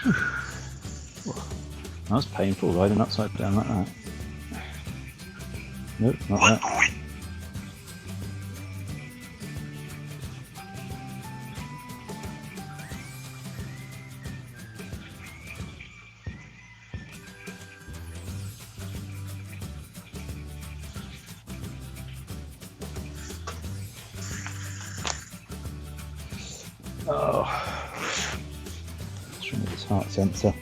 That was painful, riding upside down like that. Nope, not that. Oh, let's remove this heart sensor.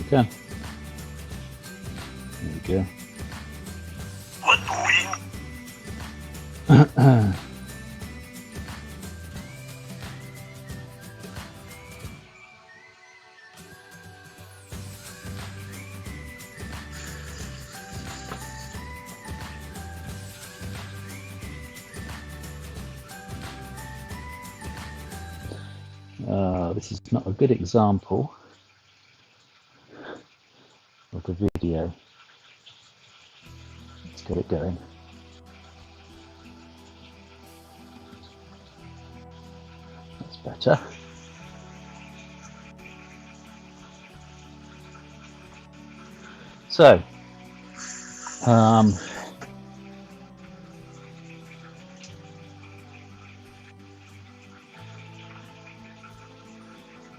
There we go. This is not a good example of the video. Let's get it going. That's better. So,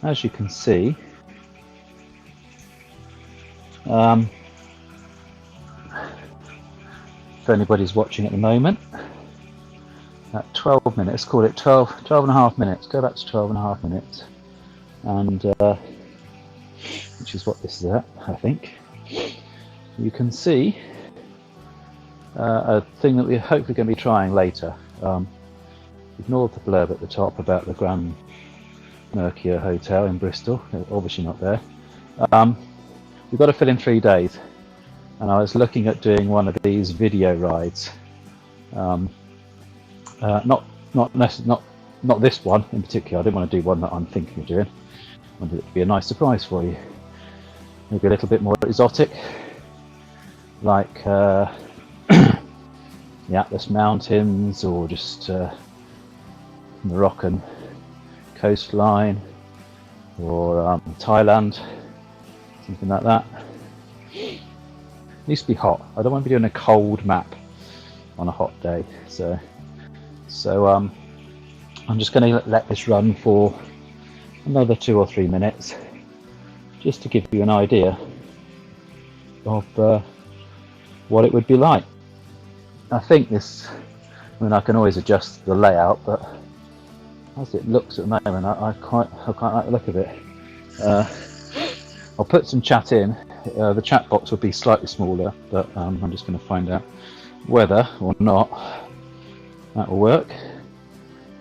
as you can see, if anybody's watching at the moment, at 12 minutes, call it 12 and a half minutes, go back to 12 and a half minutes, and which is what this is at, I think, you can see a thing that we're hopefully going to be trying later. Ignore the blurb at the top about the Grand Mercure Hotel in Bristol, obviously not there. We've got to fill in 3 days, and I was looking at doing one of these video rides. Not this one in particular. I didn't want to do one that I'm thinking of doing. I wanted it to be a nice surprise for you. Maybe a little bit more exotic, like the Atlas Mountains, or just Moroccan coastline, or Thailand, something like that. It needs to be hot. I don't want to be doing a cold map on a hot day, so I'm just going to let this run for another 2 or 3 minutes, just to give you an idea of what it would be like. I think this, I mean, I can always adjust the layout, but as it looks at the moment, I quite like the look of it. I'll put some chat in. The chat box will be slightly smaller, but I'm just going to find out whether or not that will work.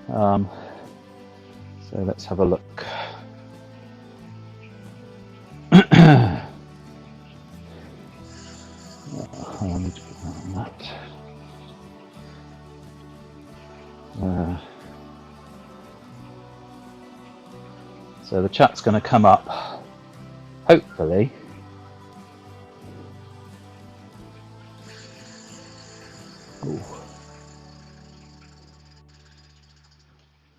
So let's have a look. I need to put that on that. So the chat's going to come up, hopefully. Ooh.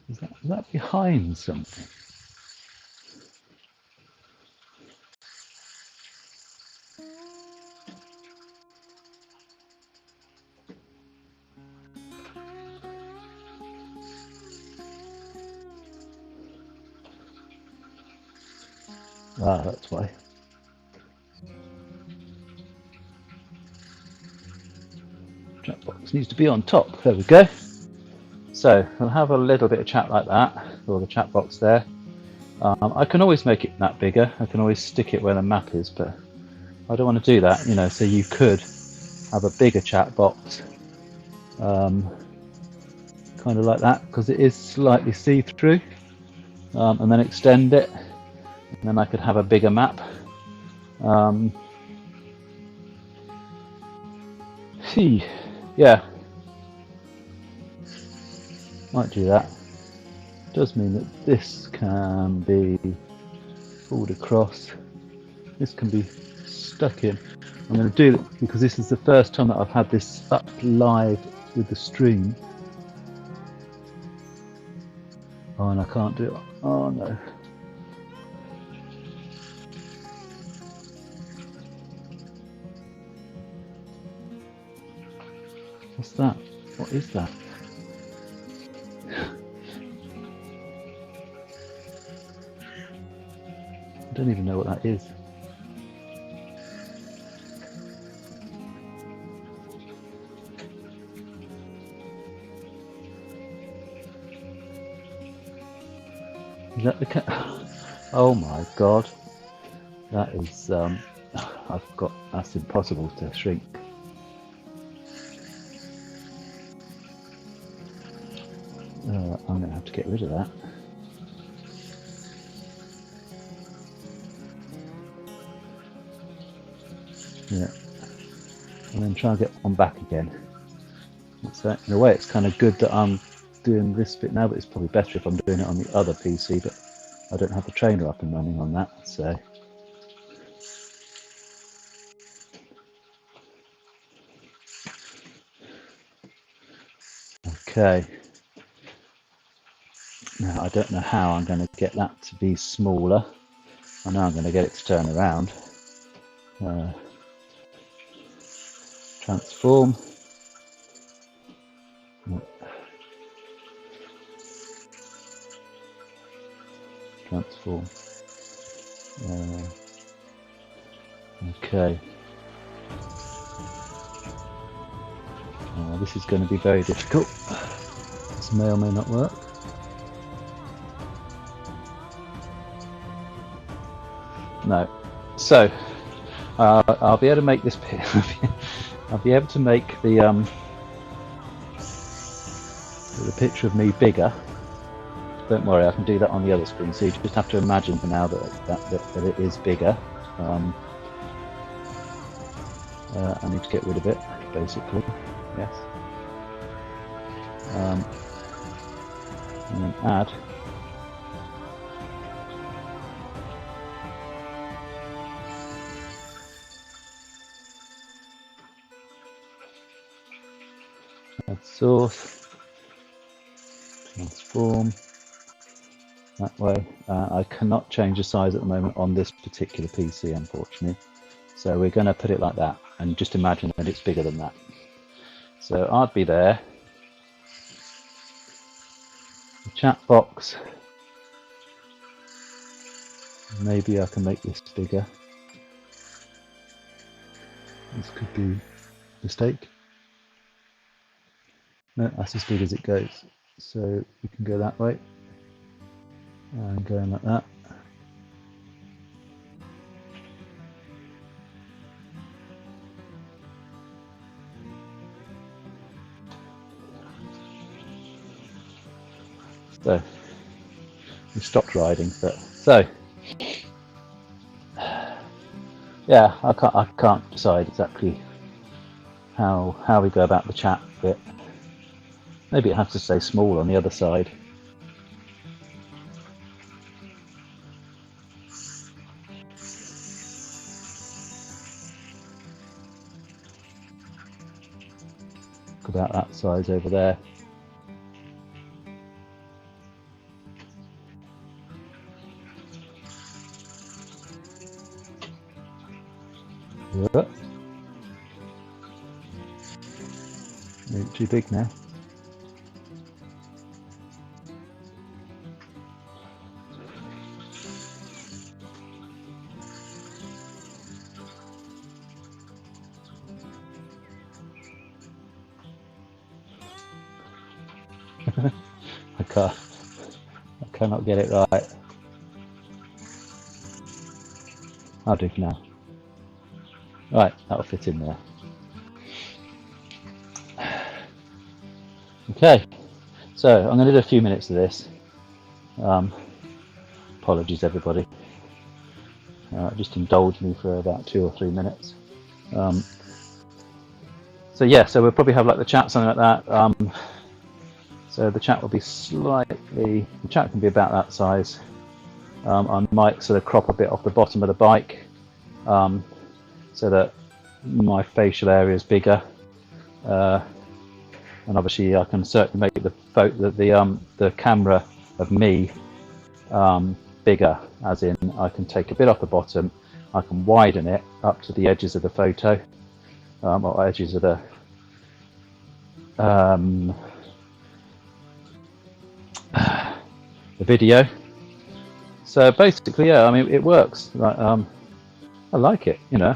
Is that behind something? Ah, that's why. Chat box needs to be on top. There we go. So we'll have a little bit of chat like that, or the chat box there. I can always make it that bigger. I can always stick it where the map is, but I don't want to do that, you know. So you could have a bigger chat box, kind of like that, because it is slightly see-through, and then extend it, and then I could have a bigger map. Yeah, might do that. Does mean that this can be forward across. This can be stuck in. I'm going to do it because this is the first time that I've had this up live with the stream. Oh, and I can't do it. Oh no. What's that? What is that? I don't even know what that is. Is that the cat? Oh my god. That is, that's impossible to shrink. I'm going to have to get rid of that. Yeah. And then try and get one back again. So in a way it's kind of good that I'm doing this bit now, but it's probably better if I'm doing it on the other PC, but I don't have the trainer up and running on that, so. Okay. Now I don't know how I'm going to get that to be smaller. I know I'm going to get it to turn around. Transform. Transform. Okay. This is going to be very difficult. This may or may not work. No. So I'll be able to make this. I'll be able to make the picture of me bigger. Don't worry, I can do that on the other screen. So you just have to imagine for now that it is bigger. I need to get rid of it, basically. Yes. And then add. Add source. Transform. That way. I cannot change the size at the moment on this particular PC, unfortunately. So we're going to put it like that, and just imagine that it's bigger than that. So I'd be there. The chat box. Maybe I can make this bigger. This could be a mistake. No, that's as big as it goes. So we can go that way. And going like that. So we stopped riding, but so yeah, I can't decide exactly how we go about the chat bit. Maybe it has to stay small on the other side. About that size over there. Maybe too big now. I cannot get it right. I'll do for now. Right, that'll fit in there. Okay, so I'm going to do a few minutes of this. Apologies, everybody. Just indulge me for about 2 or 3 minutes. So yeah, so we'll probably have like the chat, something like that. So the chat will be the chat can be about that size. I might sort of crop a bit off the bottom of the bike so that my facial area is bigger, and obviously I can certainly make the camera of me bigger, as in I can take a bit off the bottom, I can widen it up to the edges of the photo, or edges of the video. So basically, yeah, I mean, it works. I like it, you know.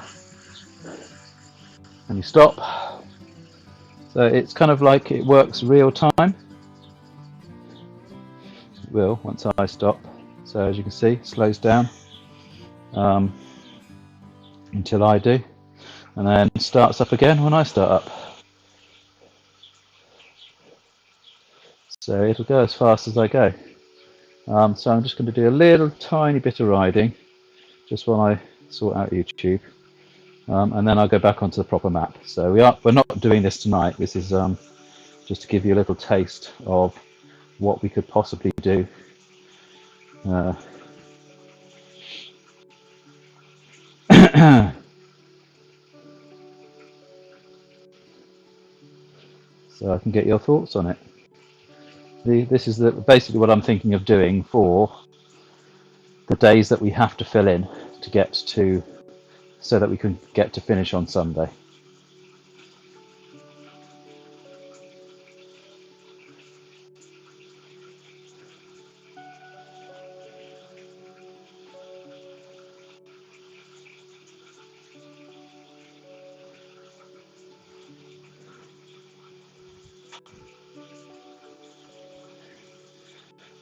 And you stop. So it's kind of like it works real time. It will once I stop. So as you can see, it slows down until I do, and then starts up again when I start up. So it'll go as fast as I go. So I'm just going to do a little tiny bit of riding just while I sort out YouTube, and then I'll go back onto the proper map. So we're not doing this tonight. This is just to give you a little taste of what we could possibly do. So I can get your thoughts on it. This is basically what I'm thinking of doing for the days that we have to fill in to get to, so that we can get to finish on Sunday.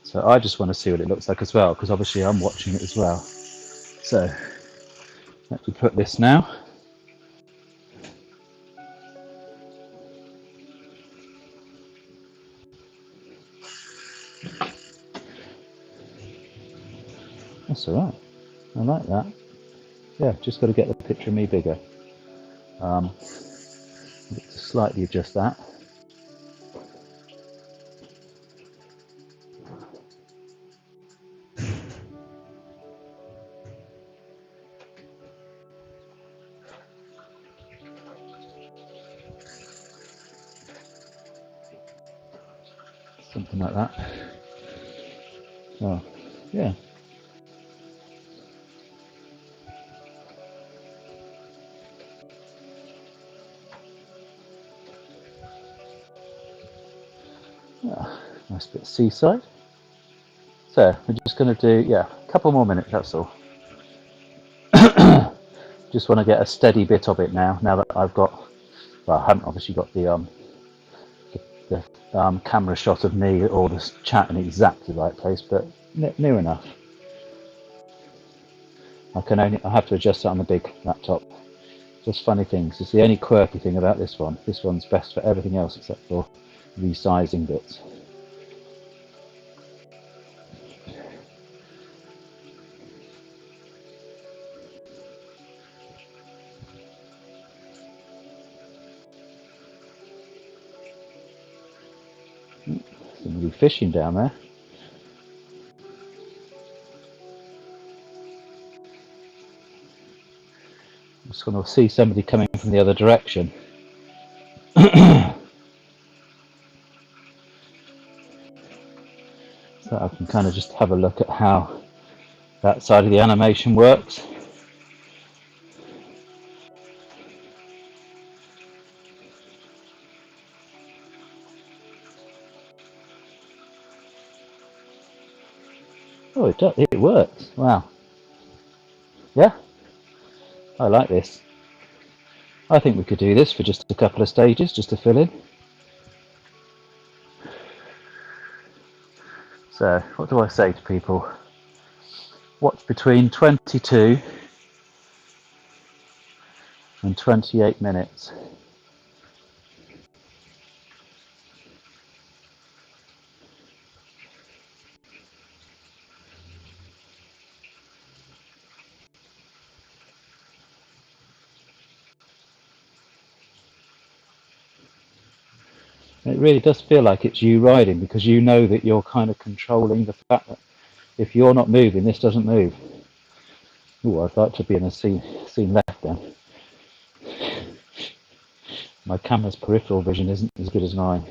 So I just want to see what it looks like as well, because obviously I'm watching it as well. So let me put this now. That's all right. I like that. Yeah, just got to get the picture of me bigger. Slightly adjust that. Something like that. Oh, yeah. Oh, nice bit of seaside. So we're just going to do, yeah, a couple more minutes, that's all. Just want to get a steady bit of it now that I've got, well, I haven't obviously got the camera shot of me or the chat in exactly the right place, but near enough. I have to adjust it on the big laptop. Just funny things. It's the only quirky thing about this one. This one's best for everything else except for resizing bits. Somebody fishing down there. I'm just going to see somebody coming from the other direction. So I can kind of just have a look at how that side of the animation works. Oh, it works. Wow. Yeah, I like this. I think we could do this for just a couple of stages, just to fill in. So, what do I say to people? Watch between 22 and 28 minutes. It really does feel like it's you riding, because you know that you're kind of controlling the fact that if you're not moving, this doesn't move. Oh, I'd like to be in a scene left then. My camera's peripheral vision isn't as good as mine.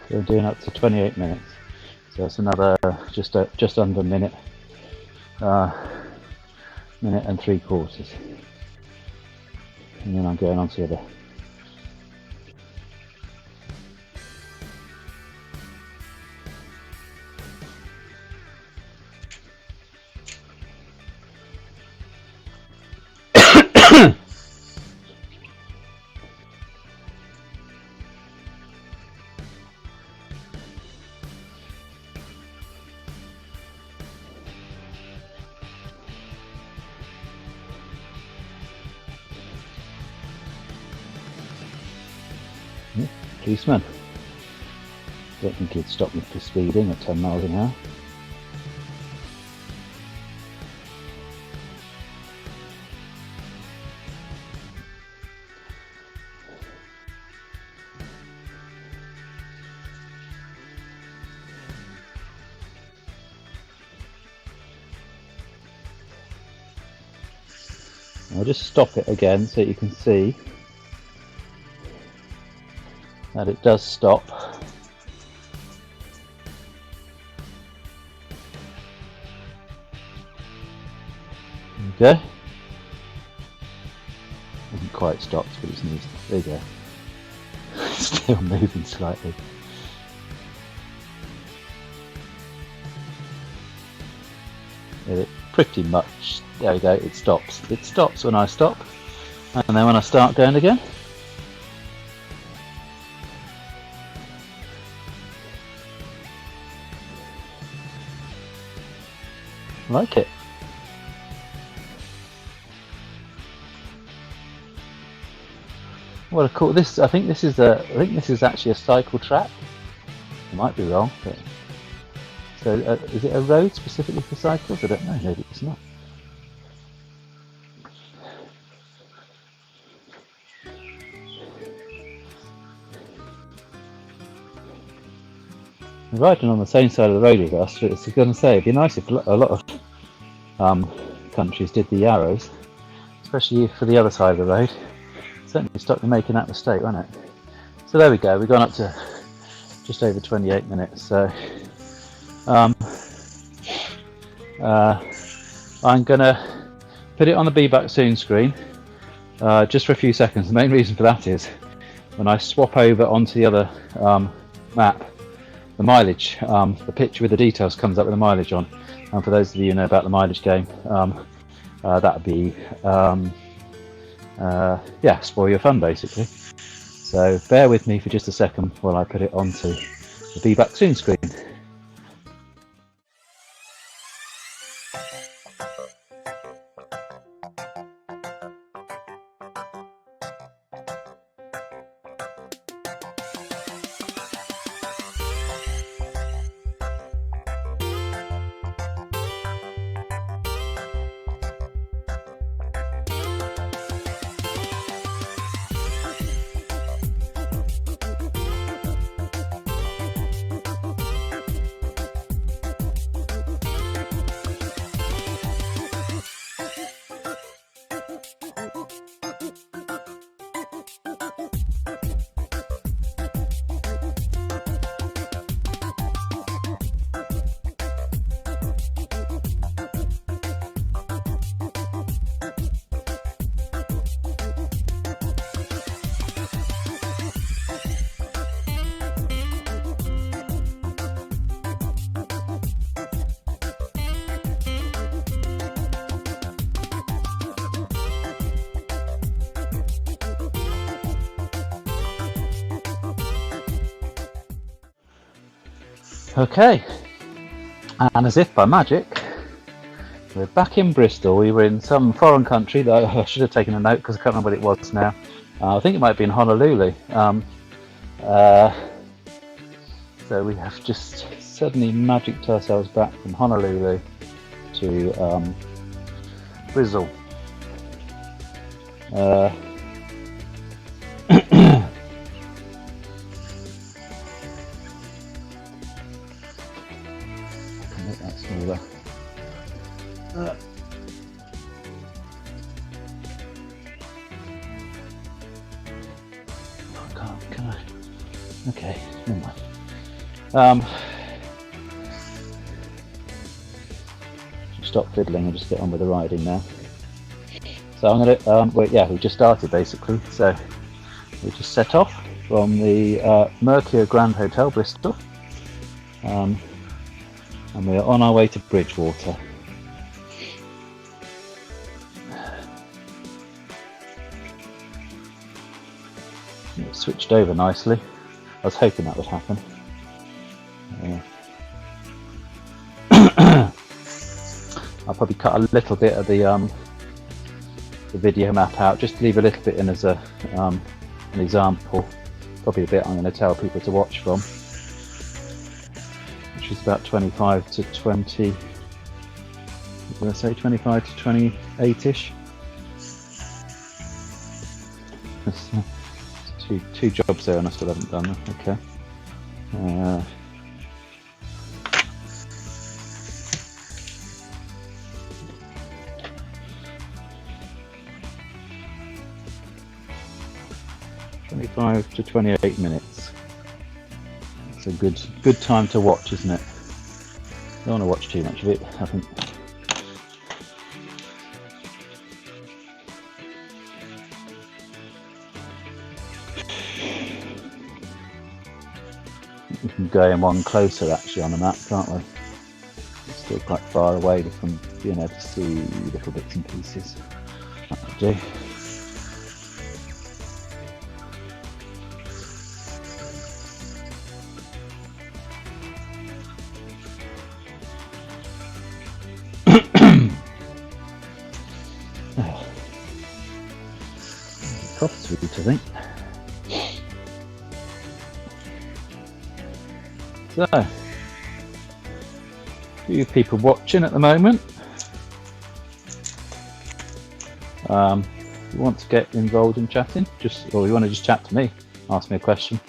So we're doing up to 28 minutes. So that's another just under a minute, minute and 3/4. And then I'm going on to the other. Policeman. Don't think he'd stop me for speeding at 10 miles an hour. I'll just stop it again so you can see that it does stop. There you go. Hasn't quite stopped, but it's needs. There you go. Still moving slightly. It pretty much. There we go. It stops. It stops when I stop, and then when I start going again. Like it. What a cool! This I think this is actually a cycle track. I might be wrong, but so is it a road specifically for cycles? I don't know. Maybe it's not. Riding on the same side of the road as us, it's going to say it'd be nice if a lot of countries did the arrows, especially for the other side of the road. Certainly stop you making that mistake, won't it? So there we go. We've gone up to just over 28 minutes. So I'm going to put it on the Be Back Soon screen just for a few seconds. The main reason for that is when I swap over onto the other map, the mileage, the picture with the details comes up with the mileage on. And for those of you who know about the mileage game, that would be, spoil your fun basically. So bear with me for just a second while I put it onto the Be Back Soon screen. Okay, and as if by magic, we're back in Bristol. We were in some foreign country that I should have taken a note because I can't remember what it was now. I think it might be in Honolulu. Uh, so we have just suddenly magicked ourselves back from Honolulu to Bristol. I can make that smaller. I can't, can I? Okay, never mind. Stop fiddling and just get on with the riding now. So I'm gonna, well, yeah, we just started basically. So we just set off from the Mercure Grand Hotel, Bristol, and we are on our way to Bridgewater. It switched over nicely. I was hoping that would happen. I'll probably cut a little bit of the video map out, just to leave a little bit in as a an example. Probably a bit I'm going to tell people to watch from, which is about 25 to 20. Did I say 25 to 28-ish? Two jobs there, and I still haven't done them. Okay. 25 to 28 minutes. It's a good time to watch, isn't it? Don't want to watch too much of it, I think. We can go in one closer actually on the map, can't we? It's still quite far away from being able to see little bits and pieces. That would do. Cough sweet, I think. So, a few people watching at the moment. If you want to get involved in chatting, or you want to just chat to me, ask me a question.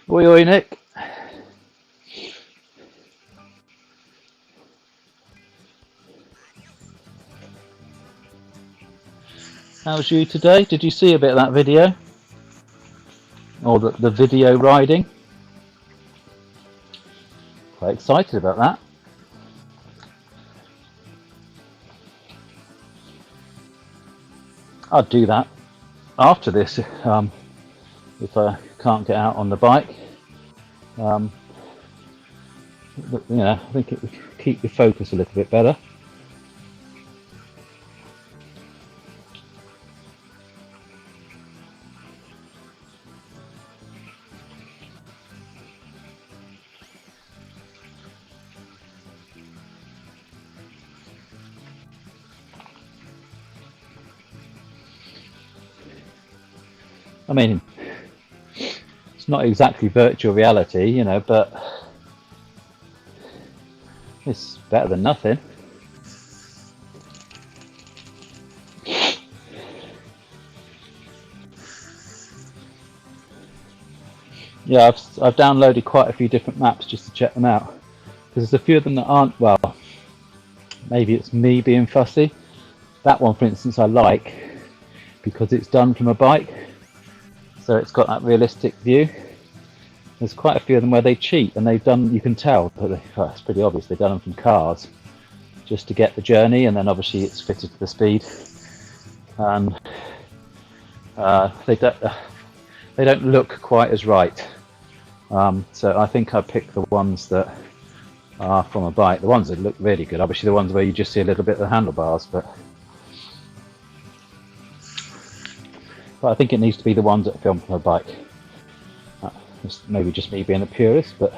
Oi, Nick. How's you today? Did you see a bit of that video? Or the video riding? Quite excited about that. I'll do that after this if I can't get out on the bike. But, you know, I think it would keep your focus a little bit better. I mean, it's not exactly virtual reality, you know, but it's better than nothing. Yeah, I've downloaded quite a few different maps just to check them out, because there's a few of them that aren't, well, maybe it's me being fussy. That one, for instance, I like because it's done from a bike, so it's got that realistic view. There's quite a few of them where they cheat, and they've done, you can tell, but it's pretty obvious they've done them from cars just to get the journey, and then obviously it's fitted to the speed, and they don't look quite as right. So I think I picked the ones that are from a bike, the ones that look really good. Obviously the ones where you just see a little bit of the handlebars, but I think it needs to be the ones that are filmed from a bike. Maybe just me being a purist, but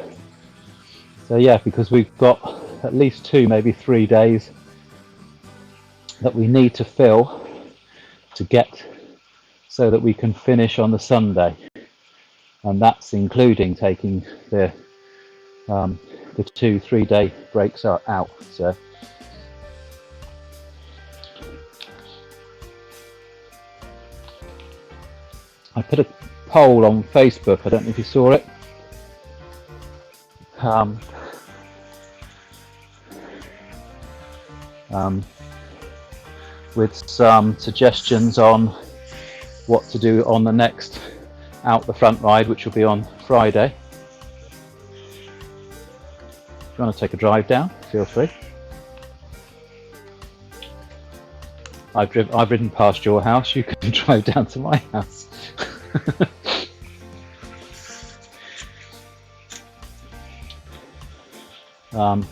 So yeah, because we've got at least 2, maybe 3 days that we need to fill to get so that we can finish on the Sunday, and that's including taking the 2-3 day breaks are out. So I put a poll on Facebook, I don't know if you saw it, with some suggestions on what to do on the next out the front ride, which will be on Friday. If you want to take a drive down, feel free. I've ridden past your house, you can drive down to my house. But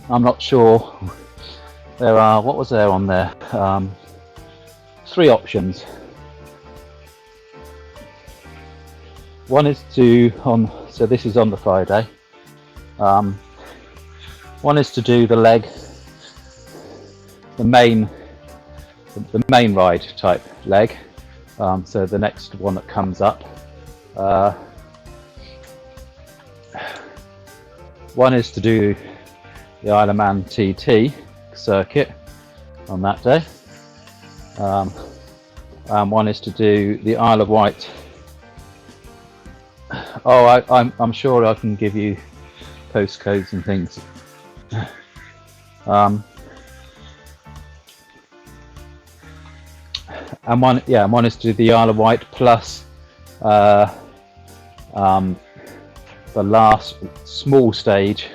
I'm not sure. There are, what was there on there? 3 options. One is so this is on the Friday. One is to do the leg, the main ride type leg. So the next one that comes up. One is to do the Isle of Man TT circuit on that day. One is to do the Isle of Wight. I'm sure I can give you postcodes and things. And one is to do the Isle of Wight plus the last small stage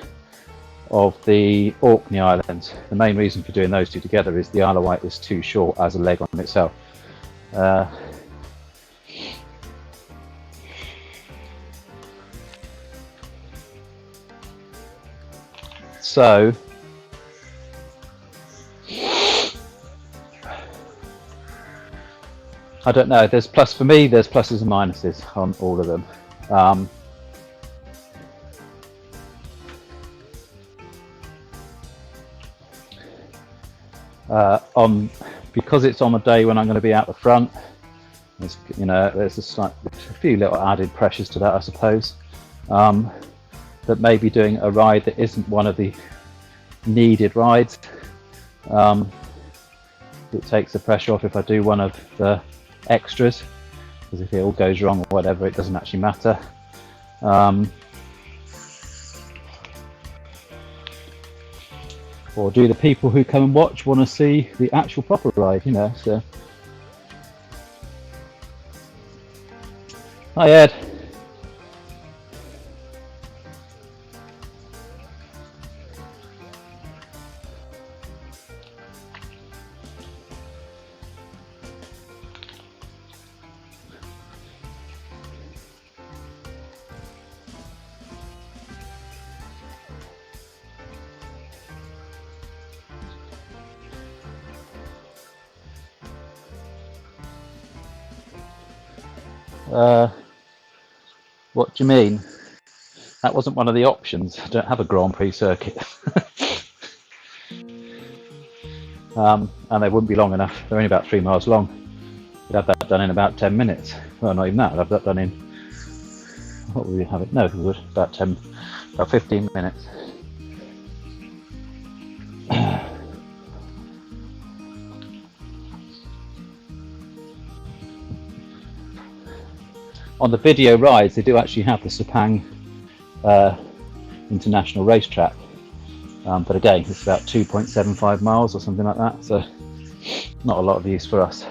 of the Orkney Islands. The main reason for doing those two together is the Isle of Wight is too short as a leg on itself. So I don't know, there's pluses and minuses on all of them. Because it's on a day when I'm going to be out the front, there's a few little added pressures to that, I suppose. That maybe doing a ride that isn't one of the needed rides, it takes the pressure off if I do one of the extras, because if it all goes wrong or whatever, it doesn't actually matter. Or do the people who come and watch want to see the actual proper ride, so. Hi Ed. What do you mean? That wasn't one of the options. I don't have a Grand Prix circuit. And they wouldn't be long enough. They're only about 3 miles long. We'd have that done in about 10 minutes. Well, not even that. I'd have that done in, what would we have it? No, we would, about 15 minutes. On the video rides, they do actually have the Sepang International Racetrack, but again, it's about 2.75 miles or something like that, so not a lot of use for us.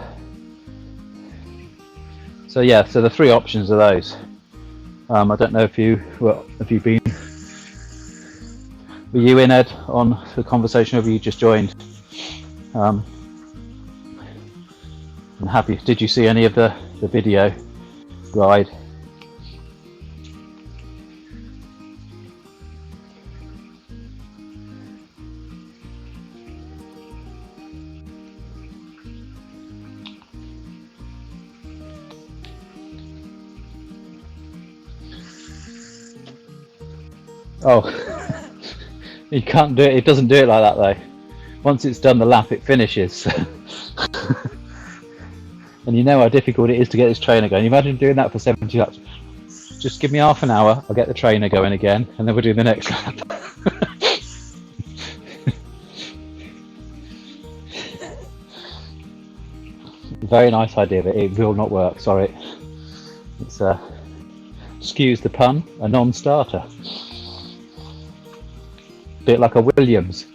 So yeah, so the 3 options are those. I don't know if were you in, Ed, on the conversation, or have you just joined? I'm happy. Did you see any of the video ride? Oh, you can't do it. It doesn't do it like that though. Once it's done the lap, it finishes. And you know how difficult it is to get this trainer going. Imagine doing that for 70 laps. Just give me half an hour, I'll get the trainer going again, and then we'll do the next lap. Very nice idea, but it will not work, sorry. It's excuse the pun, a non-starter. Bit like a Williams.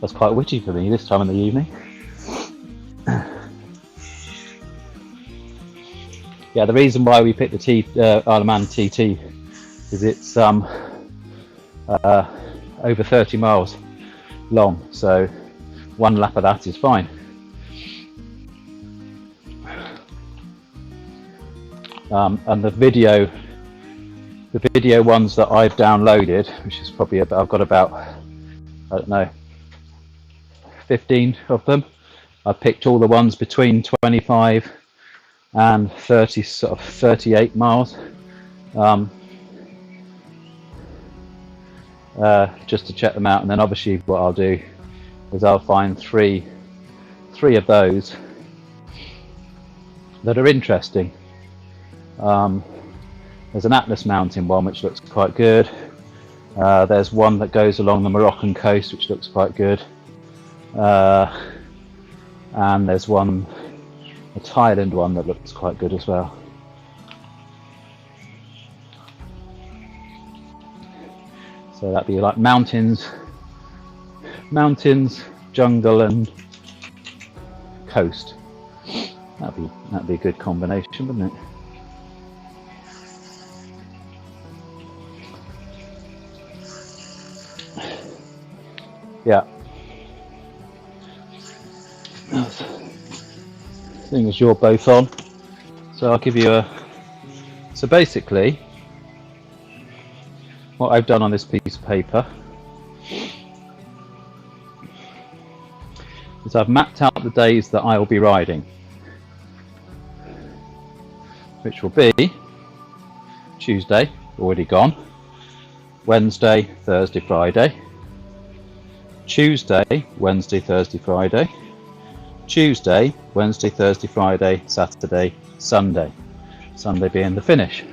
That's quite witty for me this time in the evening. Yeah, the reason why we picked the Isle of Man TT is it's over 30 miles long, so one lap of that is fine. And the video ones that I've downloaded, which is probably about, I've got about, I don't know, 15 of them. I picked all the ones between 25 and 30, sort of 38 miles, just to check them out. And then obviously what I'll do is I'll find three of those that are interesting. There's an Atlas Mountain one which looks quite good. There's one that goes along the Moroccan coast which looks quite good. And there's one, a Thailand one, that looks quite good as well. So that'd be like mountains, jungle and coast. That'd be a good combination, wouldn't it? Yeah. Seeing as you're both on, so I'll give you a. So basically, what I've done on this piece of paper is I've mapped out the days that I will be riding, which will be Tuesday, already gone, Wednesday, Thursday, Friday, Tuesday, Wednesday, Thursday, Friday, Tuesday, Wednesday, Thursday, Friday, Saturday, Sunday. Sunday being the finish.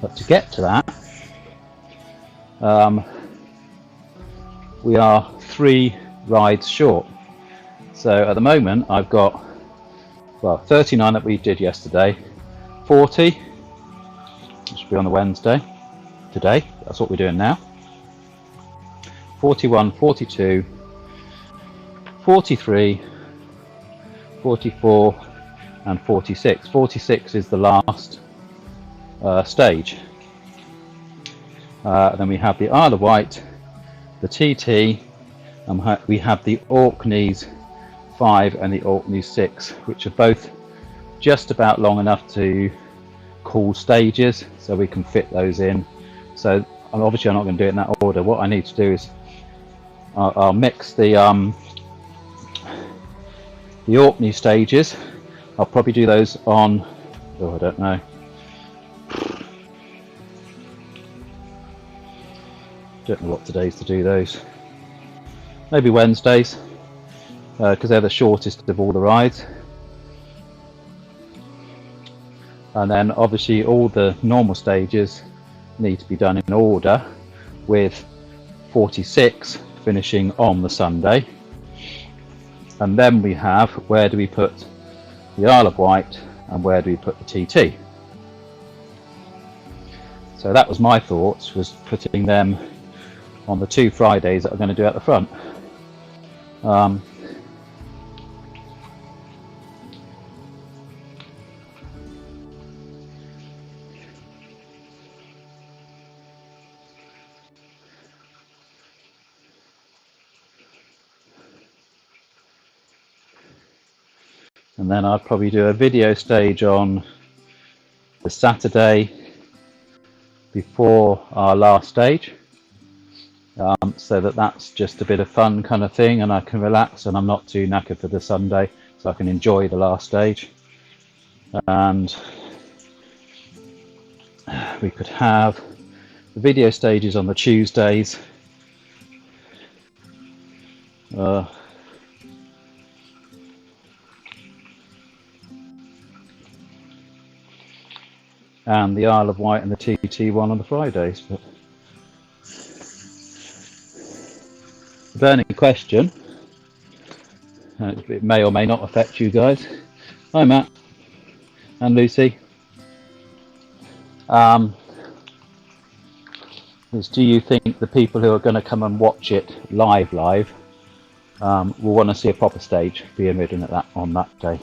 But to get to that, we are 3 rides short. So at the moment I've got, well, 39 that we did yesterday, 40, which will be on the Wednesday, today, that's what we're doing now, 41, 42, 43, 44 and 46. 46 is the last stage. Then we have the Isle of Wight, the TT, and we have the Orkneys 5 and the Orkneys 6, which are both just about long enough to call stages, so we can fit those in. So obviously I'm not going to do it in that order. What I need to do is I'll mix the Orkney stages. I'll probably do those on, oh, I don't know. Don't know what today's to do those. Maybe Wednesdays, because they're the shortest of all the rides. And then obviously all the normal stages need to be done in order, with 46 finishing on the Sunday. And then we have, where do we put the Isle of Wight and where do we put the TT? So that was my thoughts, was putting them on the 2 Fridays that I'm going to do at the front. And then I'd probably do a video stage on the Saturday before our last stage. so that's just a bit of fun kind of thing, and I can relax and I'm not too knackered for the Sunday, so I can enjoy the last stage. And we could have the video stages on the Tuesdays. And the Isle of Wight and the TT one on the Fridays. But the burning question, it may or may not affect you guys. Hi Matt and Lucy. Is, do you think the people who are going to come and watch it live will want to see a proper stage being ridden at on that day?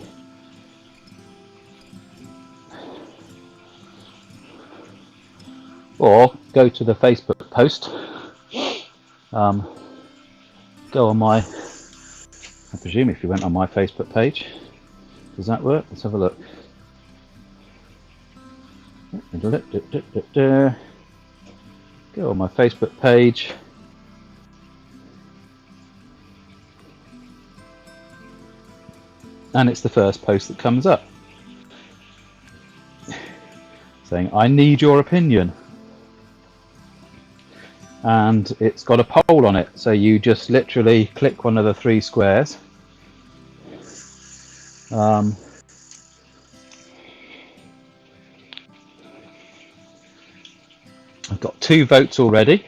Or go to the Facebook post, go on my, I presume if you went on my Facebook page, does that work? Let's have a look. Go on my Facebook page. And it's the first post that comes up saying, I need your opinion. And it's got a poll on it, so you just literally click one of the 3 squares. I've got 2 votes already.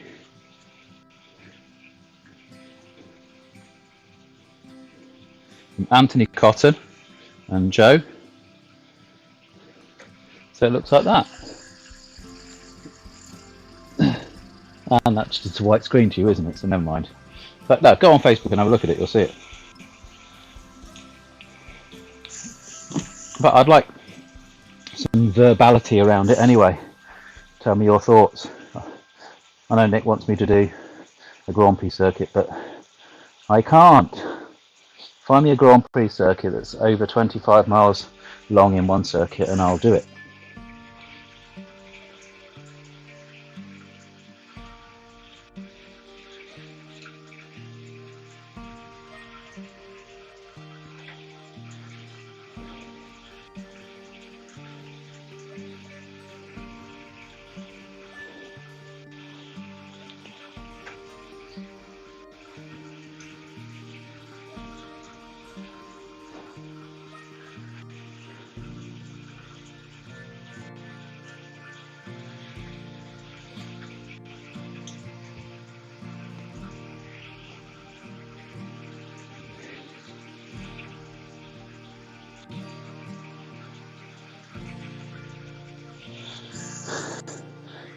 From Anthony Cotton and Joe. So it looks like that. And that's just a white screen to you, isn't it? So never mind. But no, go on Facebook and have a look at it, you'll see it. But I'd like some verbality around it anyway. Tell me your thoughts. I know Nick wants me to do a Grand Prix circuit, but I can't. Find me a Grand Prix circuit that's over 25 miles long in one circuit and I'll do it.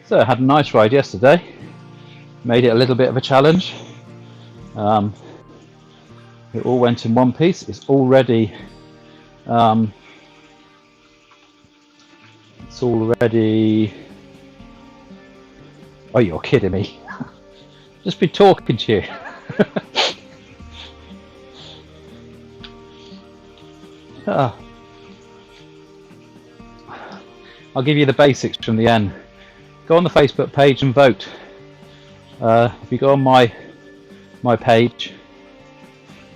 So I had a nice ride yesterday, made it a little bit of a challenge. It all went in one piece. It's already oh, you're kidding me. Just been talking to you. I'll give you the basics from the end. Go on the Facebook page and vote. If you go on my page,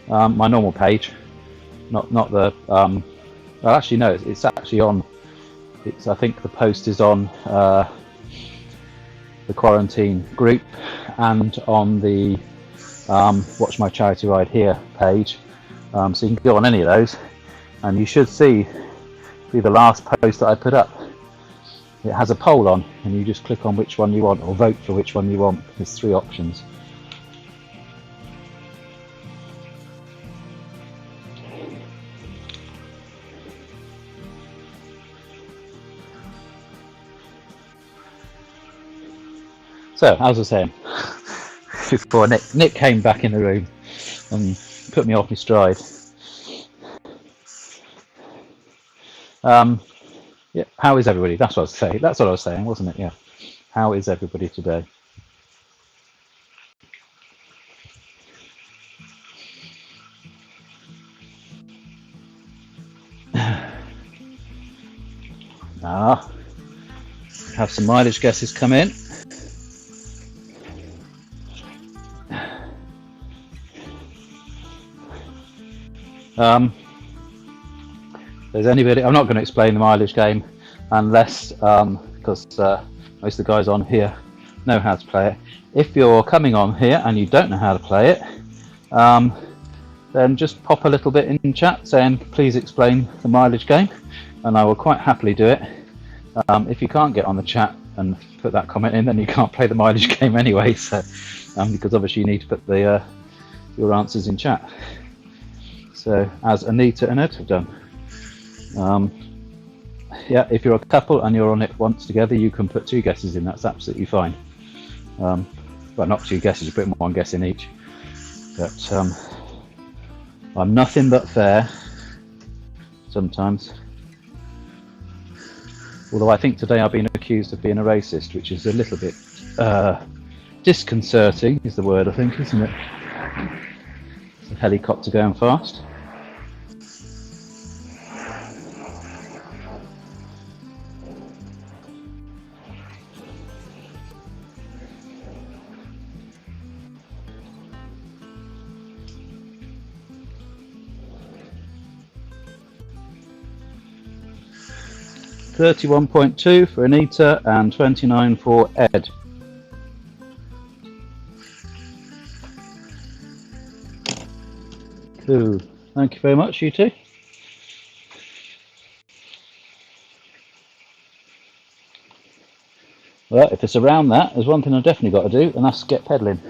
my normal page, not the well, actually no, it's actually on. I think the post is on the quarantine group and on the Watch My Charity Ride Here page. So you can go on any of those, and you should see the last post that I put up. It has a poll on, and you just click on which one you want, or vote for which one you want. There's 3 options. So, as I was saying, before Nick came back in the room and put me off my stride. Yeah, how is everybody? That's what I was saying. That's what I was saying, wasn't it? Yeah. How is everybody today? Have some mileage guesses come in. There's anybody, I'm not going to explain the mileage game unless, because most of the guys on here know how to play it. If you're coming on here and you don't know how to play it, then just pop a little bit in chat saying please explain the mileage game, and I will quite happily do it. If you can't get on the chat and put that comment in, then you can't play the mileage game anyway, so because obviously you need to put the your answers in chat. So as Anita and Ed have done. Yeah, if you're a couple and you're on it once together, you can put 2 guesses in. That's absolutely fine. Well, not 2 guesses, you put 1 guess in each. But I'm nothing but fair sometimes. Although I think today I've been accused of being a racist, which is a little bit disconcerting, is the word, I think, isn't it? It's a helicopter going fast. $31.2 for Anita and 29 for Ed. Cool. Thank you very much, you two. Well, if it's around that, there's one thing I've definitely got to do, and that's get pedalling.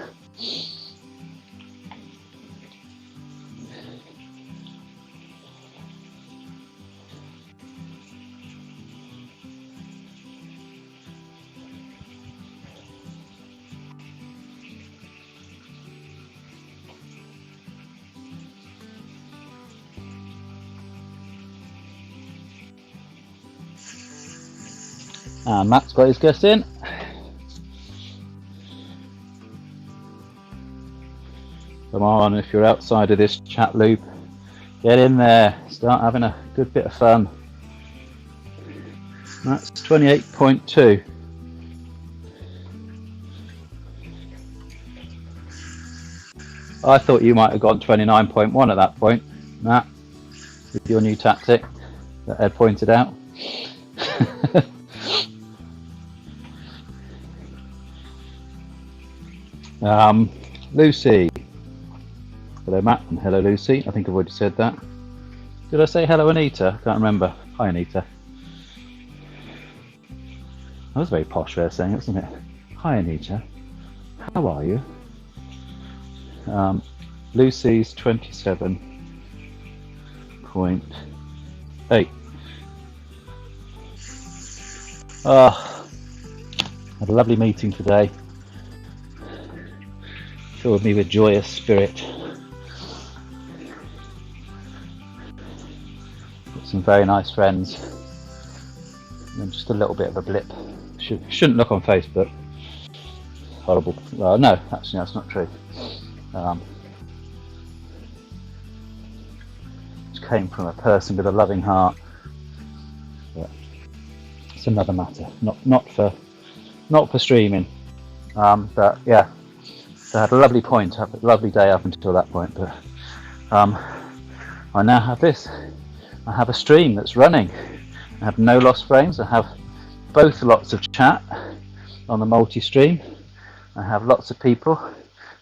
And Matt's got his guess in. Come on, if you're outside of this chat loop, get in there, start having a good bit of fun. That's 28.2. I thought you might have gone 29.1 at that point, Matt, with your new tactic that Ed pointed out. Lucy. Hello Matt and hello Lucy. I think I've already said that. Did I say hello Anita? I can't remember. Hi Anita. That was a very posh way of saying it, wasn't it? Hi Anita. How are you? Lucy's 27.8. Had a lovely meeting today. Filled me with joyous spirit. Got some very nice friends. And just a little bit of a blip. Shouldn't look on Facebook. Horrible. Well, no, actually that's not true. It came from a person with a loving heart. But it's another matter. Not for streaming. But yeah. So I had a lovely lovely day up until that point, but I now have this. I have a stream that's running. I have no lost frames. I have both lots of chat on the multi-stream. I have lots of people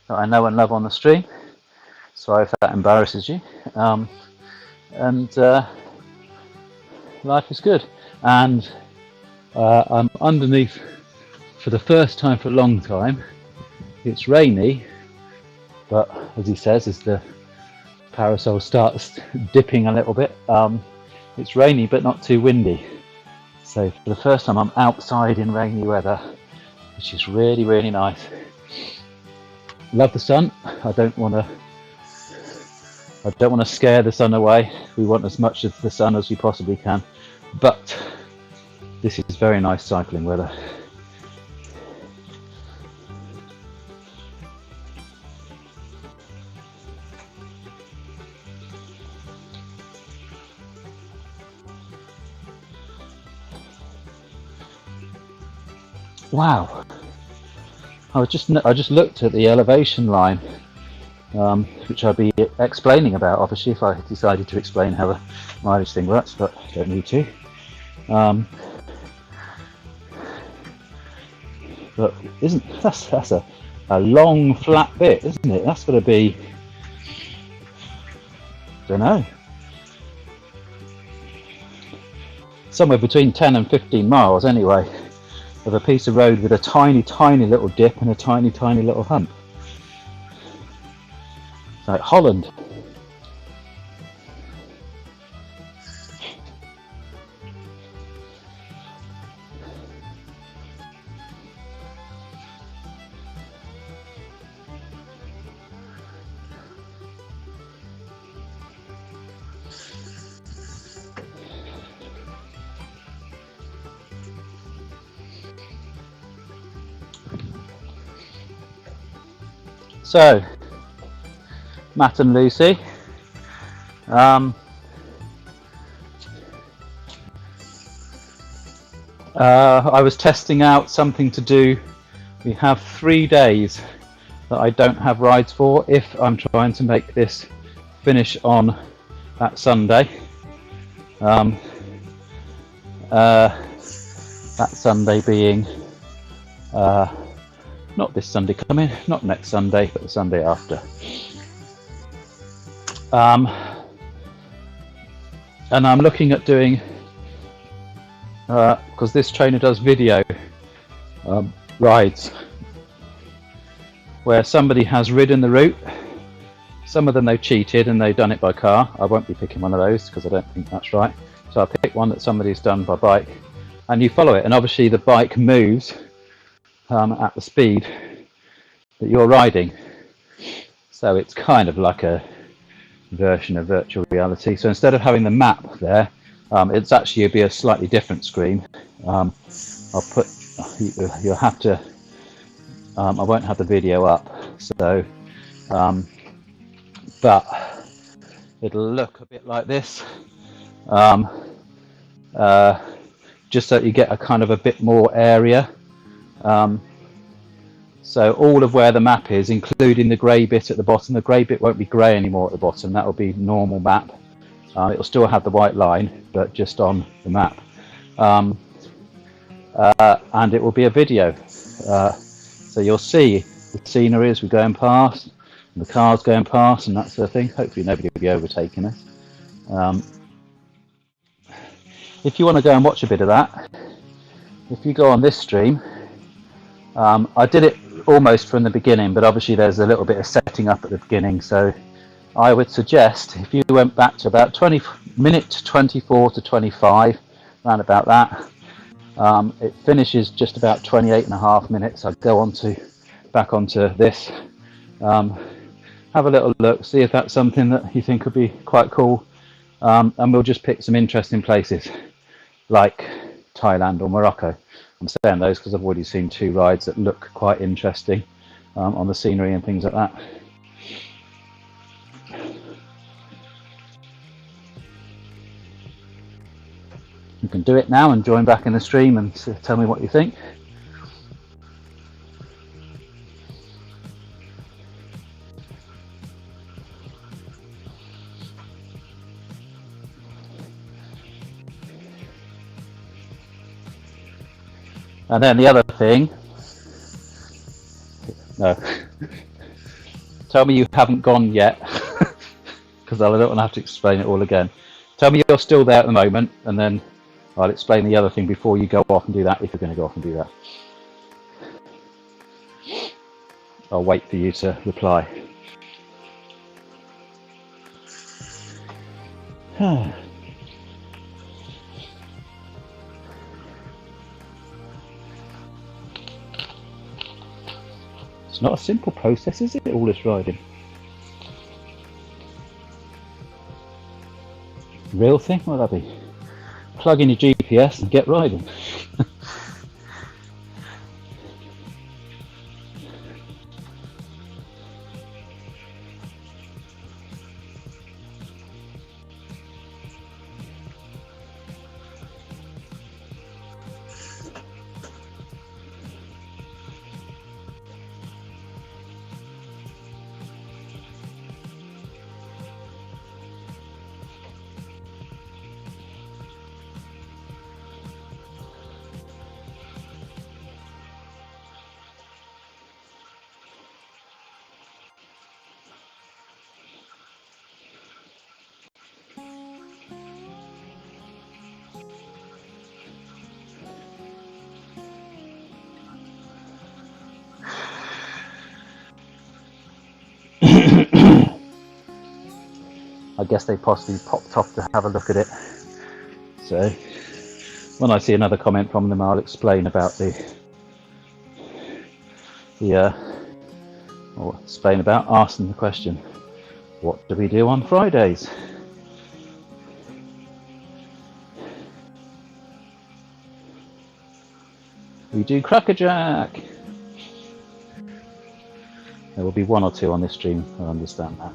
that I know and love on the stream. Sorry if that embarrasses you. And life is good. And I'm underneath for the first time for a long time. It's rainy, but as he says, as the parasol starts dipping a little bit, it's rainy but not too windy. So for the first time I'm outside in rainy weather, which is really, really nice. Love the sun. I don't want to scare the sun away. We want as much of the sun as we possibly can, but this is very nice cycling weather. Wow, I just looked at the elevation line which I'll be explaining about, obviously, if I decided to explain how the mileage thing works, but I don't need to. But that's a long flat bit, isn't it? That's got to be, I don't know, somewhere between 10 and 15 miles anyway, of a piece of road with a tiny, tiny little dip and a tiny, tiny little hump. It's like Holland. So, Matt and Lucy, I was testing out something to do. We have 3 days that I don't have rides for if I'm trying to make this finish on that Sunday. That Sunday being not this Sunday coming, not next Sunday, but the Sunday after. And I'm looking at doing, because this trainer does video rides, where somebody has ridden the route. Some of them they've cheated and they've done it by car. I won't be picking one of those because I don't think that's right. So I pick one that somebody's done by bike, and you follow it, and obviously the bike moves at the speed that you're riding. So it's kind of like a version of virtual reality. So instead of having the map there, it's actually be a slightly different screen. I'll put, you'll have to, I won't have the video up, so but it'll look a bit like this, just so that you get a kind of a bit more area. So all of where the map is, including the grey bit at the bottom, the grey bit won't be grey anymore at the bottom, that will be normal map. It'll still have the white line, but just on the map. And it will be a video. So you'll see the scenery as we're going past, and the cars going past and that sort of thing. Hopefully nobody will be overtaking us. If you want to go and watch a bit of that, if you go on this stream, I did it almost from the beginning, but obviously there's a little bit of setting up at the beginning, so I would suggest if you went back to about 20 minute 24 to 25, around about that. It finishes just about 28.5 minutes. I'd go back onto this, have a little look, see if that's something that you think would be quite cool, and we'll just pick some interesting places like Thailand or Morocco. I'm saying those because I've already seen 2 rides that look quite interesting on the scenery and things like that. You can do it now and join back in the stream and tell me what you think. And then the other thing, no, tell me you haven't gone yet, because I don't want to have to explain it all again. Tell me you're still there at the moment, and then I'll explain the other thing before you go off and do that, if you're going to go off and do that. I'll wait for you to reply. It's not a simple process, is it, all this riding? Real thing? What'll that be? Plug in your GPS and get riding. I guess they possibly popped off to have a look at it. So when I see another comment from them, I'll explain about or explain about asking the question, what do we do on Fridays? We do crackerjack. There will be one or two on this stream, I understand that.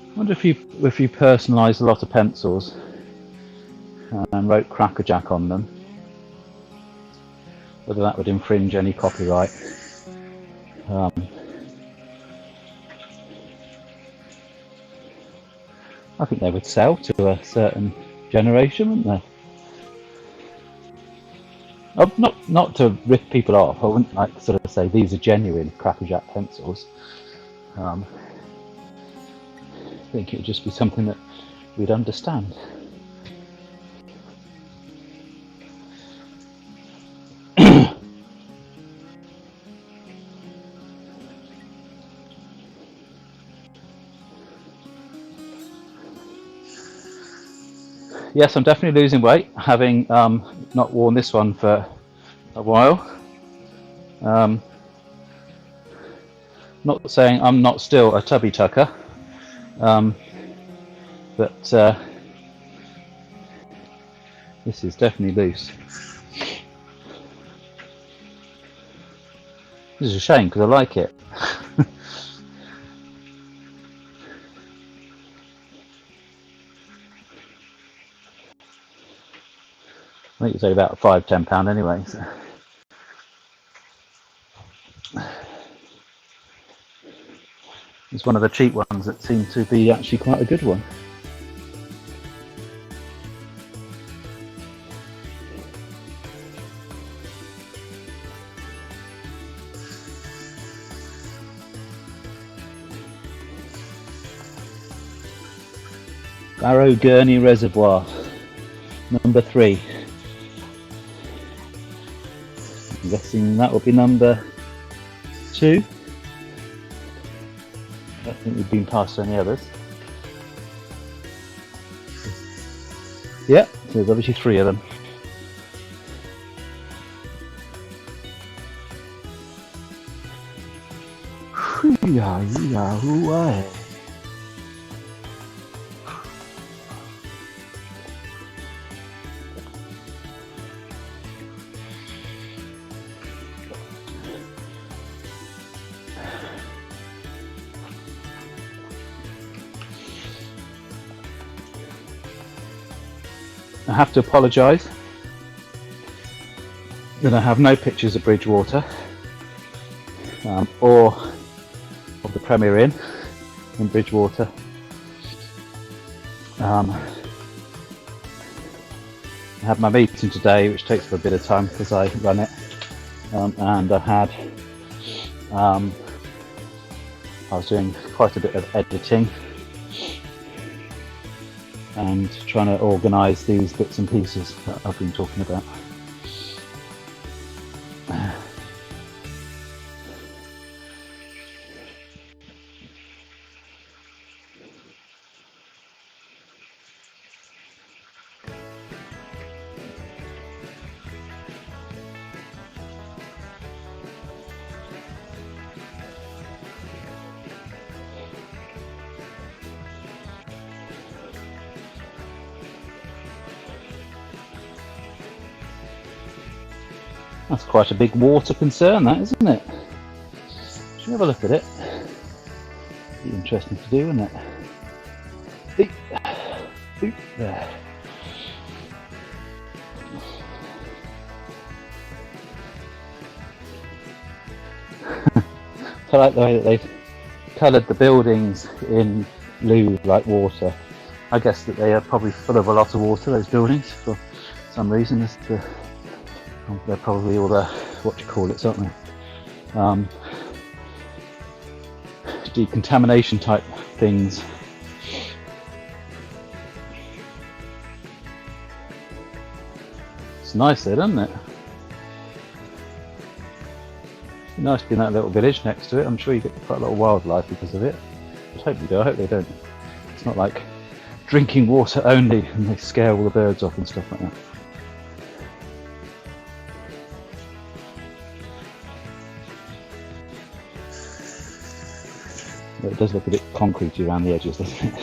I wonder if you personalised a lot of pencils and wrote crackerjack on them, whether that would infringe any copyright. I think they would sell to a certain generation, wouldn't they? Oh, not to rip people off. I wouldn't like to sort of say these are genuine crackerjack pencils. I think it would just be something that we'd understand. Yes, I'm definitely losing weight, having not worn this one for a while. Not saying I'm not still a tubby tucker, but this is definitely loose. This is a shame because I like it. I think it's only about £5–10 anyway. So. It's one of the cheap ones that seem to be actually quite a good one. Barrow Gurney Reservoir, number 3. I'm guessing that will be number 2. I don't think we've been past any others. Yeah, so there's obviously 3 of them. I have to apologise that I have no pictures of Bridgewater or of the Premier Inn in Bridgewater. I had my meeting today, which takes a bit of time because I run it, and I was doing quite a bit of editing and trying to organise these bits and pieces that I've been talking about. That's quite a big water concern, that, isn't it? Should we have a look at it? Be interesting to do, isn't it? There. I like the way that they've coloured the buildings in blue like water. I guess that they are probably full of a lot of water, those buildings, for some reason, as to They're probably all the, what do you call it, aren't they? Decontamination type things. It's nice there, doesn't it? It's nice being that little village next to it. I'm sure you get quite a lot of wildlife because of it. I hope you do. I hope they don't. It's not like drinking water only and they scare all the birds off and stuff like that. But it does look a bit concretey around the edges, doesn't it?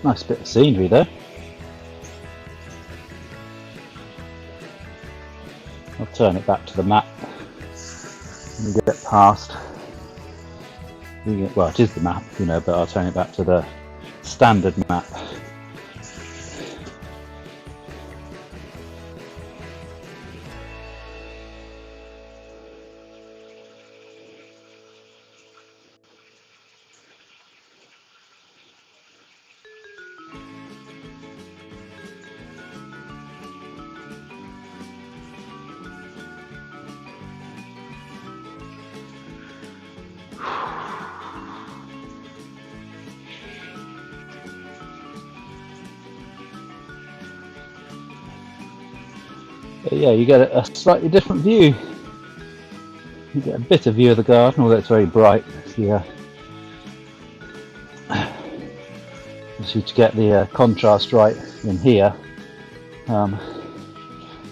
Nice bit of scenery there. I'll turn it back to the map and get past. Well, it is the map, you know, but I'll turn it back to the standard map. But yeah, you get a slightly different view. You get a bit of view of the garden, although it's very bright. Yeah, so to get the contrast right in here, and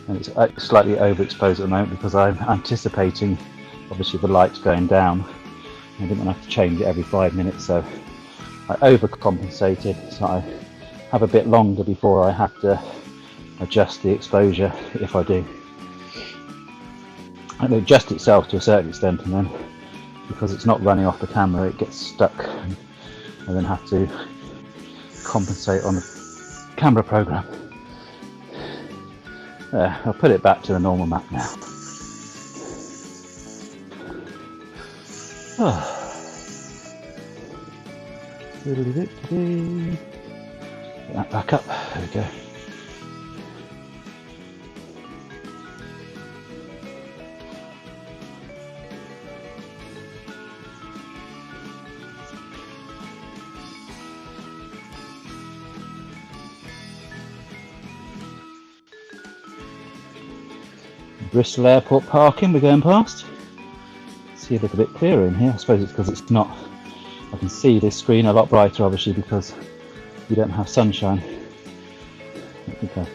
it's slightly overexposed at the moment because I'm anticipating, obviously, the lights going down. I didn't want to have to change it every 5 minutes, so I overcompensated, so I have a bit longer before I have to adjust the exposure if I do. It'll adjust itself to a certain extent, and then because it's not running off the camera, it gets stuck, and I then have to compensate on the camera program. There, I'll put it back to the normal map now. Get that back up. There we go. Bristol Airport parking we're going past. See a little bit clearer in here. I suppose it's because it's not, I can see this screen a lot brighter obviously because you don't have sunshine. I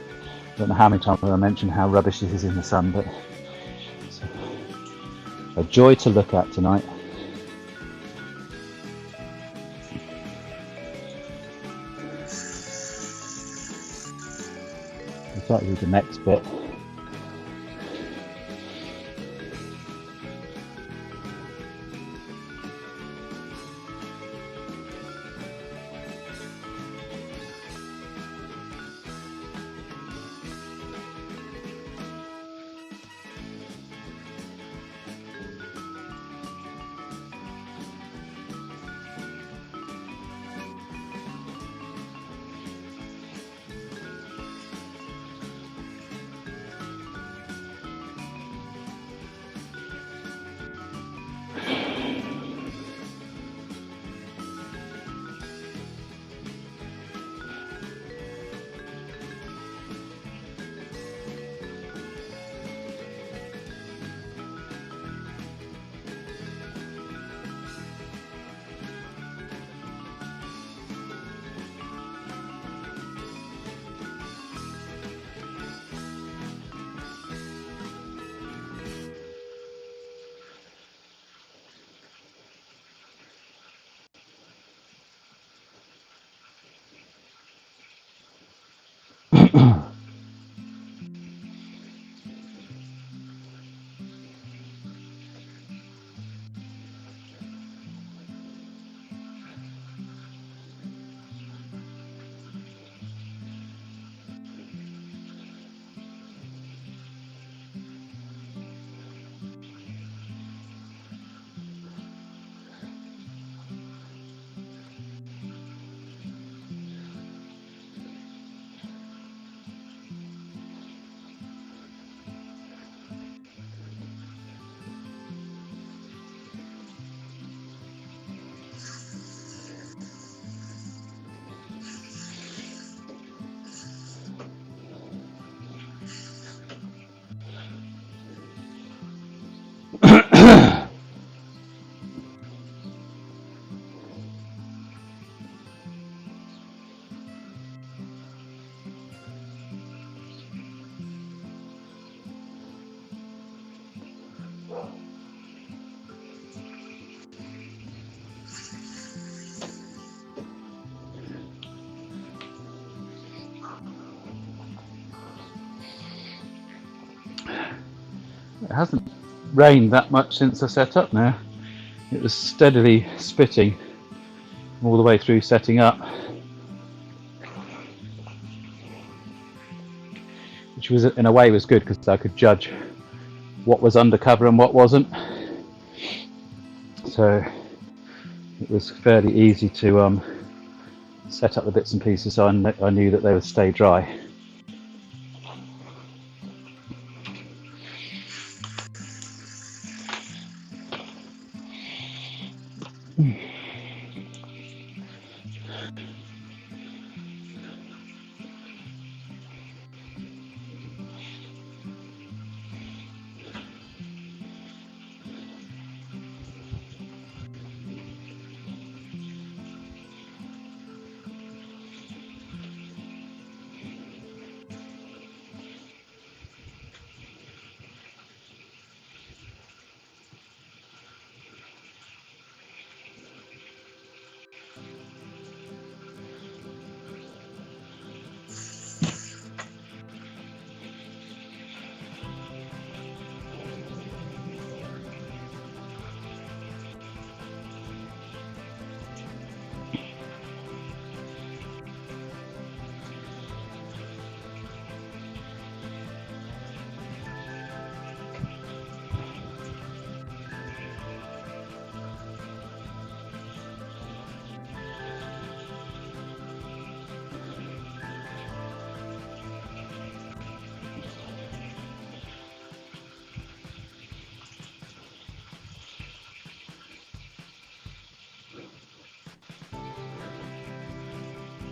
don't know how many times I mentioned how rubbish this is in the sun, but it's a joy to look at tonight. I'll start with the next bit. It hasn't rained that much since I set up now. It was steadily spitting all the way through setting up, which was in a way was good because I could judge what was undercover and what wasn't. So it was fairly easy to set up the bits and pieces so I knew that they would stay dry.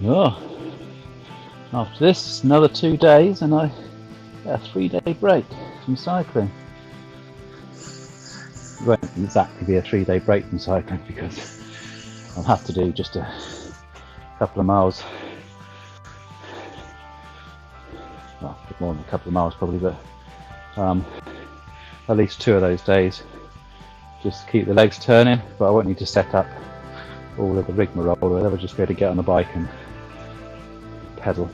Oh, after this, another 2 days and I get a 3-day break from cycling. It won't exactly be a 3-day break from cycling because I'll have to do just a couple of miles, well, a bit more than a couple of miles probably, but at least 2 of those days just to keep the legs turning, but I won't need to set up all of the rigmarole, or whatever, just be able to get on the bike and pedal.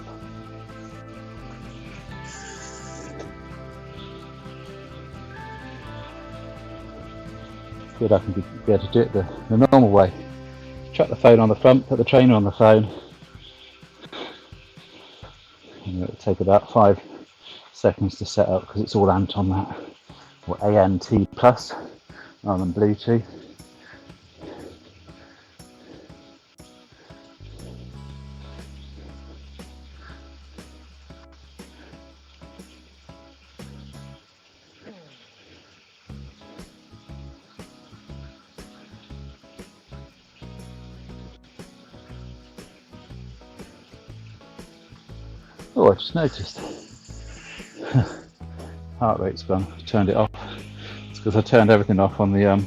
Good, I can be able to do it the normal way. Chuck the phone on the front, put the trainer on the phone, and it'll take about 5 seconds to set up because it's all ANT on that, or ANT plus rather than Bluetooth. Oh, I just noticed heart rate's gone. I turned it off. It's because I turned everything off on the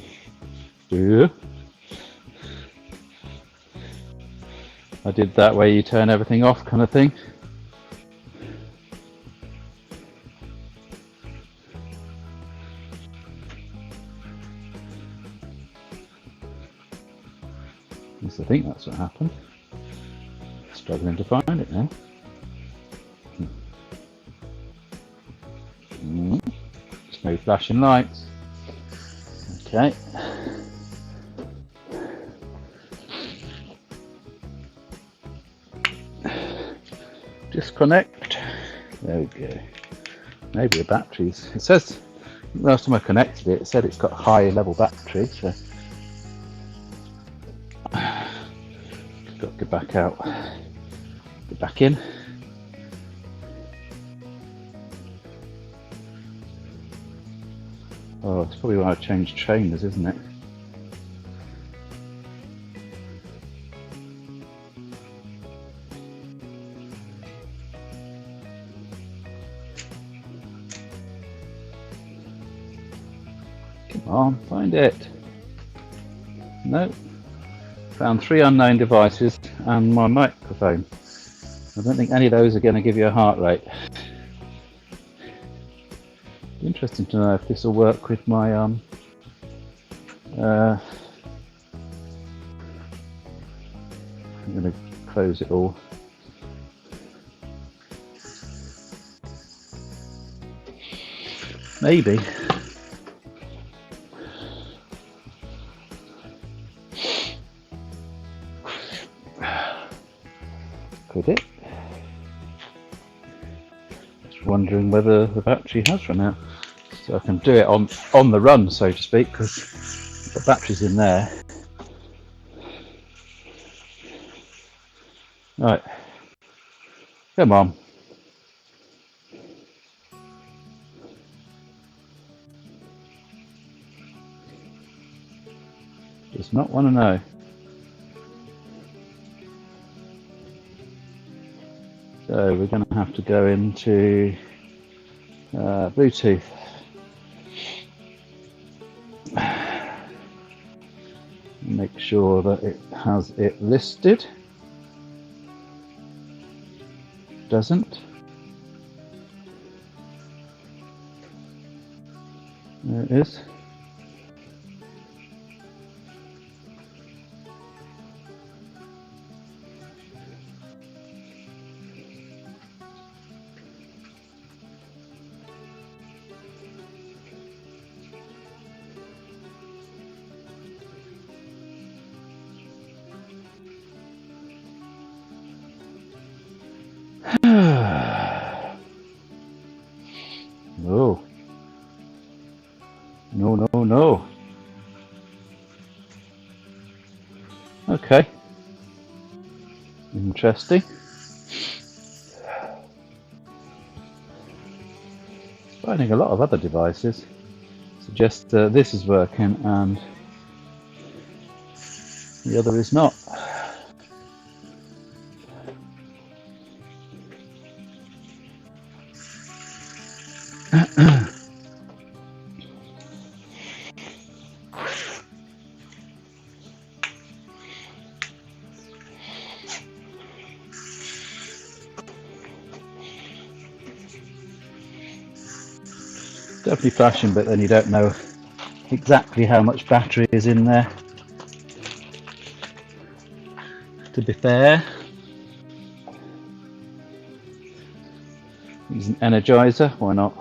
I did that way you turn everything off kind of thing. Yes, I think that's what happened. Struggling to find it now. Just no flashing lights. Okay. Disconnect. There we go. Maybe the batteries. It says last time I connected it, it said it's got a high level battery, so got to get back out. Get back in. Oh, it's probably when I changed trainers, isn't it? Come on, find it. No. Found 3 unknown devices and my microphone. I don't think any of those are going to give you a heart rate. Interesting to know if this will work with my I'm going to close it all. Maybe wondering whether the battery has run out. So I can do it on the run, so to speak, because the battery's in there. Right, come on. Does not want to know. So we're going to have to go into Bluetooth. Make sure that it has it listed. Doesn't. There it is. No. No. Okay. Interesting. Finding a lot of other devices suggest this is working and the other is not. Definitely flashing, but then you don't know exactly how much battery is in there. To be fair, use an energizer, why not?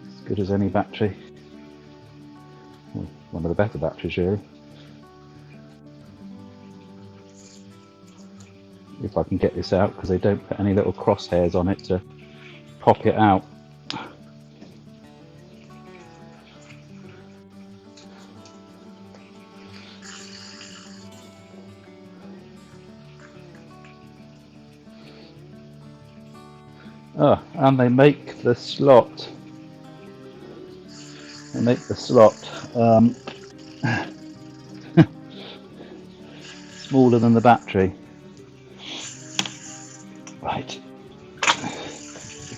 As good as any battery. Well, one of the better batteries, really. If I can get this out, because they don't put any little crosshairs on it to pop it out. Oh, and they make the slot. They make the slot smaller than the battery. Right.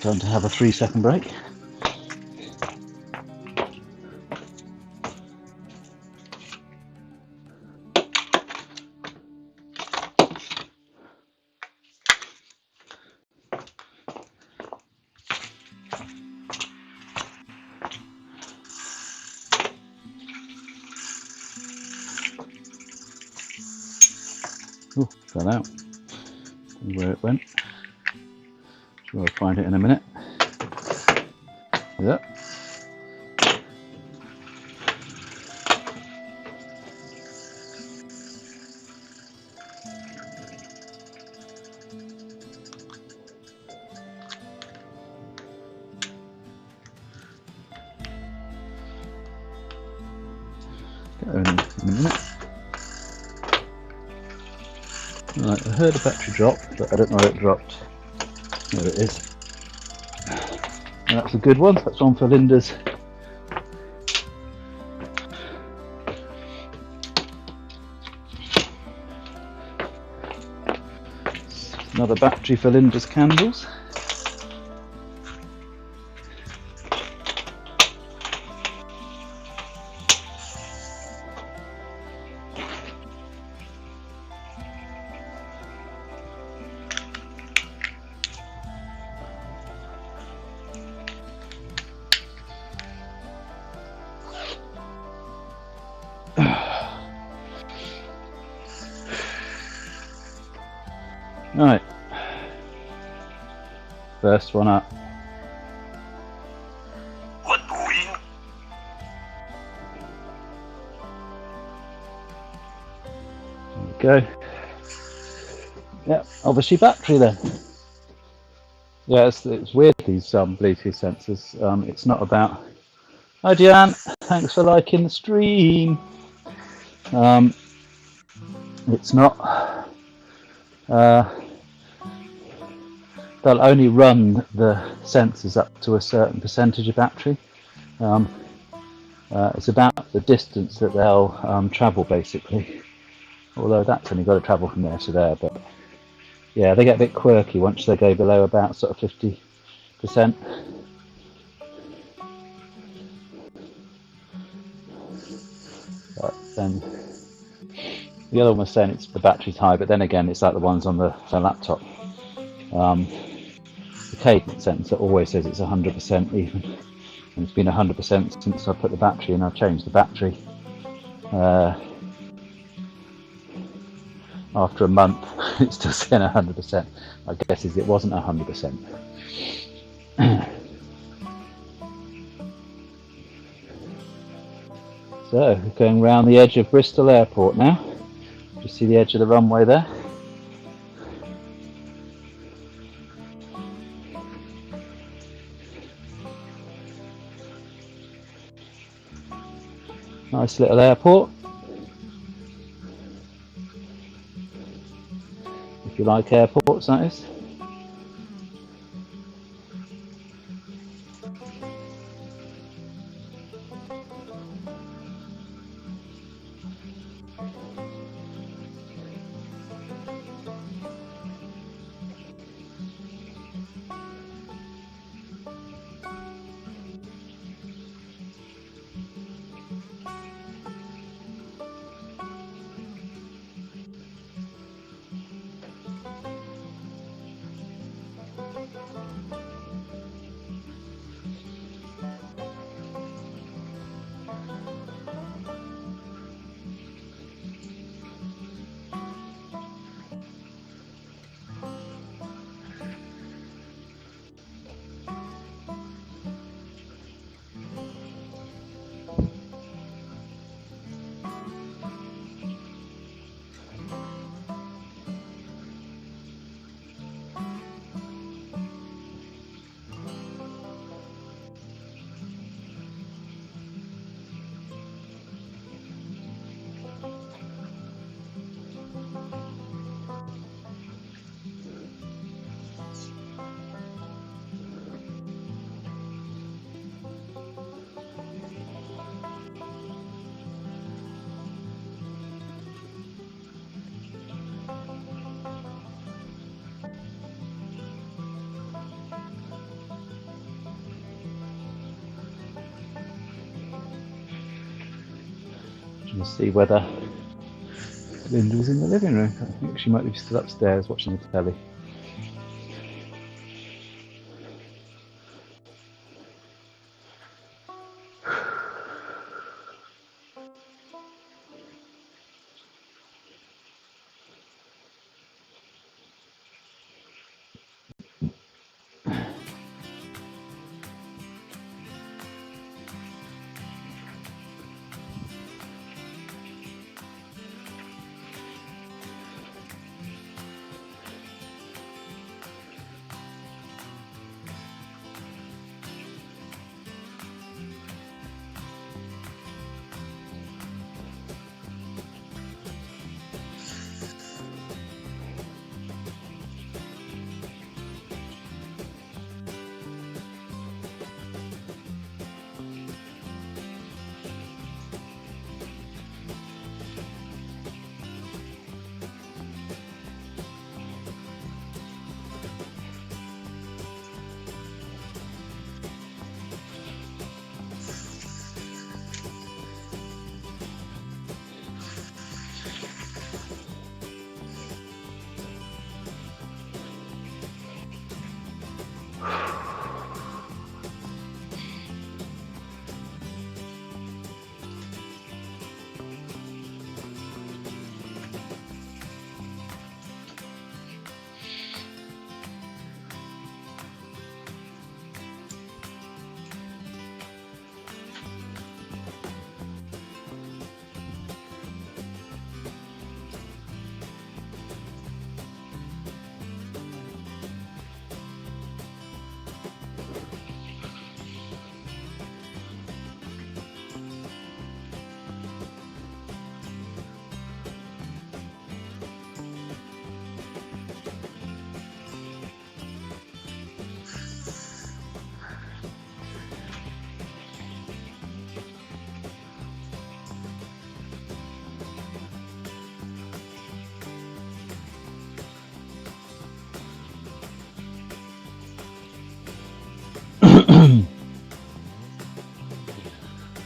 Time to have a 3-second break. Oh, fell out. Don't know where it went. Sure, I'll find it in a minute. Yeah. Go in a minute. Right, I heard a battery drop, but I don't know where it dropped. There it is. And that's a good one. That's one for Linda's. Another battery for Linda's candles. Right, first one up. What doing? There we go. Yep, obviously battery then. Yeah, it's weird, these Bluetooth sensors. It's not about. Hi, Jan. Thanks for liking the stream. It's not. They'll only run the sensors up to a certain percentage of battery. It's about the distance that they'll travel, basically. Although that's only got to travel from there to there. But yeah, they get a bit quirky once they go below about sort of 50%. But then the other one was saying it's the battery's high, but then again, it's like the ones on the laptop. The cadence sensor always says it's 100% even, and it's been 100% since I put the battery in. I've changed the battery after a month. It's still saying 100%. I guess it wasn't 100%. So we're going round the edge of Bristol Airport now. Just see the edge of the runway there. Nice little airport. If you like airports, that is. We'll see whether Linda's in the living room. I think she might be still upstairs watching the telly.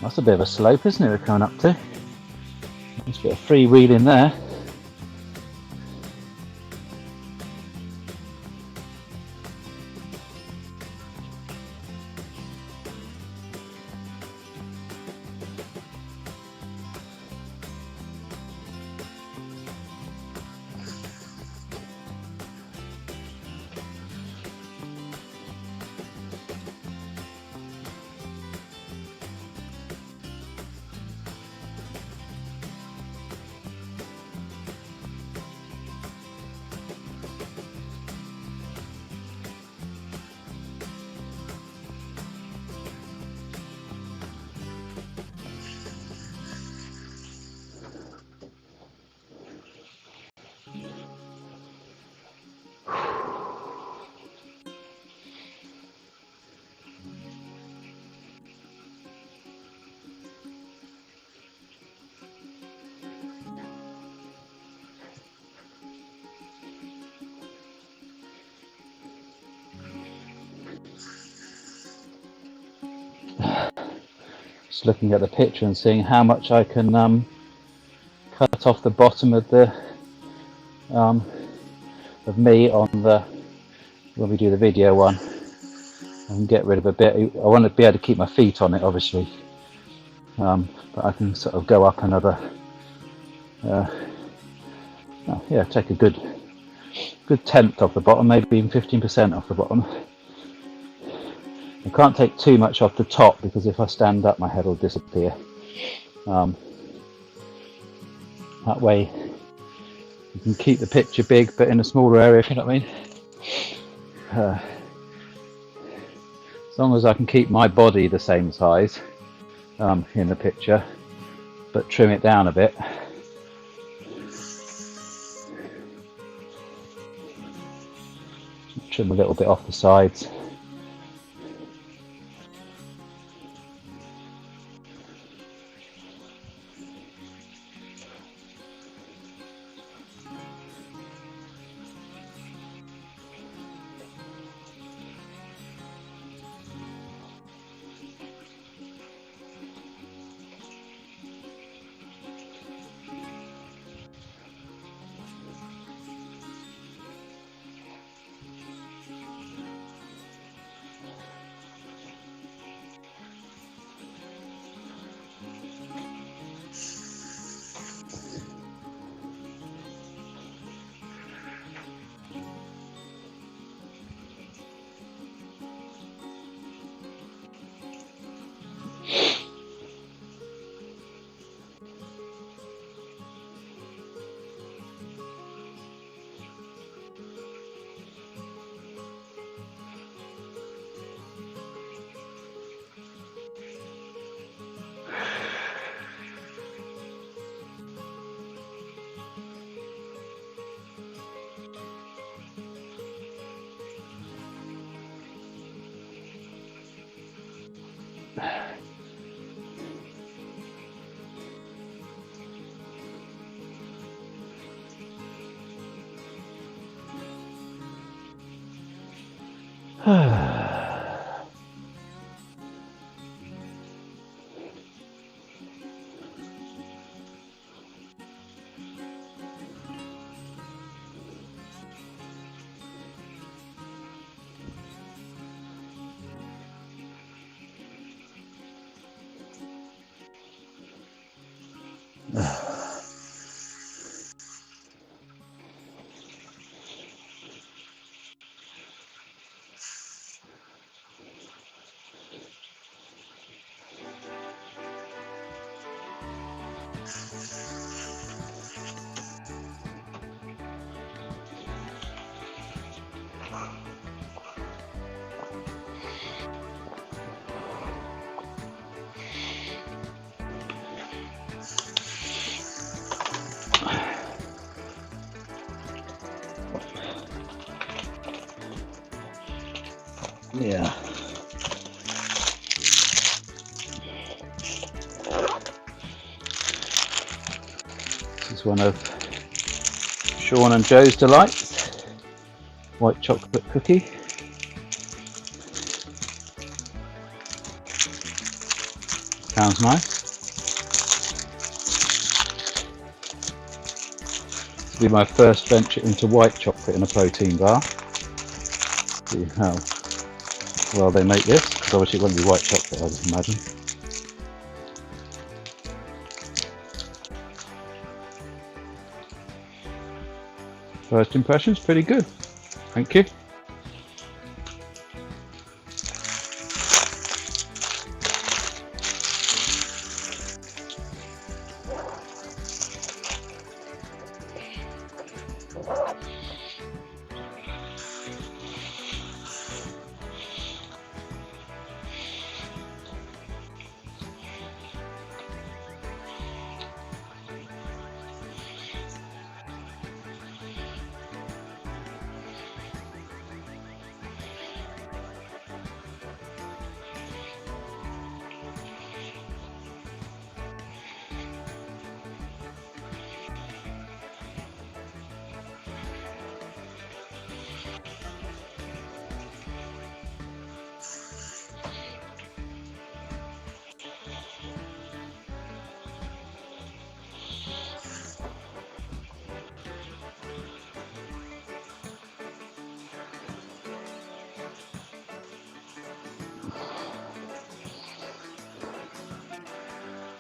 That's a bit of a slope, isn't it, we're coming up to? Nice bit of freewheeling there. Just looking at the picture and seeing how much I can cut off the bottom of the of me on the when we do the video one, and get rid of a bit. I want to be able to keep my feet on it, obviously, but I can sort of go up another. Yeah, take a good tenth off the bottom, maybe even 15% off the bottom. I can't take too much off the top because if I stand up my head will disappear. That way you can keep the picture big but in a smaller area, if you know what I mean. As long as I can keep my body the same size in the picture but trim it down a bit. Trim a little bit off the sides. Yeah. This is one of Sean and Joe's delights. White chocolate cookie. Sounds nice. This will be my first venture into white chocolate in a protein bar. See how well they make this, because obviously it won't be white chocolate, I would imagine. First impressions, pretty good. Thank you.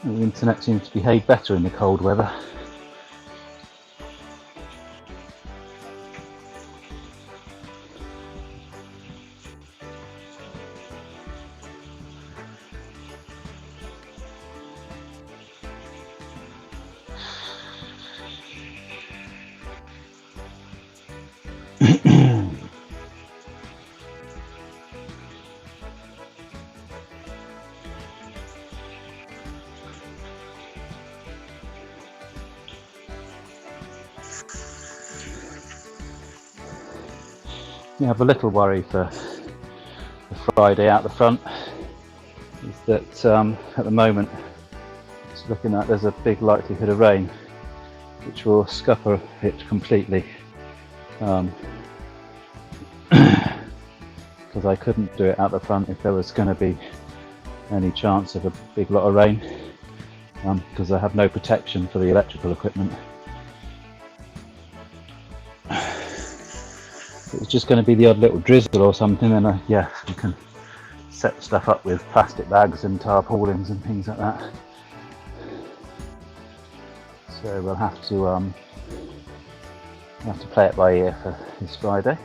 The internet seems to behave better in the cold weather. You have a little worry for the Friday out the front is that at the moment it's looking like there's a big likelihood of rain, which will scupper it completely, because I couldn't do it out the front if there was going to be any chance of a big lot of rain, because I have no protection for the electrical equipment. If it's just going to be the odd little drizzle or something, then yeah, you can set stuff up with plastic bags and tarpaulins and things like that. So we'll have to play it by ear for this Friday.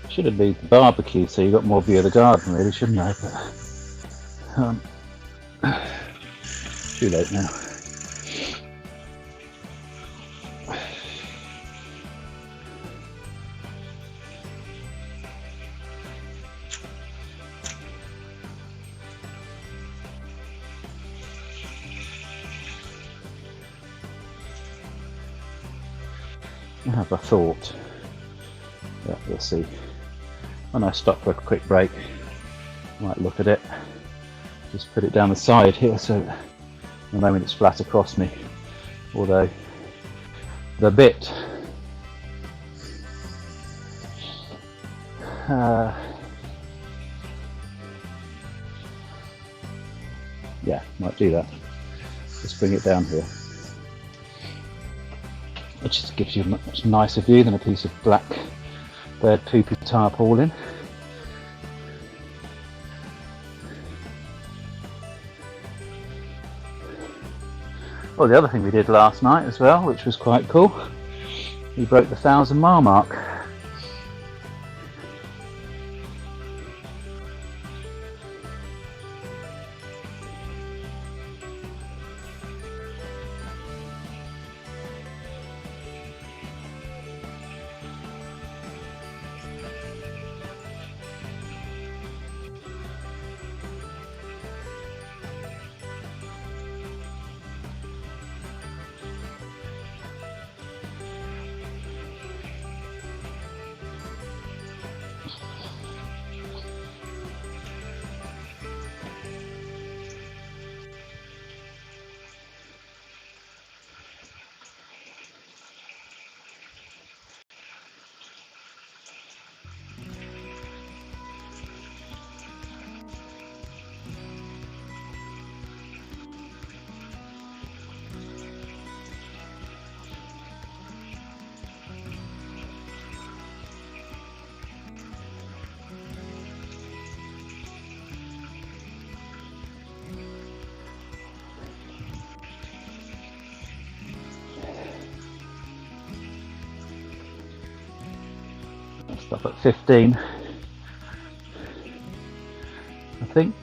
Should have moved the barbecue so you got more view of the garden, really, shouldn't I? But too late now. I have a thought. Yeah, we'll see. When I stop for a quick break, I might look at it. Just put it down the side here so at the moment it's flat across me. Although the bit yeah, might do that. Just bring it down here. It just gives you a much nicer view than a piece of black bird poopy tarpaulin. Well, the other thing we did last night as well, which was quite cool, we broke the 1,000-mile mark. Stop at 15, I think.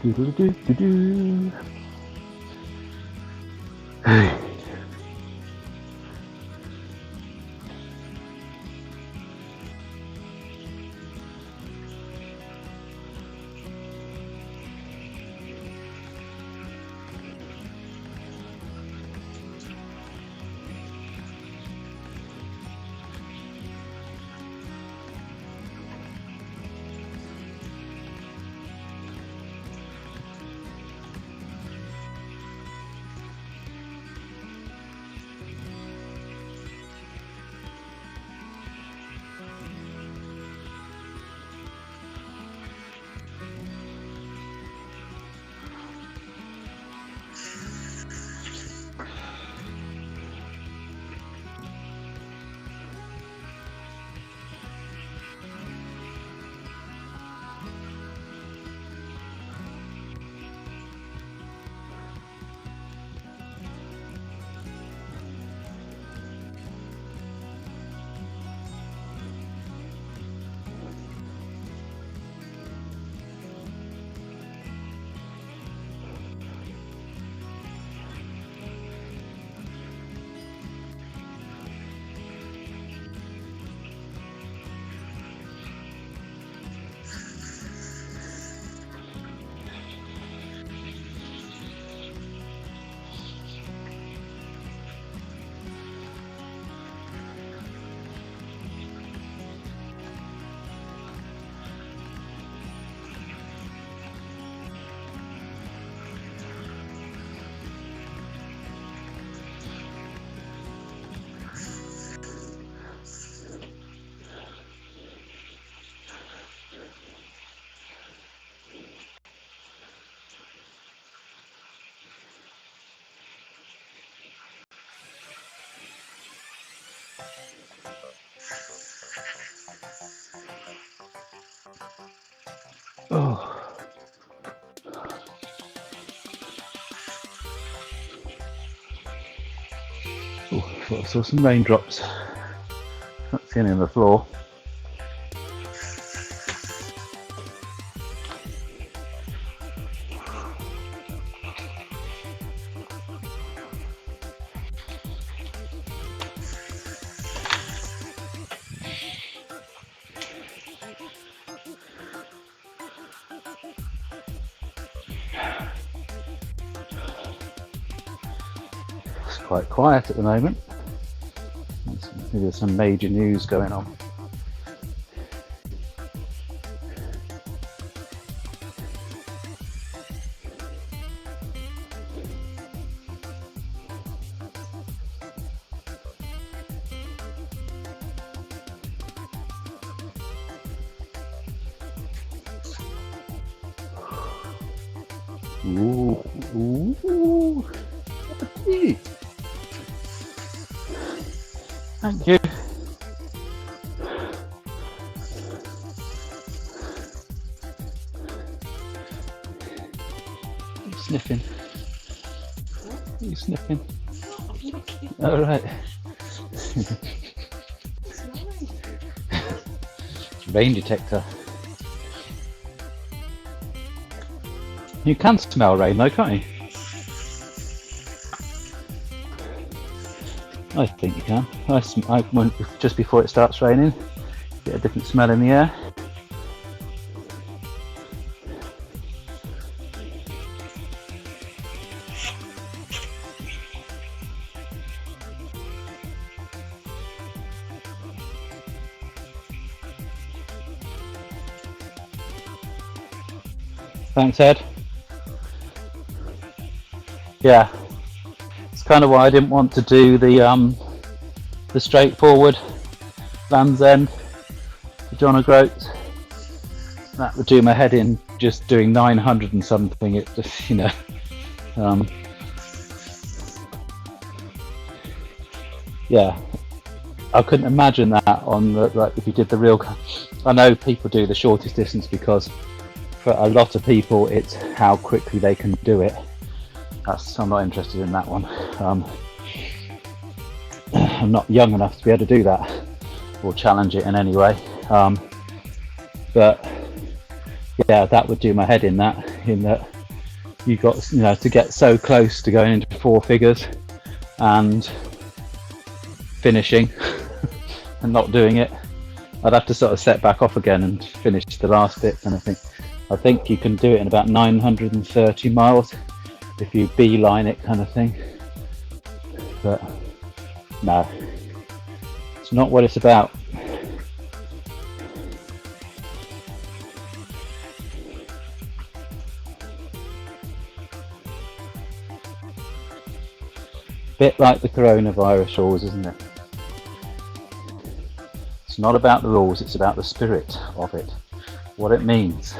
Do-do-do-do-do. Oh. Oh, I thought I saw some raindrops. Not seeing any on the floor. Quite quiet at the moment. Maybe there's some major news going on. Ooh, ooh, ooh. Thank you. Are you sniffing? Are you sniffing? All right. Rain detector. You can smell rain though, can't you? I think you can. I went just before it starts raining, get a different smell in the air. Thanks, Ed. Yeah, it's kind of why I didn't want to do the straightforward Land's End to John O'Groats. That would do my head in, just doing 900 and something. It just, you know, yeah, I couldn't imagine that on the, like, if you did the real. I know people do the shortest distance because for a lot of people it's how quickly they can do it. I'm not interested in that one. I'm not young enough to be able to do that or challenge it in any way. But yeah, that would do my head in that you got, you know, to get so close to going into four figures and finishing and not doing it. I'd have to sort of set back off again and finish the last bit kind of thing. I think you can do it in about 930 miles if you beeline it kind of thing. But no, it's not what it's about. Bit like the coronavirus rules, isn't it? It's not about the rules, it's about the spirit of it, what it means.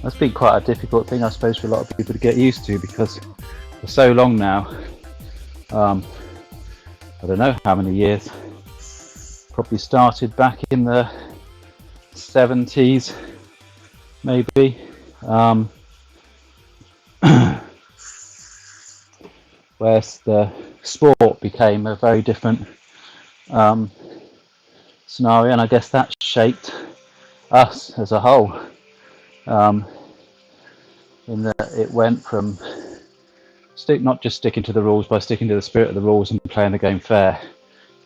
That's been quite a difficult thing, I suppose, for a lot of people to get used to, because for so long now, I don't know how many years, probably started back in the 70s, maybe, where the sport became a very different scenario, and I guess that shaped us as a whole, in that it went from not just sticking to the rules by sticking to the spirit of the rules and playing the game fair,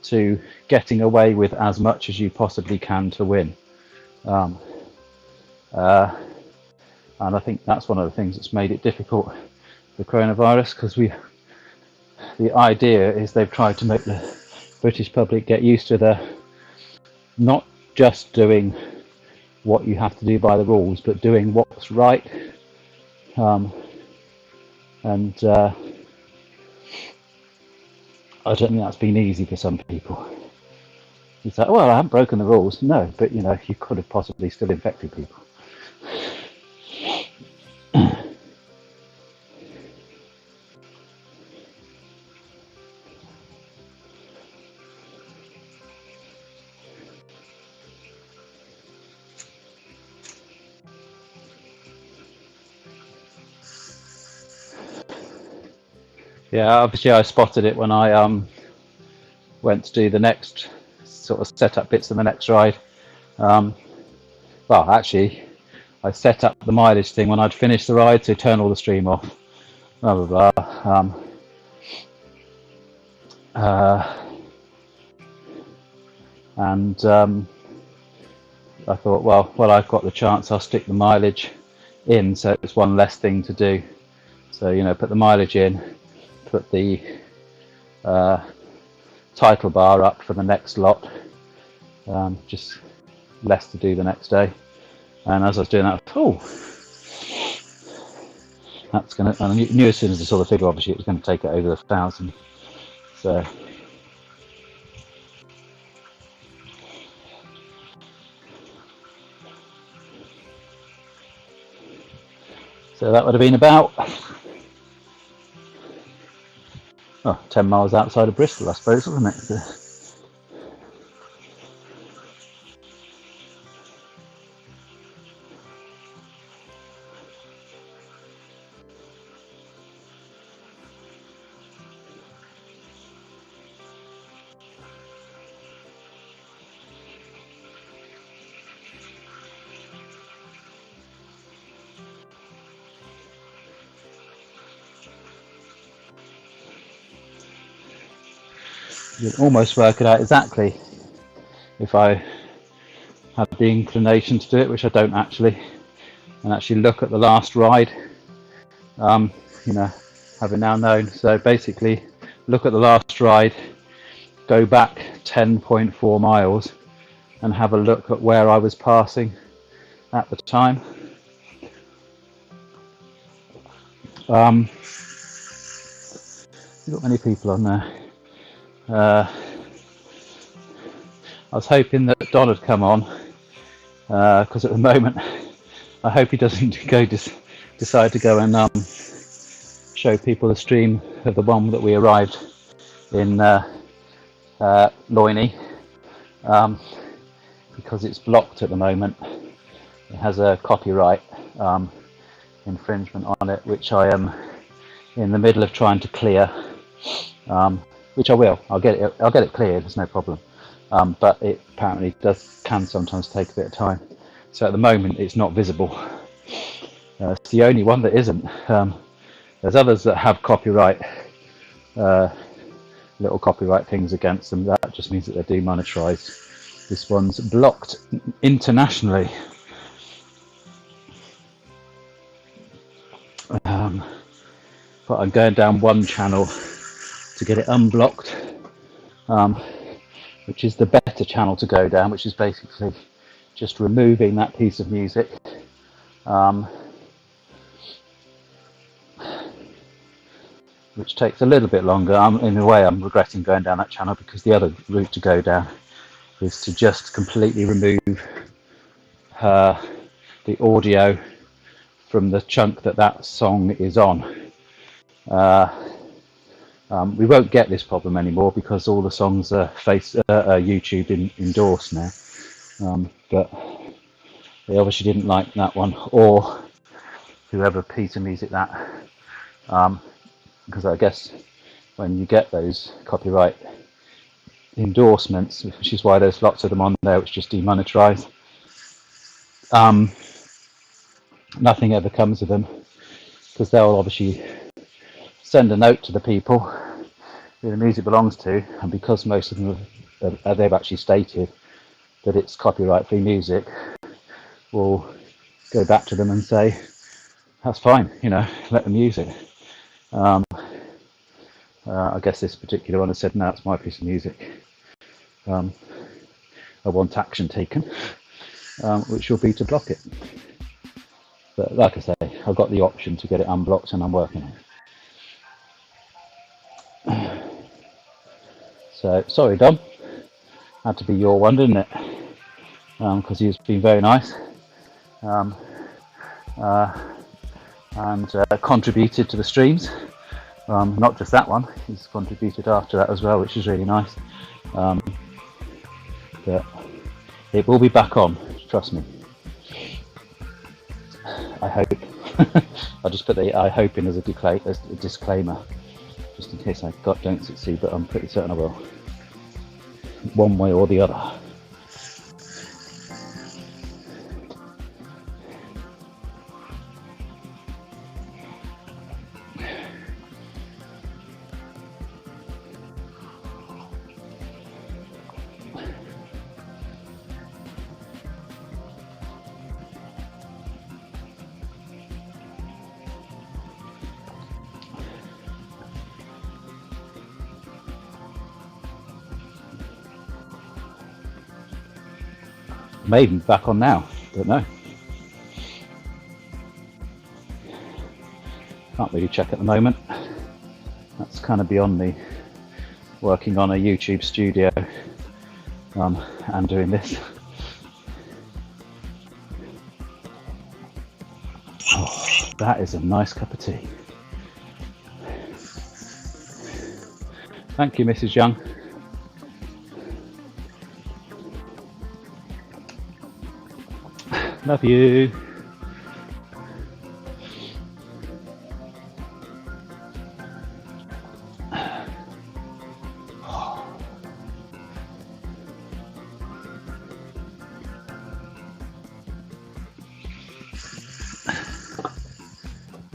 to getting away with as much as you possibly can to win. And I think that's one of the things that's made it difficult, the coronavirus, because the idea is they've tried to make the British public get used to the not just doing what you have to do by the rules, but doing what's right. And I don't think that's been easy for some people. It's like, well, I haven't broken the rules. No, but you know, you could have possibly still infected people. Yeah, obviously I spotted it when I went to do the next sort of set up bits of the next ride. Well, actually, I set up the mileage thing when I'd finished the ride to turn all the stream off. Blah blah blah. And I thought, well, I've got the chance. I'll stick the mileage in, so it's one less thing to do. So, you know, put the mileage in, put the title bar up for the next lot, just less to do the next day. And as I was doing that, that's gonna, and I knew as soon as I saw the figure, obviously it was going to take it over 1,000. So that would have been about 10 miles outside of Bristol, I suppose, wasn't it? You can almost work it out exactly if I had the inclination to do it, which I don't actually, and actually look at the last ride, you know, having now known. So basically, look at the last ride, go back 10.4 miles, and have a look at where I was passing at the time. We've got many people on there. I was hoping that Don had come on, because at the moment I hope he doesn't decide to go and show people the stream of the one that we arrived in Loiney, because it's blocked at the moment. It has a copyright infringement on it, which I am in the middle of trying to clear, which I will. I'll get it cleared. There's no problem. But it apparently can sometimes take a bit of time. So at the moment, it's not visible. It's the only one that isn't. There's others that have copyright, little copyright things against them. That just means that they're demonetized. This one's blocked internationally. But I'm going down one channel to get it unblocked, which is the better channel to go down, which is basically just removing that piece of music. Which takes a little bit longer. In a way, I'm regretting going down that channel, because the other route to go down is to just completely remove the audio from the chunk that song is on. We won't get this problem anymore, because all the songs are YouTube endorsed now. But they obviously didn't like that one, or whoever piece of music that, because I guess when you get those copyright endorsements, which is why there's lots of them on there which just demonetize, nothing ever comes of them, because they'll obviously send a note to the people who the music belongs to, and because most of them they've actually stated that it's copyright free music, we'll go back to them and say that's fine, let them use it. I guess this particular one has said, no, it's my piece of music. I want action taken, which will be to block it. But like I say, I've got the option to get it unblocked, and I'm working on it. So, sorry, Dom. Had to be your one, didn't it? Because he's been very nice. And contributed to the streams. Not just that one, he's contributed after that as well, which is really nice. But it will be back on, trust me. I hope. I'll just put the I hope in as a disclaimer, just in case I don't succeed, but I'm pretty certain I will. One way or the other. Maybe back on now, don't know. Can't really check at the moment. That's kind of beyond me, working on a YouTube studio and doing this. Oh, that is a nice cup of tea. Thank you, Mrs. Young. Love you.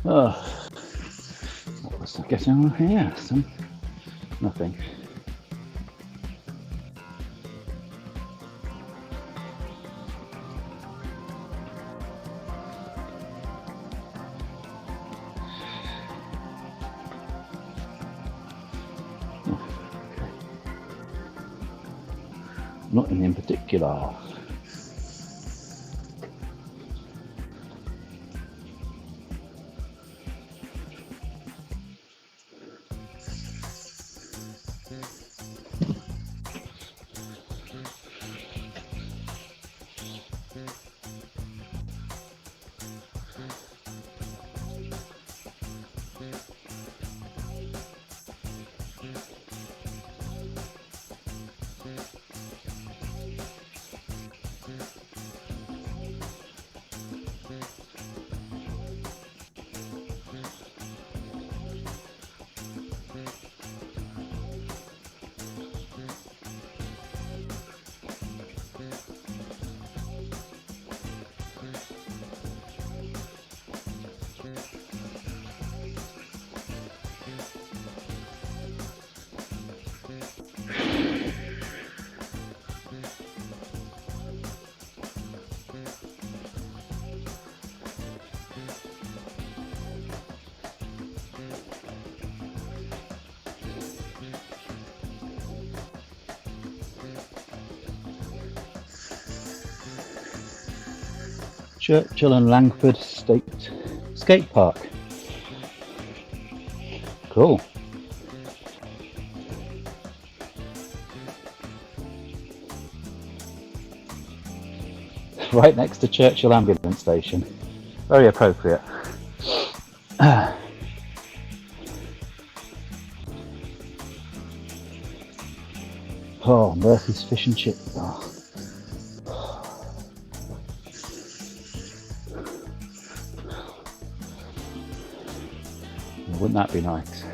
Oh, what was I getting on here? Nothing. Nothing in particular. Churchill and Langford State Skate Park. Cool. Right next to Churchill Ambulance Station. Very appropriate. Oh, Murphy's Fish and Chip. Oh. Wouldn't that be nice?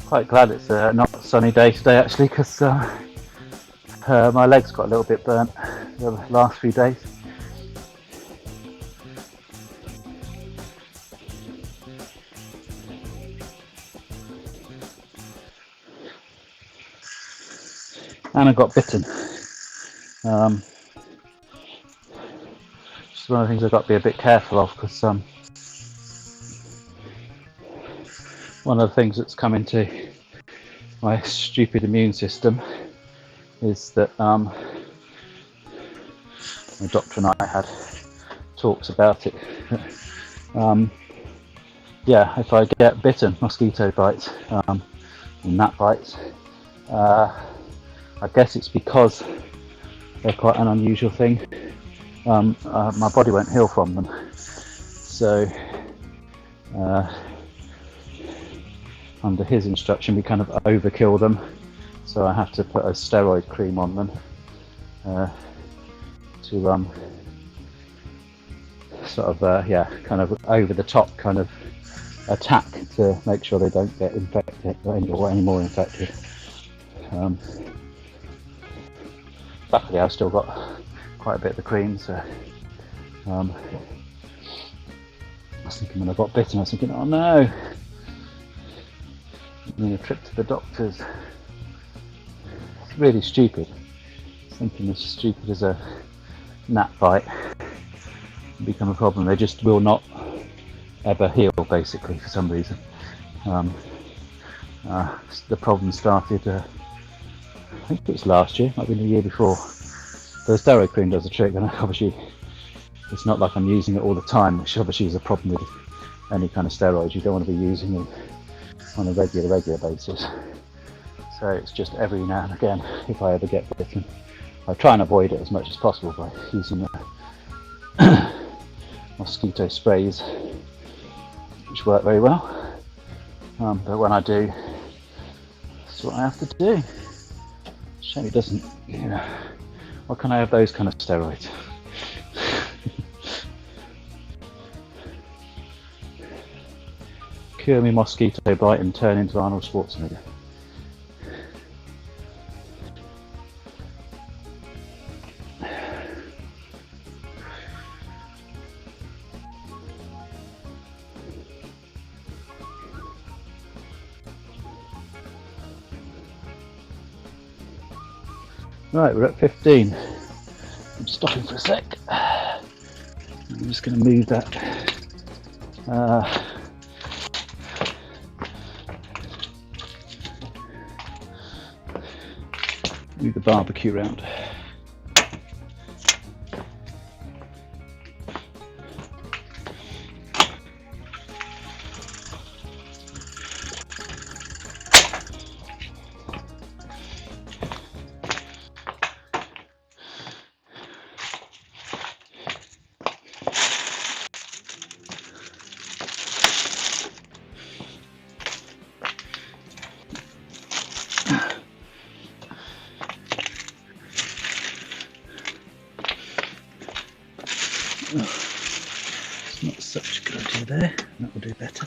Quite glad it's not a sunny day today actually, because my legs got a little bit burnt the last few days. And I got bitten. Just one of the things I've got to be a bit careful of, because one of the things that's come into my stupid immune system is that my doctor and I had talks about it. Yeah, if I get bitten, mosquito bites, and gnat bites, I guess it's because they're quite an unusual thing. My body won't heal from them, so under his instruction we kind of overkill them, so I have to put a steroid cream on them to sort of yeah, kind of over the top kind of attack to make sure they don't get infected or any more infected. Luckily I've still got quite a bit of the cream, so I was thinking when I got bitten, I was thinking, oh no, I need a trip to the doctors. It's really stupid. Something as stupid as a gnat bite can become a problem. They just will not ever heal, basically, for some reason. The problem started, I think it was last year, might have been the year before. The steroid cream does the trick, and obviously it's not like I'm using it all the time, which obviously is a problem with any kind of steroids. You don't want to be using it on a regular basis. So it's just every now and again, if I ever get bitten, I try and avoid it as much as possible by using mosquito sprays, which work very well. But when I do, that's what I have to do. Shame it doesn't, you know, why can't I have those kind of steroids? Cure me mosquito bite and turn into Arnold Schwarzenegger. Right, we're at 15. I'm stopping for a sec. I'm just going to move that move the barbecue around. It's not such a good idea there. That will do better.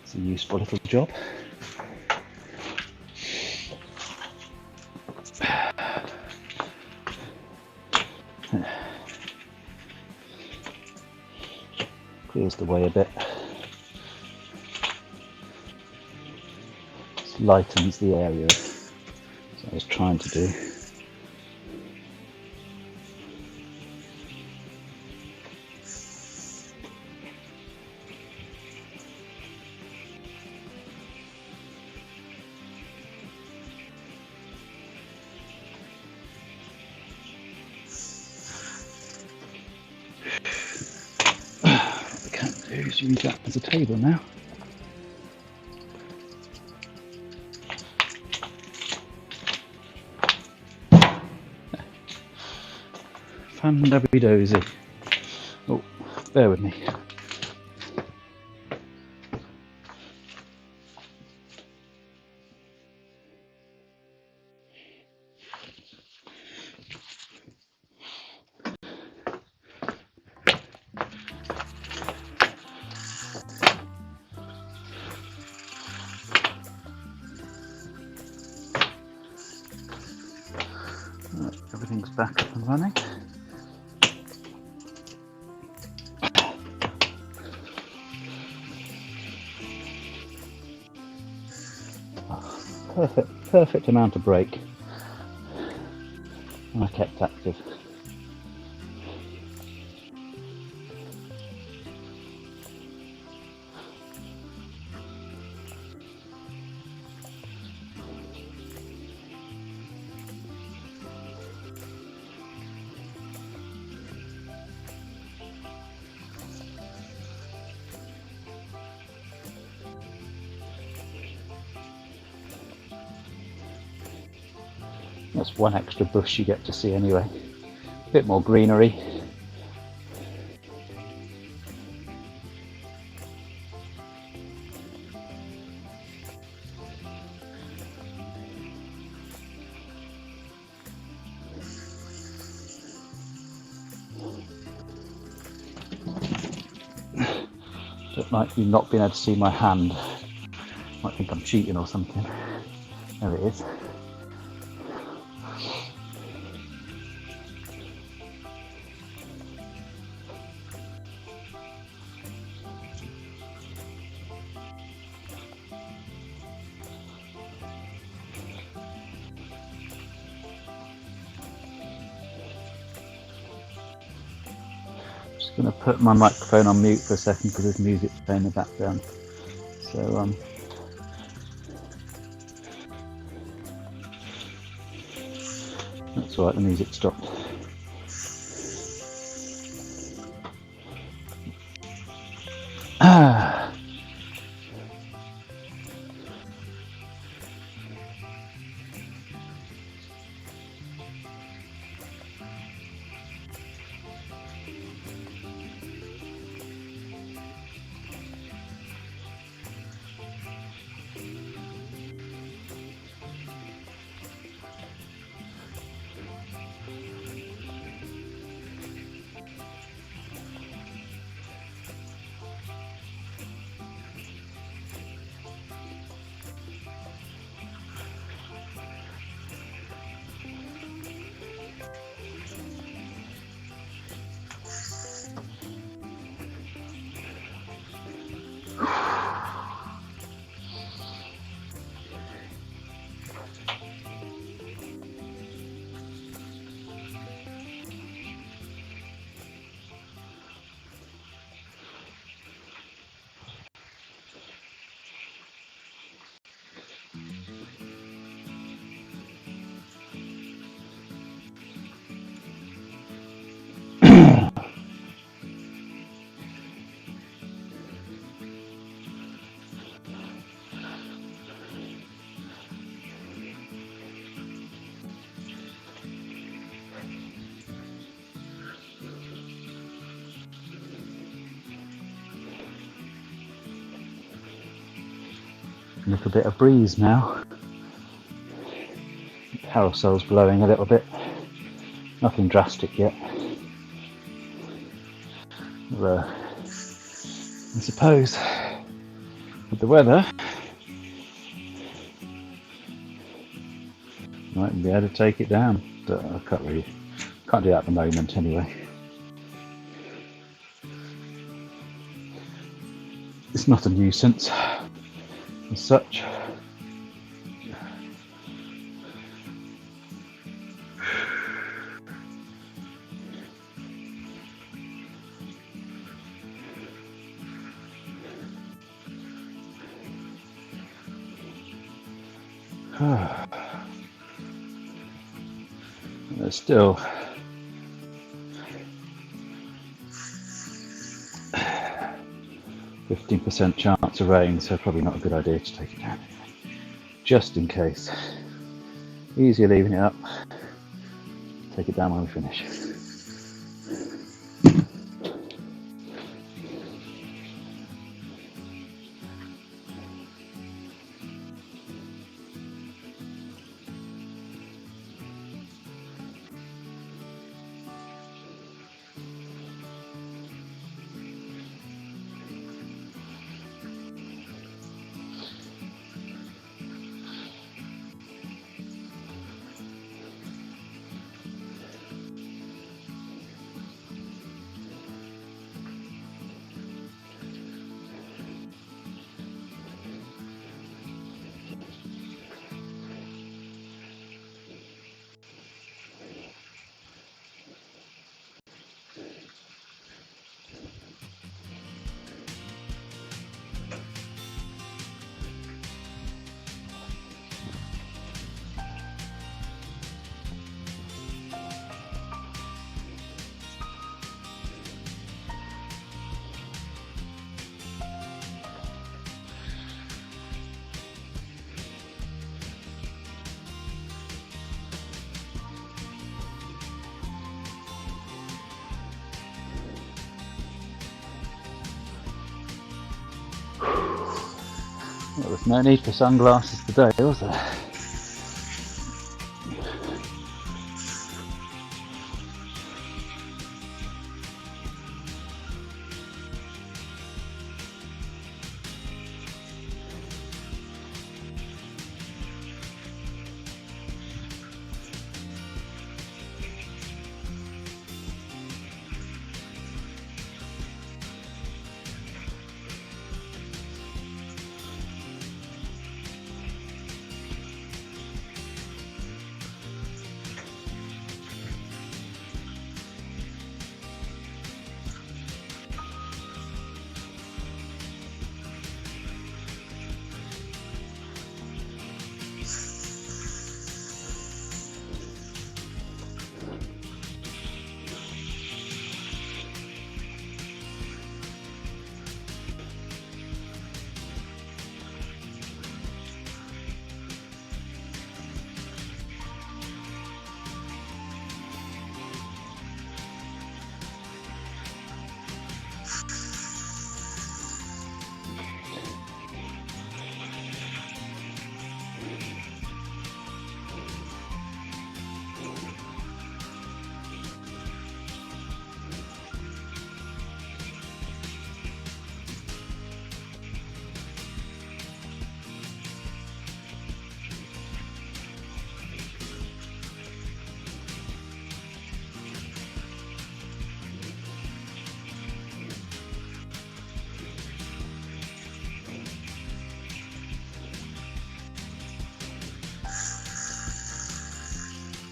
It's a useful little job. Clears the way a bit. Just lightens the area. That's what I was trying to do. Use that as a table now. Fan-dabby-dozy. Oh, bear with me. Everything's back up and running. Perfect amount of break. And I kept active. That's one extra bush you get to see anyway. A bit more greenery. Don't like you not being able to see my hand. Might think I'm cheating or something. There it is. I'm going to put my microphone on mute for a second because there's music playing in the background. So that's all right, the music stopped. A little bit of breeze now. Parasol's blowing a little bit. Nothing drastic yet. Although, I suppose with the weather, I might be able to take it down. But I can't do that at the moment anyway. It's not a nuisance as such. There's still %15 chance of rain, so probably not a good idea to take it down. Just in case. Easier leaving it up. Take it down when we finish. There was no need for sunglasses today, was there?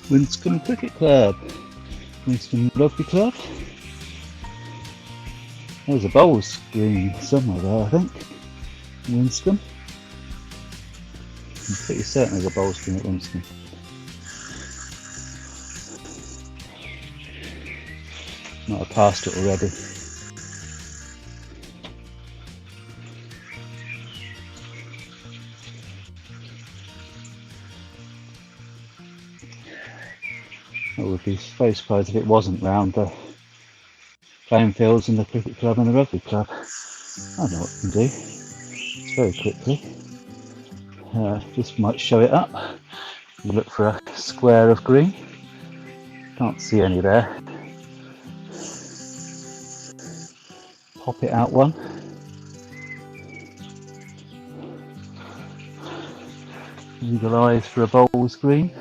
Winscombe Cricket Club, Winscombe Rugby Club. There's a bowls green somewhere there, I think. Winscombe. I'm pretty certain there's a bowls green at Winscombe. Might have passed it already. I would be very surprised if it wasn't round the playing fields and the cricket club and the rugby club. I know what we can do. It's very quickly. This might show it up. You look for a square of green. Can't see any there. Pop it out one. Eagle eyes for a bowls green.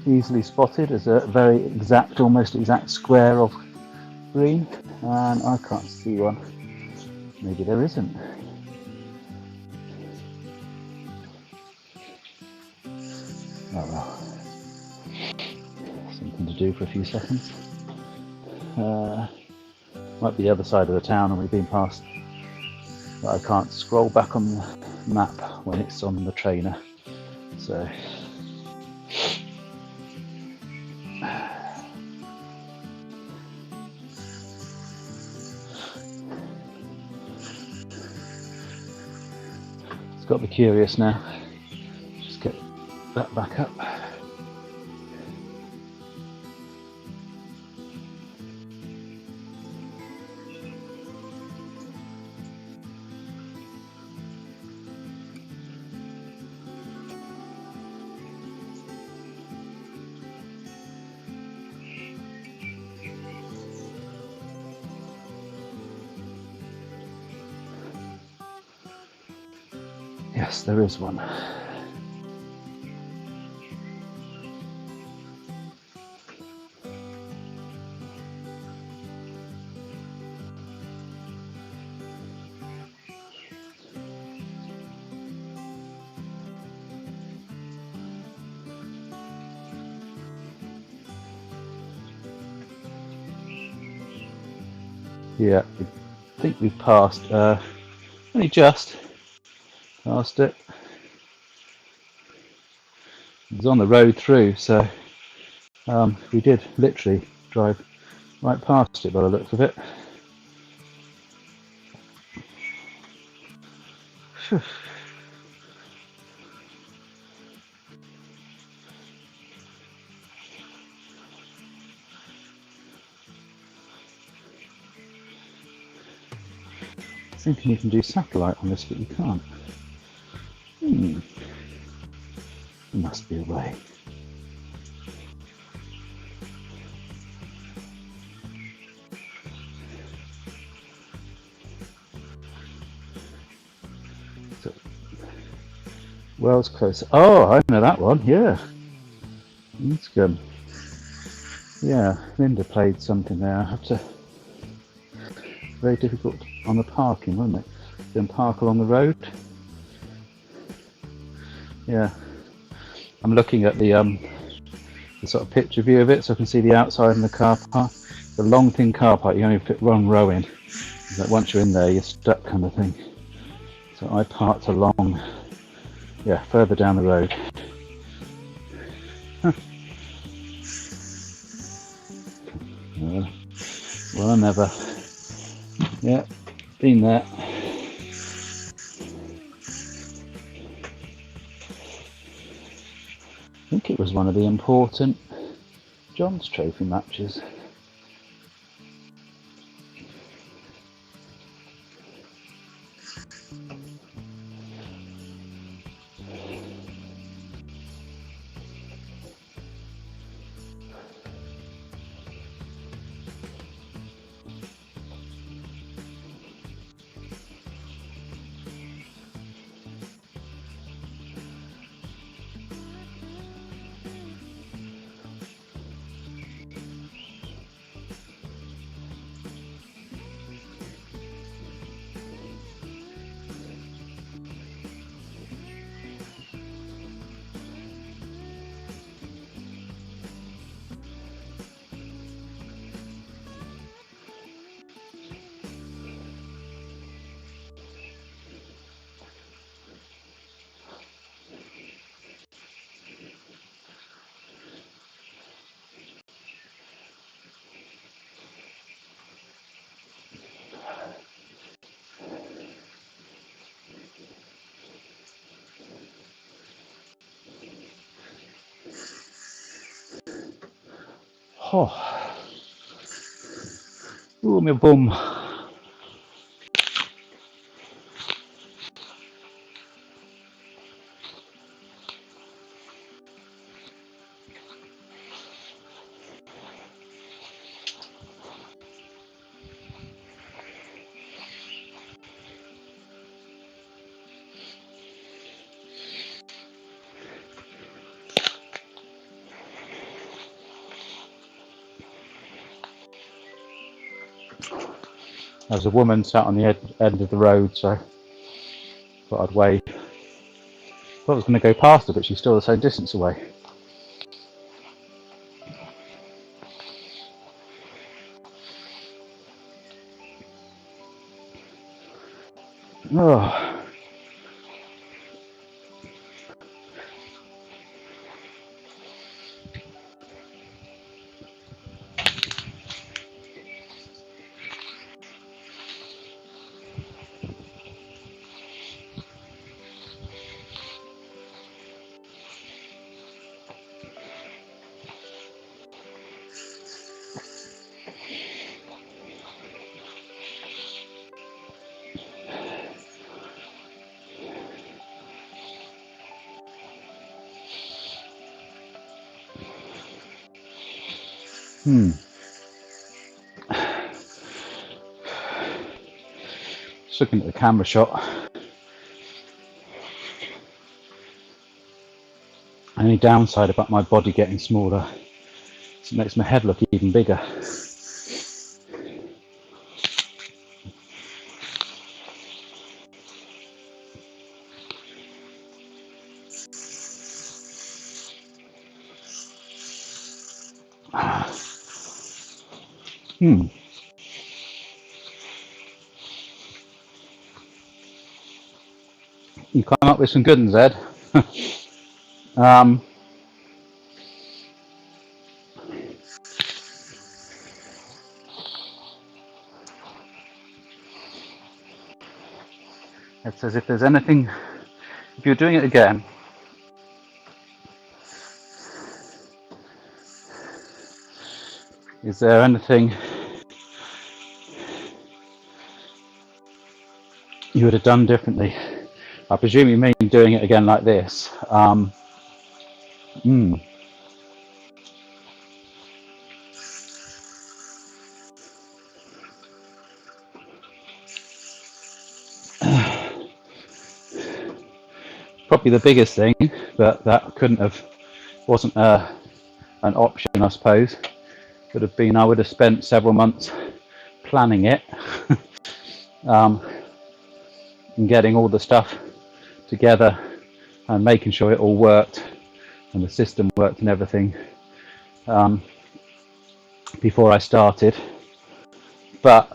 Easily spotted as a very exact, almost exact square of green. And I can't see one. Maybe there isn't. Oh well. Something to do for a few seconds. Might be the other side of the town and we've been past, but I can't scroll back on the map when it's on the trainer. So it's got me curious now. Just get that back up. Yes, there is one. Yeah, I think we've passed, only just past it. It was on the road through, so we did literally drive right past it by the looks of it. Phew. Thinking you can do satellite on this, but you can't. There must be a way. So, Wells close. Oh, I know that one. Yeah, that's good. Yeah, Linda played something there. I have to. Very difficult on the parking, wasn't it? Then park along the road. Yeah, I'm looking at the sort of picture view of it, so I can see the outside and the car park. The long thin car park, you only fit one row in. But once you're in there, you're stuck, kind of thing. So I parked along, yeah, further down the road. Huh. Well, I never. Yeah, been there. I think it was one of the important John's Trophy matches. Oh, ooh, my bum. There was a woman sat on the end of the road, so I thought I'd wave. Thought I was going to go past her, but she's still the same distance away. Oh. Just looking at the camera shot. Only downside about my body getting smaller is it makes my head look even bigger. You come up with some good ones, Ed. It says if there's anything, if you're doing it again, is there anything you would have done differently? I presume you mean doing it again like this. Probably the biggest thing, but that wasn't an option, I suppose. Would have been I would have spent several months planning it and getting all the stuff together and making sure it all worked and the system worked and everything before I started. But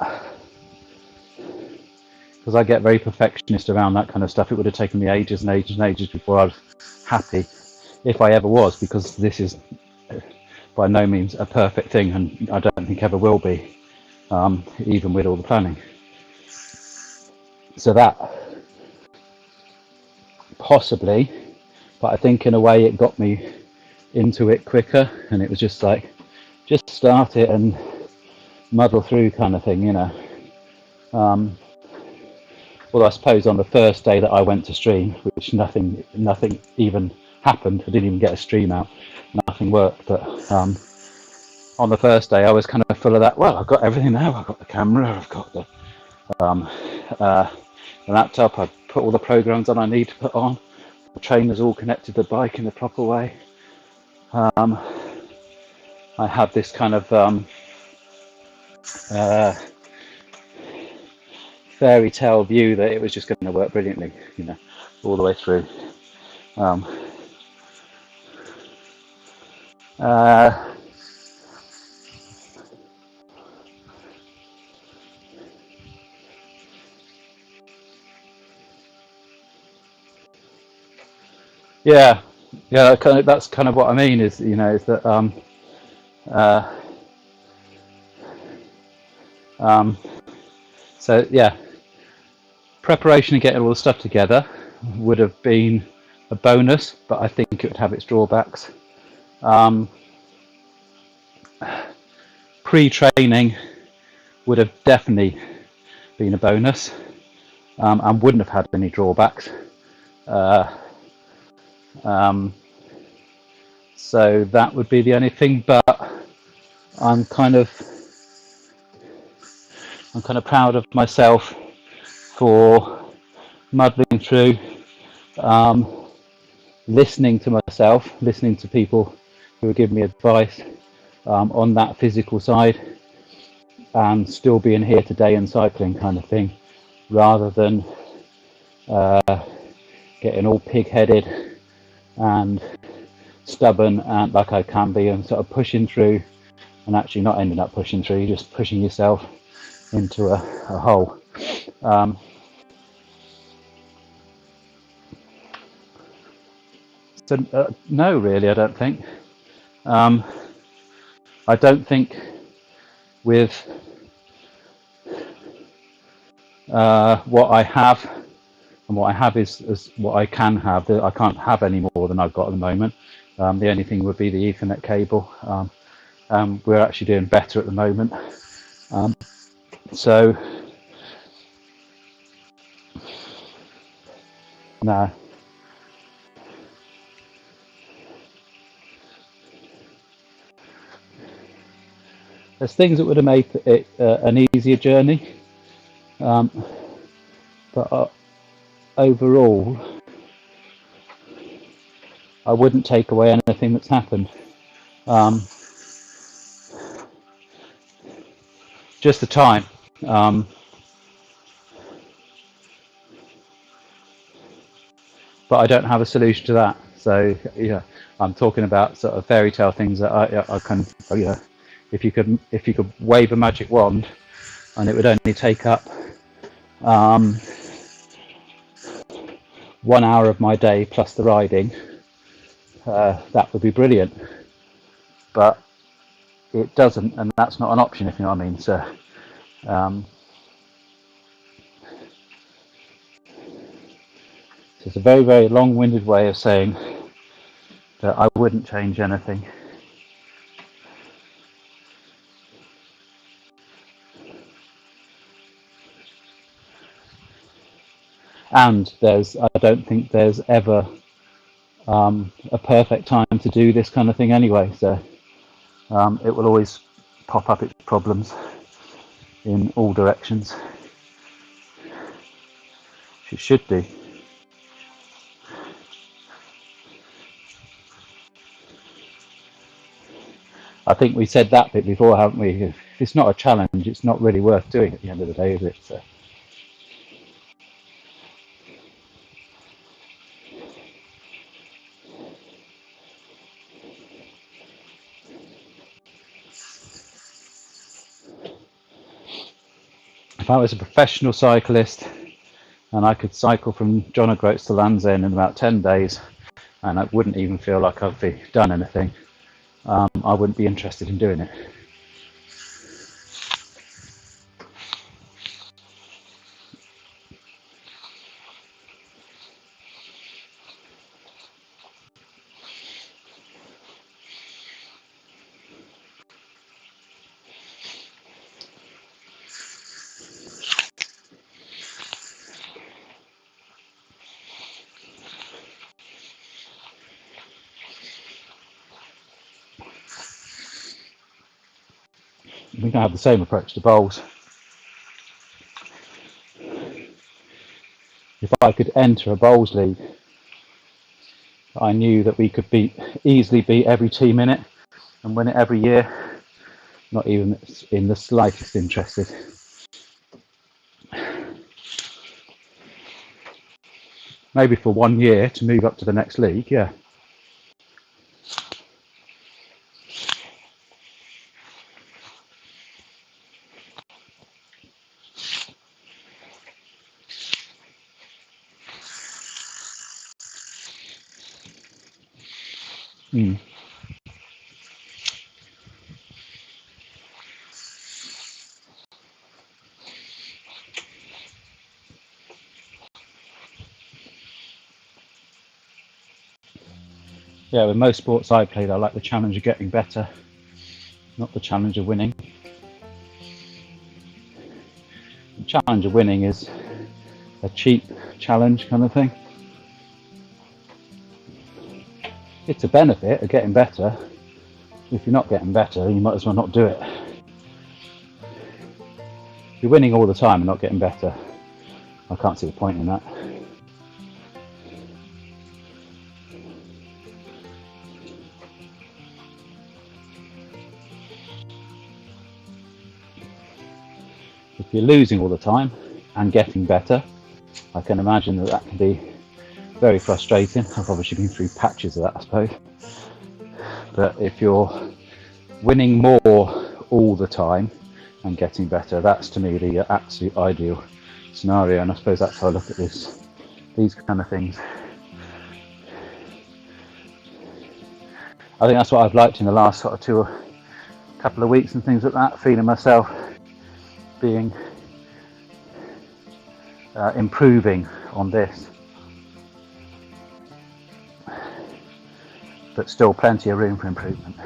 because I get very perfectionist around that kind of stuff, it would have taken me ages and ages and ages before I was happy, if I ever was, because this is by no means a perfect thing, and I don't think ever will be, even with all the planning. So that possibly, but I think in a way it got me into it quicker, and it was just like, just start it and muddle through kind of thing, you know. Well, I suppose on the first day that I went to stream, which nothing even happened, I didn't even get a stream out, nothing worked, but on the first day I was kind of full of that, well, I've got everything now, I've got the camera, I've got the laptop, I've put all the programs on I need to put on, the trainer's all connected to the bike in the proper way. I had this kind of fairy tale view that it was just going to work brilliantly, you know, all the way through. Yeah, that's kind of what I mean. Is, you know, is that so yeah, preparation and getting all the stuff together would have been a bonus, but I think it would have its drawbacks. Pre-training would have definitely been a bonus, and wouldn't have had any drawbacks. So that would be the only thing, but I'm kind of proud of myself for muddling through, listening to myself, listening to people who were giving me advice on that physical side, and still being here today and cycling kind of thing, rather than getting all pig-headed and stubborn and like I can be, and sort of pushing through and actually not ending up pushing through, just pushing yourself into a hole. So no, really, I don't think. I don't think with what I have, and what I have is what I can have. I can't have any more than I've got at the moment. The only thing would be the Ethernet cable. We're actually doing better at the moment. So no. There's things that would have made it an easier journey, but overall, I wouldn't take away anything that's happened. Just the time. But I don't have a solution to that. So yeah, I'm talking about sort of fairy tale things that I can, if you could wave a magic wand, and it would only take up 1 hour of my day plus the riding, that would be brilliant. But it doesn't, and that's not an option, if you know what I mean. So it's a very, very long-winded way of saying that I wouldn't change anything. And I don't think there's ever a perfect time to do this kind of thing anyway. So it will always pop up its problems in all directions. It should do. I think we said that bit before, haven't we? If it's not a challenge, it's not really worth doing at the end of the day, is it? So. If I was a professional cyclist and I could cycle from John O'Groats to Land's End in about 10 days, and I wouldn't even feel like I've done anything, I wouldn't be interested in doing it. We can have the same approach to bowls. If I could enter a bowls league, I knew that we could easily beat every team in it and win it every year. Not even in the slightest interested. Maybe for 1 year to move up to the next league, yeah. Mm. Yeah, with most sports I played, I like the challenge of getting better, not the challenge of winning. The challenge of winning is a cheap challenge kind of thing. It's a benefit of getting better. If you're not getting better, you might as well not do it. If you're winning all the time and not getting better, I can't see the point in that. you're losing all the time and getting better, I can imagine that that can be very frustrating. I've obviously been through patches of that, I suppose. But if you're winning more all the time and getting better, that's to me the absolute ideal scenario. And I suppose that's how I look at these kind of things. I think that's what I've liked in the last sort of couple of weeks and things like that, feeling myself being improving on this, but still plenty of room for improvement.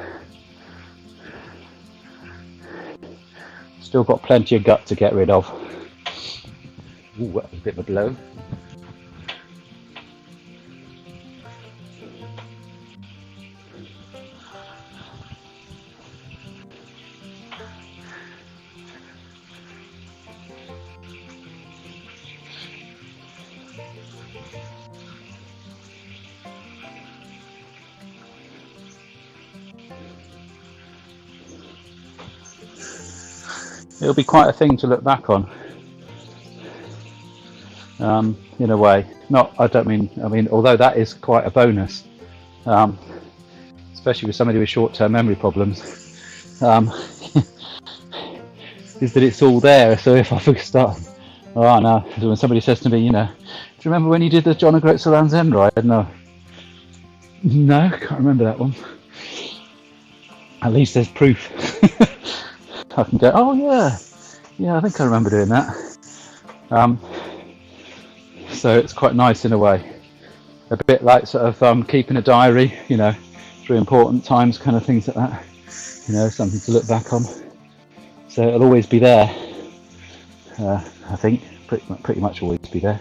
Still got plenty of gut to get rid of. Ooh, that was a bit of a blow. It'll be quite a thing to look back on, in a way. I mean, although that is quite a bonus, especially with somebody with short-term memory problems, is that it's all there. So if I forget start, oh no, when somebody says to me, do you remember when you did the John O'Groats around Zen ride? No, can't remember that one. At least there's proof. I can go, oh yeah, I think I remember doing that. So it's quite nice in a way, a bit like sort of keeping a diary, through important times, kind of things like that. Something to look back on. So it'll always be there. I think pretty much always be there.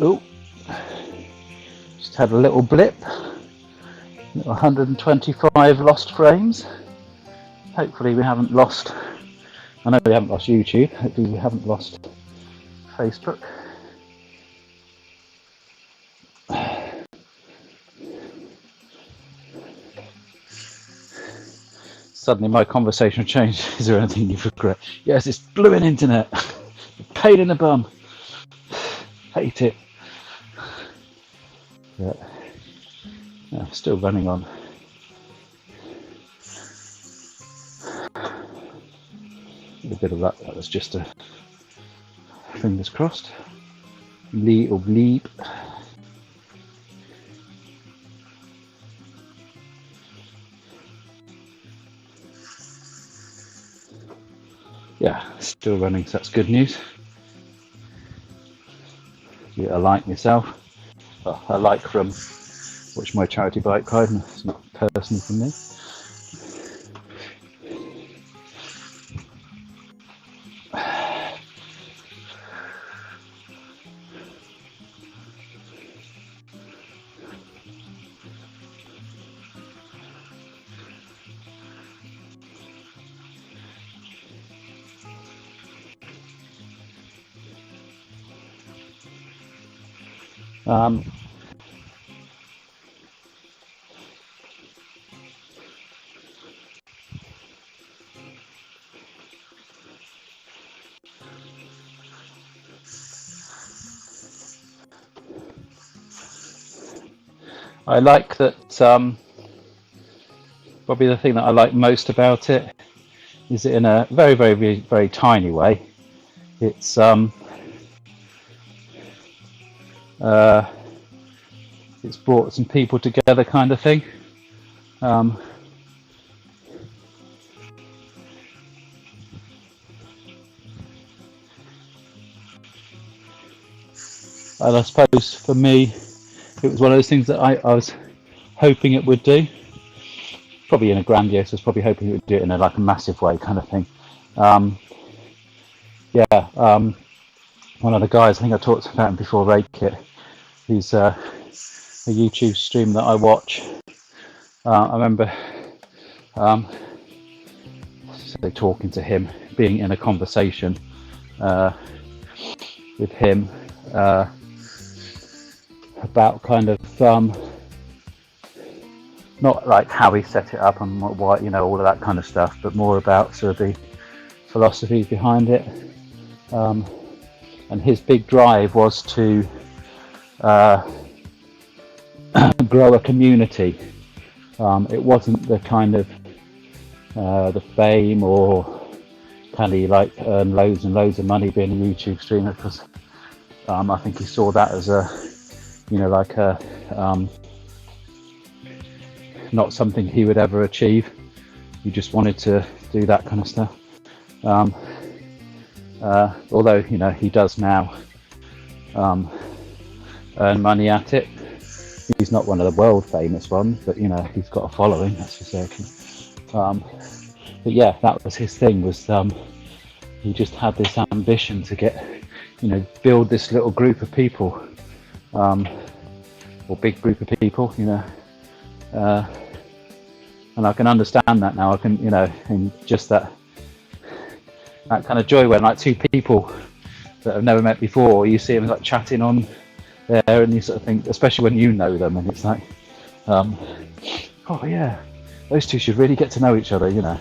Oh, just had a little blip, 125 lost frames. Hopefully we haven't lost, I know we haven't lost YouTube, hopefully we haven't lost Facebook. Suddenly my conversation changed. Is there anything you regret? Yes, it's blooming internet. Pain in the bum. Hate it. Yeah, still running on. A bit of luck. That was just a fingers crossed. Little bleep. Yeah, still running, so that's good news. Get a like myself. Well, a like from watch my charity bike ride, and it's not personally from me. I like that, probably the thing that I like most about it is that in a very, very, very, very tiny way, it's brought some people together, kind of thing. And I suppose for me, it was one of those things that I was hoping it would do. Probably in a grandiose, I was probably hoping it would do it in a like a massive way kind of thing. One of the guys, I think I talked about him before, Rakit, he's a YouTube stream that I watch. I remember talking to him, being in a conversation with him about kind of not like how he set it up and what, you know, all of that kind of stuff, but more about sort of the philosophies behind it. And his big drive was to grow a community. It wasn't the kind of the fame or kind of like earn loads and loads of money being a YouTube streamer, because I think he saw that as a, you know, like a not something he would ever achieve. He just wanted to do that kind of stuff. Although, you know, he does now earn money at it. He's not one of the world famous ones, but you know, he's got a following, that's for certain. But yeah, that was his thing, was he just had this ambition to get, you know, build this little group of people, or big group of people, you know. And I can understand that now. I can, you know, in just that kind of joy when like two people that have never met before, you see them like chatting on there, and you sort of think, especially when you know them, and it's like, oh yeah, those two should really get to know each other, you know.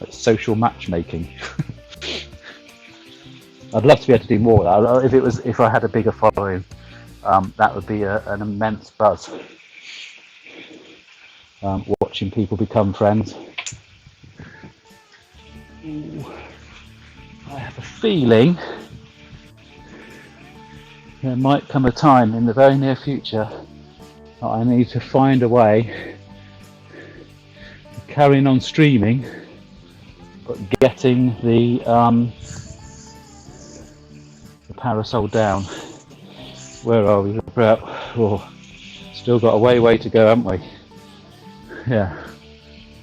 It's social matchmaking. I'd love to be able to do more of that. If I had a bigger following, that would be an immense buzz. Watching people become friends. Ooh, I have a feeling there might come a time in the very near future that I need to find a way of carrying on streaming, but getting the parasol down. Where are we? Still got a way to go, haven't we? Yeah.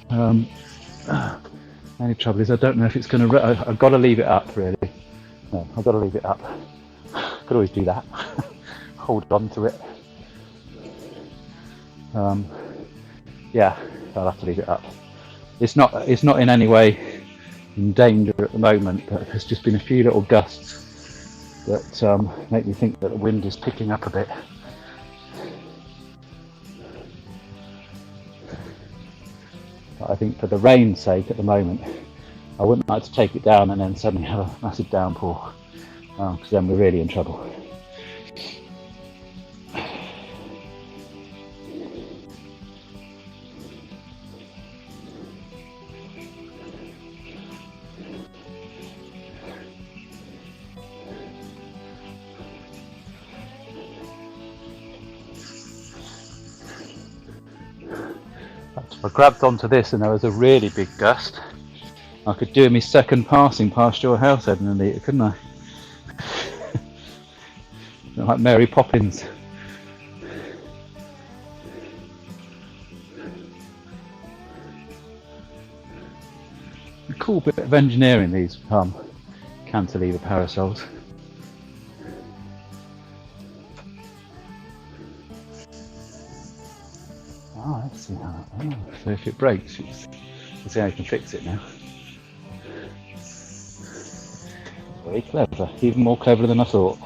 Only trouble is I don't know if it's going to. I've got to leave it up, really. No, I've got to leave it up. Could always do that. Hold on to it. Yeah, I'll have to leave it up. It's not in any way in danger at the moment, but there's just been a few little gusts that make me think that the wind is picking up a bit. I think for the rain's sake at the moment, I wouldn't like to take it down and then suddenly have a massive downpour, because then we're really in trouble. I grabbed onto this and there was a really big gust. I could do my second passing past your house, Ed and Anita, couldn't I? Like Mary Poppins. A cool bit of engineering, these cantilever parasols. Oh, let's see how. Oh, so if it breaks, we'll see how you can fix it now. Very clever, even more clever than I thought.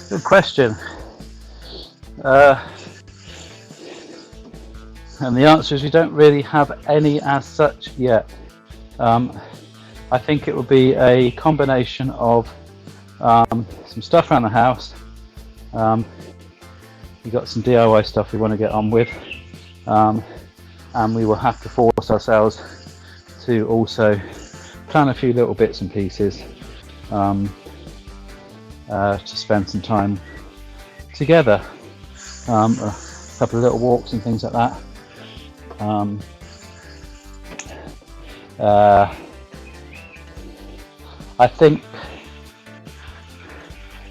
Good question. And the answer is we don't really have any as such yet. I think it will be a combination of some stuff around the house. We've got some DIY stuff we want to get on with, and we will have to force ourselves to also plan a few little bits and pieces to spend some time together. A couple of little walks and things like that. I think,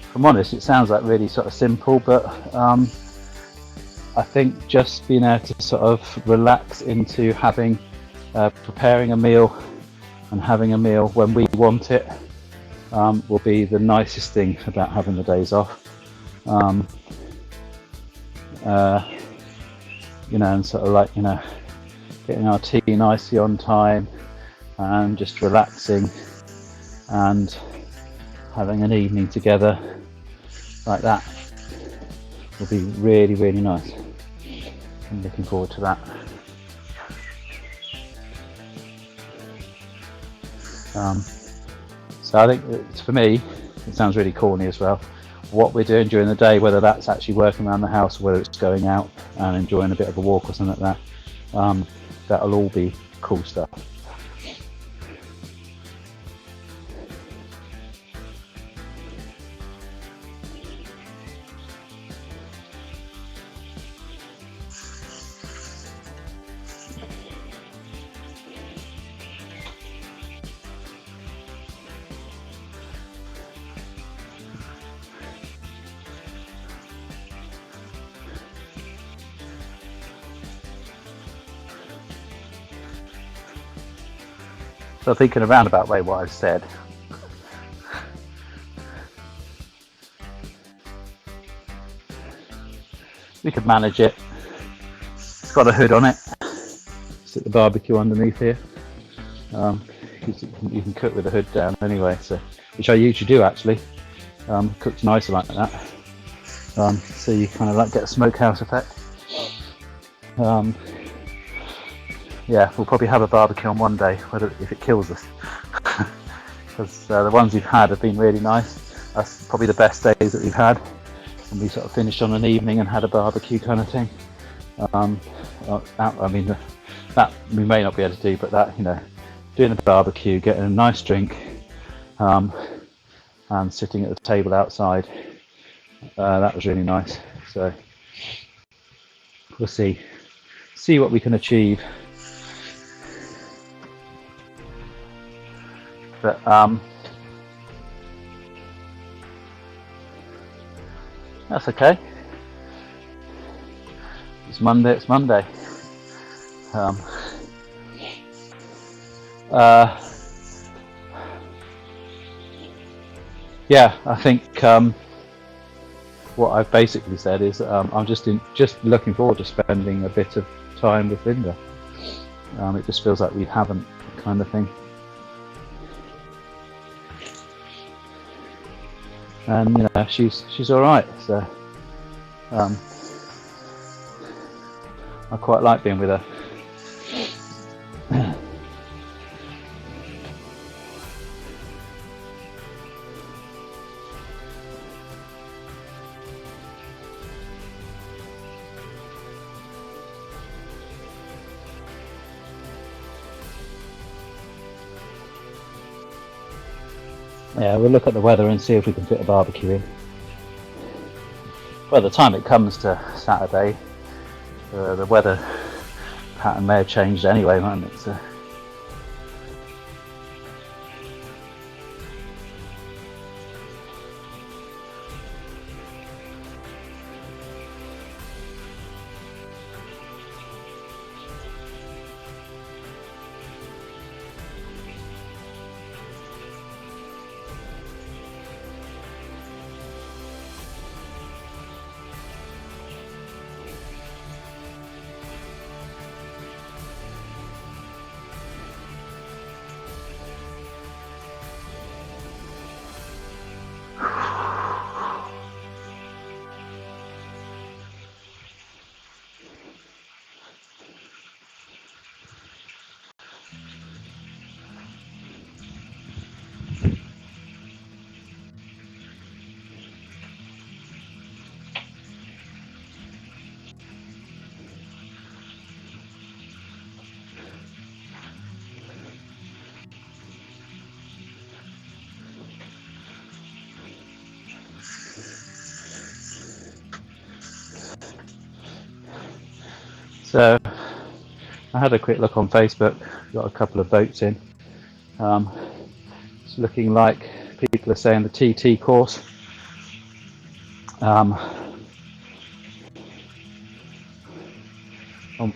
if I'm honest, it sounds like really sort of simple, but I think just being able to sort of relax into having, preparing a meal and having a meal when we want it will be the nicest thing about having the days off. You know, and sort of like, you know, getting our tea nicely on time and just relaxing and having an evening together like that will be really, really nice. I'm looking forward to that. So I think it's, for me, it sounds really corny as well, what we're doing during the day, whether that's actually working around the house or whether it's going out and enjoying a bit of a walk or something like that, that'll all be cool stuff. So thinking a roundabout way what I've said, we could manage it. It's got a hood on it. Stick the barbecue underneath here. You can cook with the hood down anyway, so which I usually do actually. Cooks nicer like that. So you kind of like get a smokehouse effect. Yeah, we'll probably have a barbecue on one day, whether if it kills us, because the ones we've had have been really nice. That's probably the best days that we've had, and we sort of finished on an evening and had a barbecue kind of thing. I mean, that we may not be able to do, but that, you know, doing a barbecue, getting a nice drink, and sitting at the table outside, that was really nice. So we'll see what we can achieve. But that's okay. It's Monday. Yeah, I think what I've basically said is I'm just looking forward to spending a bit of time with Linda. It just feels like we haven't, kind of thing. And you know, she's all right. So I quite like being with her. Yeah, we'll look at the weather and see if we can fit a barbecue in. By the time it comes to Saturday, the weather pattern may have changed anyway, mightn't it? So. So I had a quick look on Facebook, got a couple of votes in. It's looking like people are saying the TT course on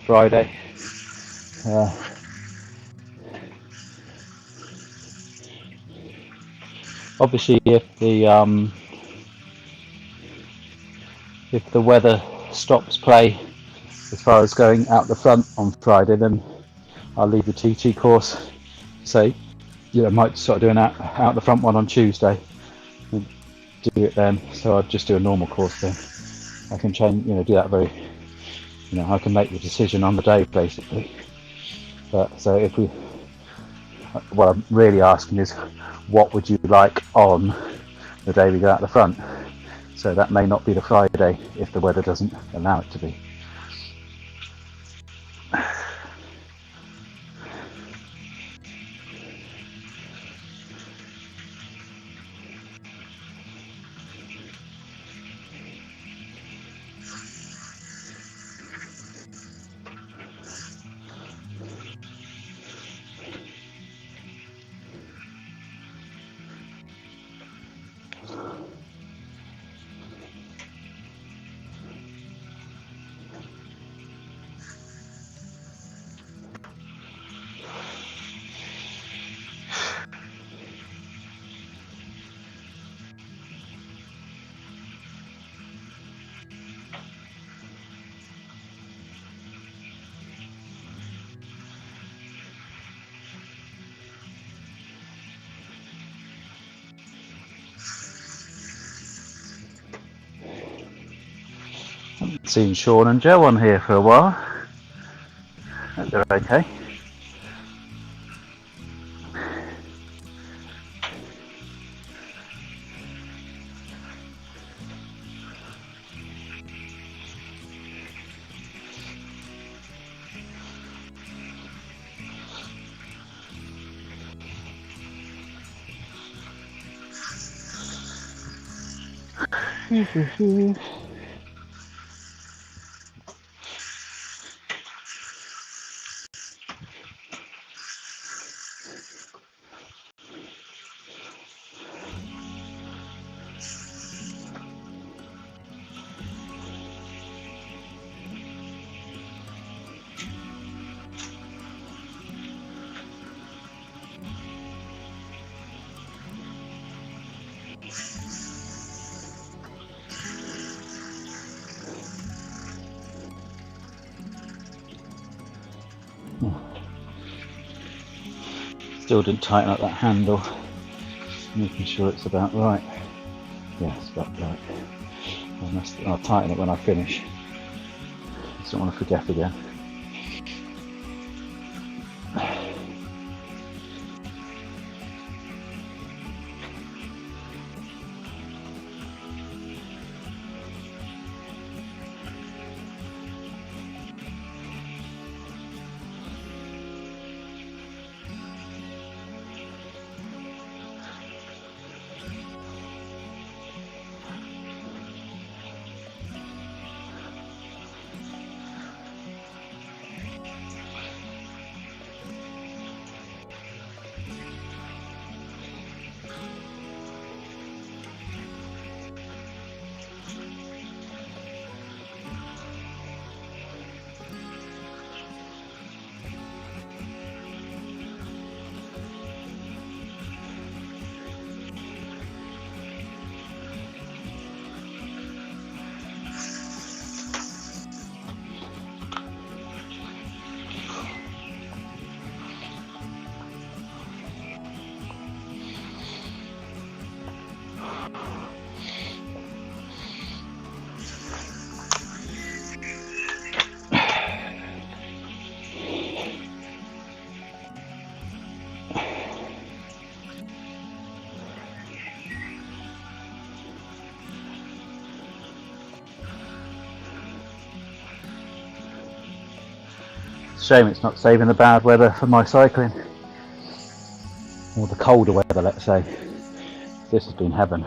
Friday. Obviously, if the weather stops play as far as going out the front on Friday, then I'll leave the TT course. Say, might start doing out the front one on Tuesday and do it then. So I'd just do a normal course then. I can change, do that very, I can make the decision on the day basically. But so what I'm really asking is, what would you like on the day we go out the front? So that may not be the Friday if the weather doesn't allow it to be. Haven't seen Sean and Joe on here for a while. Hope they're okay. Still didn't tighten up that handle. Making sure it's about right. Yeah, it's about right. I'll tighten it when I finish. Just don't want to forget again. Shame it's not saving the bad weather for my cycling, or the colder weather, let's say. This has been heaven.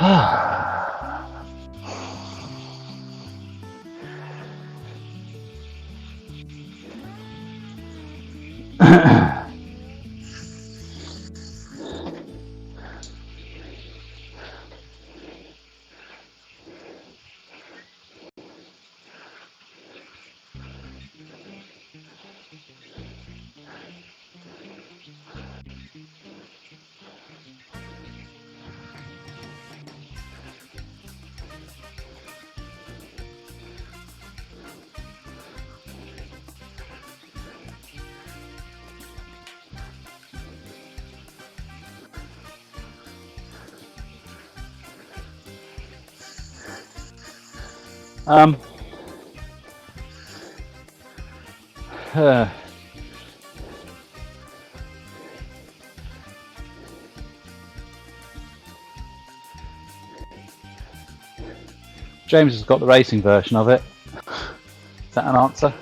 uh, James has got the racing version of it. Is that an answer?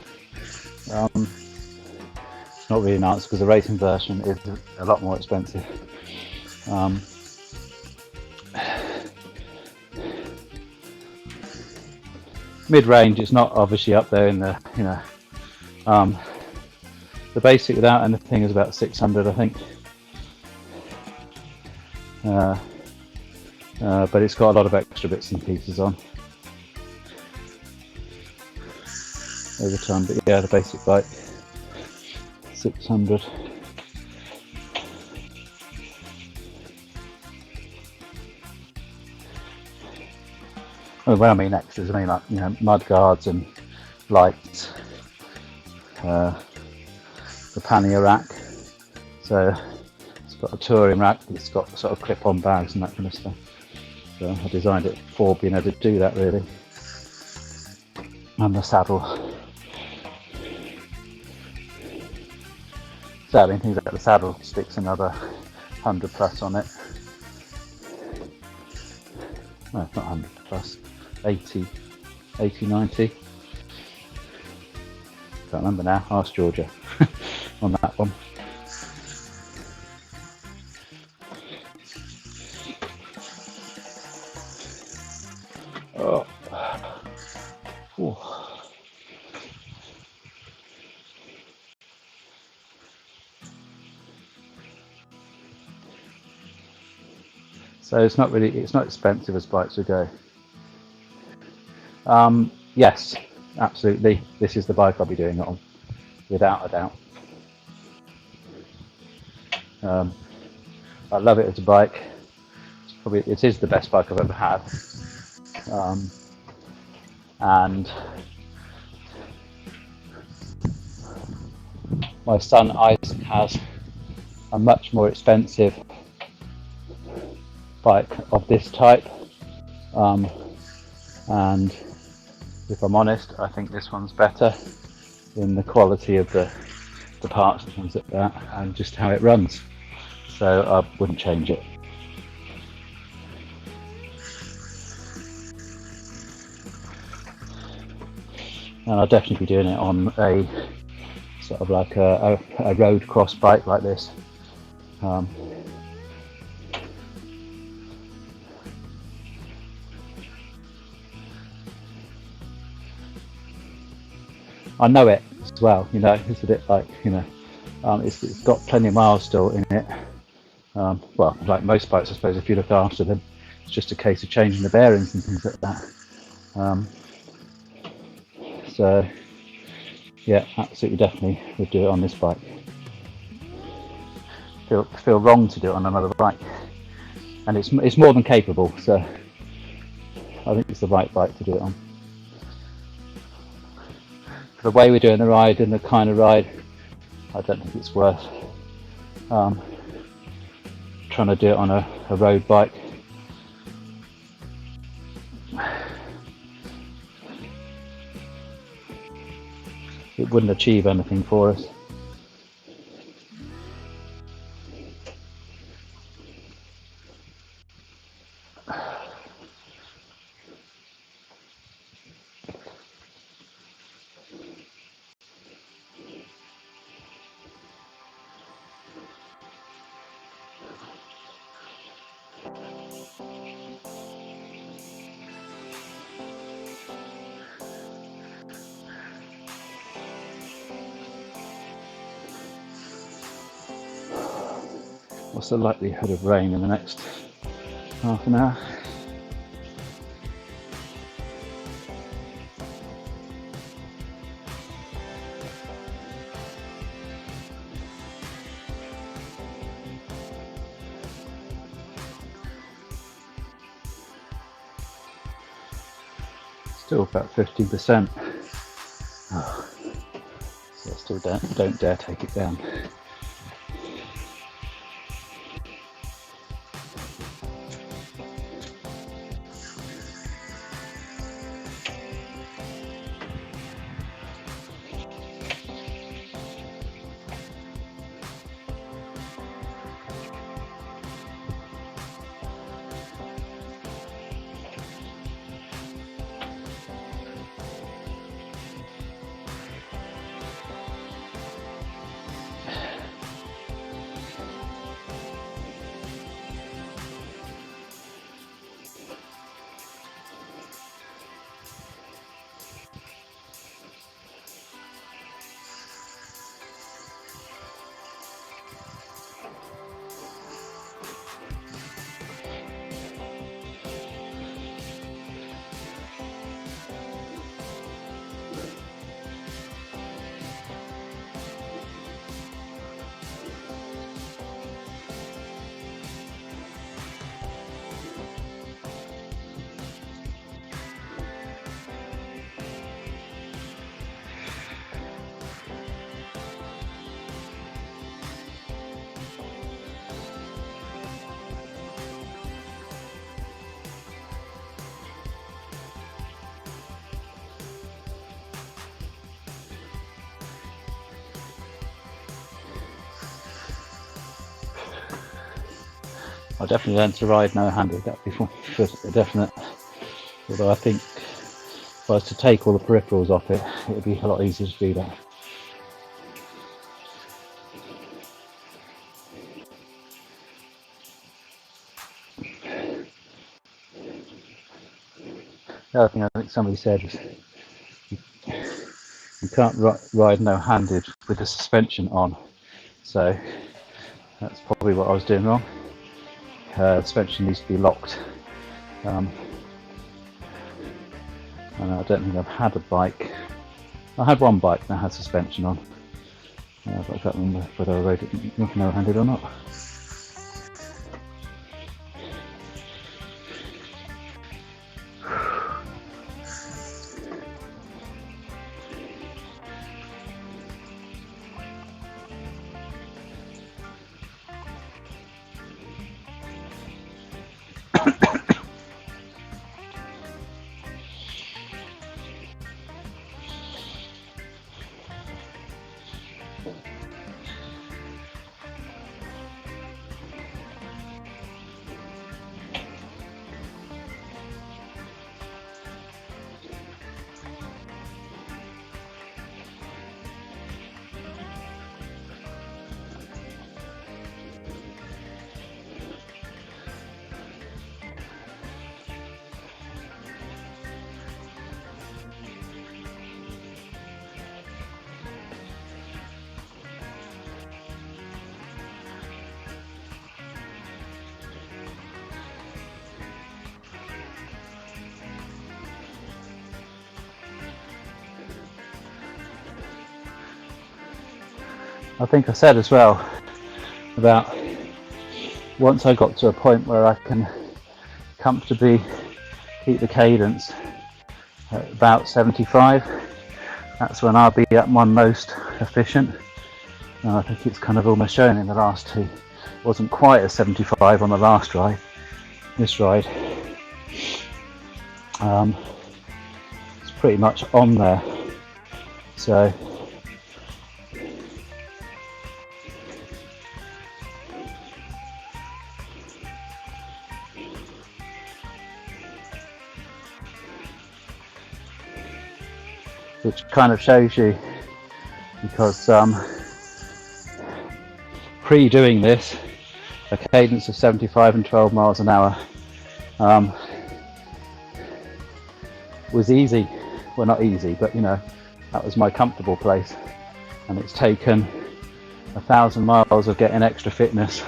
It's not really an answer because the racing version is a lot more expensive. Mid-range, it's not obviously up there in the, you know, the basic without anything is about 600, I think. But it's got a lot of extra bits and pieces on over time. But yeah, the basic bike, 600. When I mean extras, I mean like, you know, mud guards and lights, the pannier rack. So it's got a touring rack, it's got sort of clip-on bags and that kind of stuff. So I designed it for being able to do that really. And the saddle. So I mean, things like the saddle sticks another 100 plus on it. No, it's not 100 plus, 80, 90. Can't remember now, ask Georgia on that one. Oh. Ooh. So it's not expensive as bikes would go. Yes, absolutely. This is the bike I'll be doing it on, without a doubt. I love it as a bike. It is the best bike I've ever had. And my son Isaac has a much more expensive bike of this type, and if I'm honest, I think this one's better in the quality of the parts and things like that, and just how it runs. So I wouldn't change it. And I'll definitely be doing it on a sort of like a road cross bike like this. I know it as well, you know, it's a bit like, you know, it's got plenty of miles still in it. Well, like most bikes, I suppose, if you look after them, it's just a case of changing the bearings and things like that. So, yeah, absolutely, definitely would do it on this bike. Feel wrong to do it on another bike, and it's more than capable. So, I think it's the right bike to do it on. For the way we're doing the ride and the kind of ride, I don't think it's worth trying to do it on a road bike. It wouldn't achieve anything for us. What's the likelihood of rain in the next half an hour? Still about 15%. Oh, so I still don't dare take it down. I definitely learned to ride no-handed, that before, for definite. Although I think if I was to take all the peripherals off it, it would be a lot easier to do that. The other thing I think somebody said was you can't ride no-handed with the suspension on, so that's probably what I was doing wrong. The suspension needs to be locked, and I don't think I've had a bike. I had one bike that had suspension on, but I can't remember whether I rode it no-handed or not. I think I said as well about once I got to a point where I can comfortably keep the cadence at about 75, that's when I'll be at my most efficient. And I think it's kind of almost shown in the last two. It wasn't quite at 75 on the last ride. This ride, it's pretty much on there. So which kind of shows you, because pre-doing this, a cadence of 75 and 12 miles an hour was easy. Well, not easy, but you know, that was my comfortable place. And it's taken 1,000 miles of getting extra fitness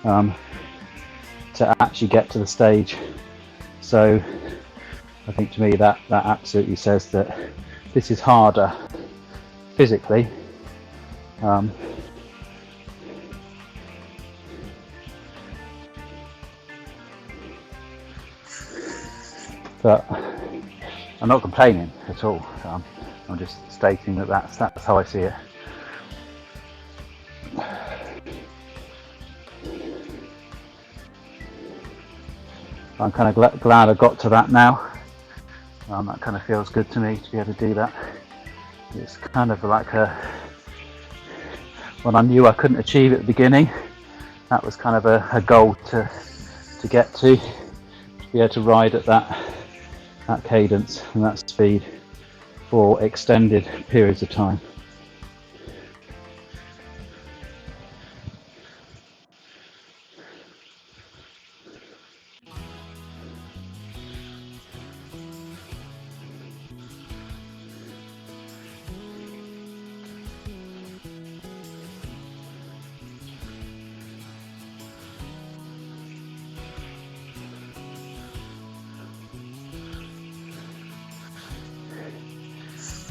to actually get to the stage. So I think to me that absolutely says that this is harder physically, but I'm not complaining at all. I'm just stating that that's how I see it. I'm kind of glad I got to that now. That kind of feels good to me to be able to do that. It's kind of like when I knew I couldn't achieve at the beginning, that was kind of a goal to get to be able to ride at that cadence and that speed for extended periods of time.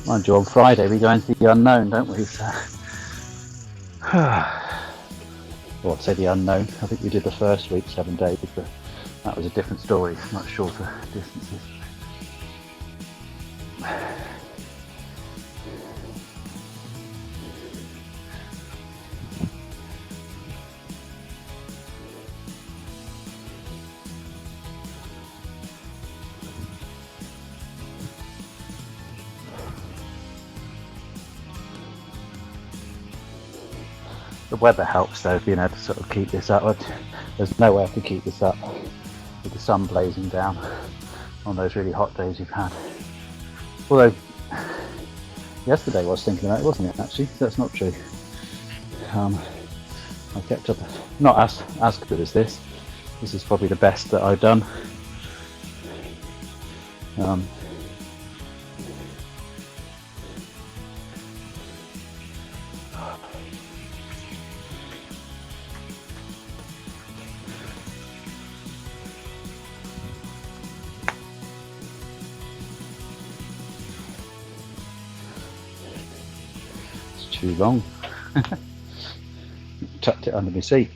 Mind you, on Friday we go into the unknown, don't we? So, well, I'd say the unknown. I think we did the first week 7 days, but that was a different story, much shorter distances. The weather helps though, being able to sort of keep this up. There's no way I can keep this up with the sun blazing down on those really hot days you've had. Although yesterday I was thinking about it, wasn't it, actually? That's not true. I kept up, not as good as this. This is probably the best that I've done. Too long. Tucked it under my seat.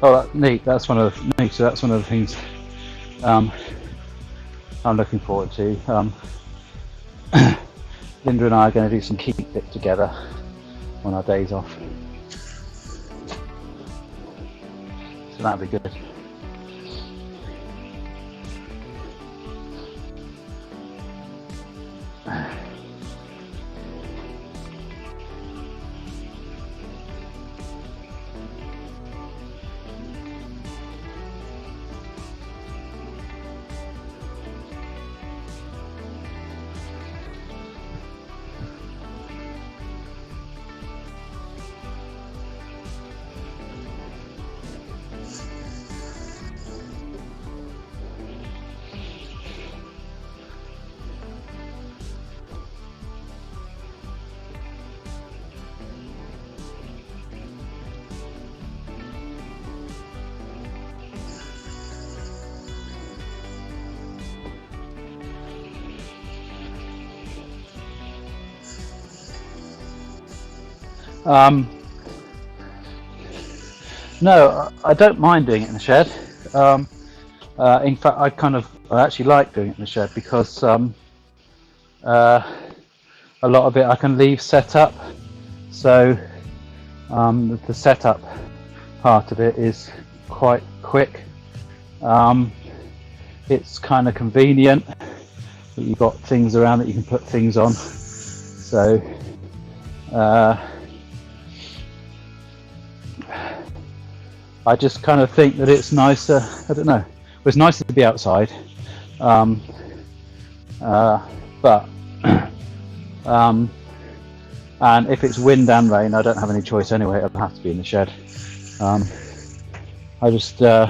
Oh, that's neat. That's one of the neat. So that's one of the things I'm looking forward to. Linda and I are going to do some keep fit together on our days off, so that'll be good. No, I don't mind doing it in the shed. In fact, I actually like doing it in the shed because a lot of it I can leave set up. So the setup part of it is quite quick. It's kind of convenient that you've got things around that you can put things on. So I just kind of think that it's nicer. I don't know. It's nicer to be outside, but and if it's wind and rain, I don't have any choice anyway. It'll have to be in the shed. I just this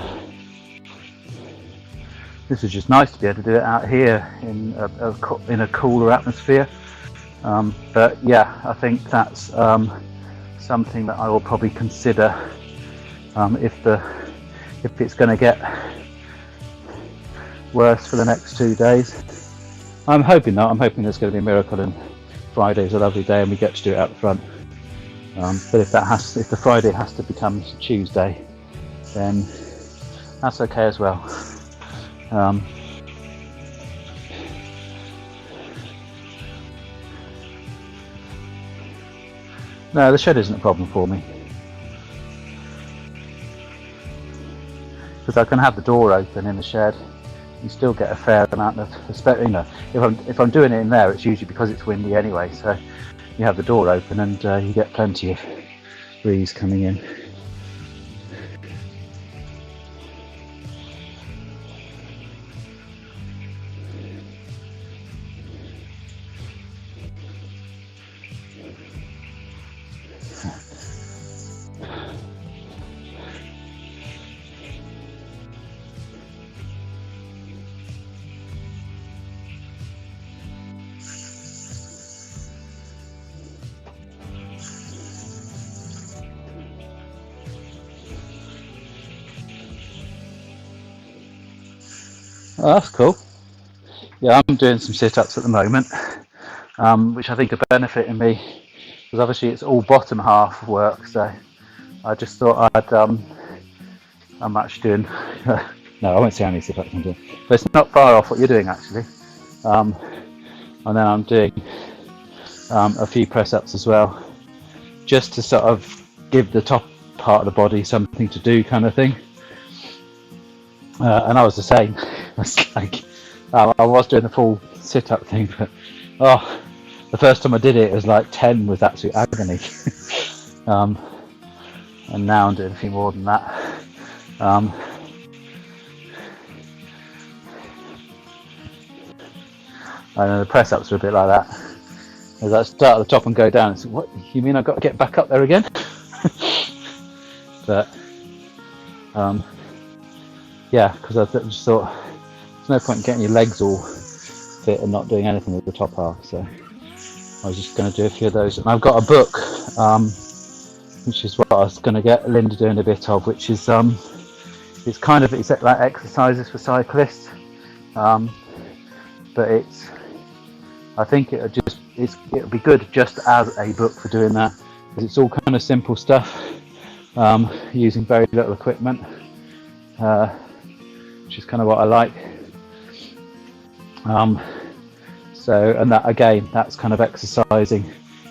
is just nice to be able to do it out here in a cooler atmosphere. But yeah, I think that's something that I will probably consider if it's going to get worse for the next 2 days. I'm hoping not. I'm hoping there's going to be a miracle and Friday's a lovely day and we get to do it out the front. But if the Friday has to become Tuesday, then that's okay as well. No, the shed isn't a problem for me because I can have the door open in the shed. You still get a fair amount of, if I'm doing it in there, it's usually because it's windy anyway. So you have the door open and you get plenty of breeze coming in. Oh, that's cool. Yeah, I'm doing some sit-ups at the moment, which I think are benefiting me because obviously it's all bottom half work. So I just thought I'm actually doing. No, I won't say how many sit-ups I'm doing, but it's not far off what you're doing actually. And then I'm doing a few press-ups as well, just to sort of give the top part of the body something to do, kind of thing. And I was the same. I was doing the full sit-up thing, but the first time I did it, it was like 10 was absolute agony. And now I'm doing a few more than that. I know the press-ups are a bit like that. As I start at the top and go down, it's what you mean? I've got to get back up there again? But yeah, because I just thought there's no point in getting your legs all fit and not doing anything with the top half. So I was just going to do a few of those. And I've got a book, which is what I was going to get Linda doing a bit of, which is it's like exercises for cyclists, but I think it'll be good just as a book for doing that, because it's all kind of simple stuff. using very little equipment, which is kind of what I like. So, and that again, that's kind of exercising.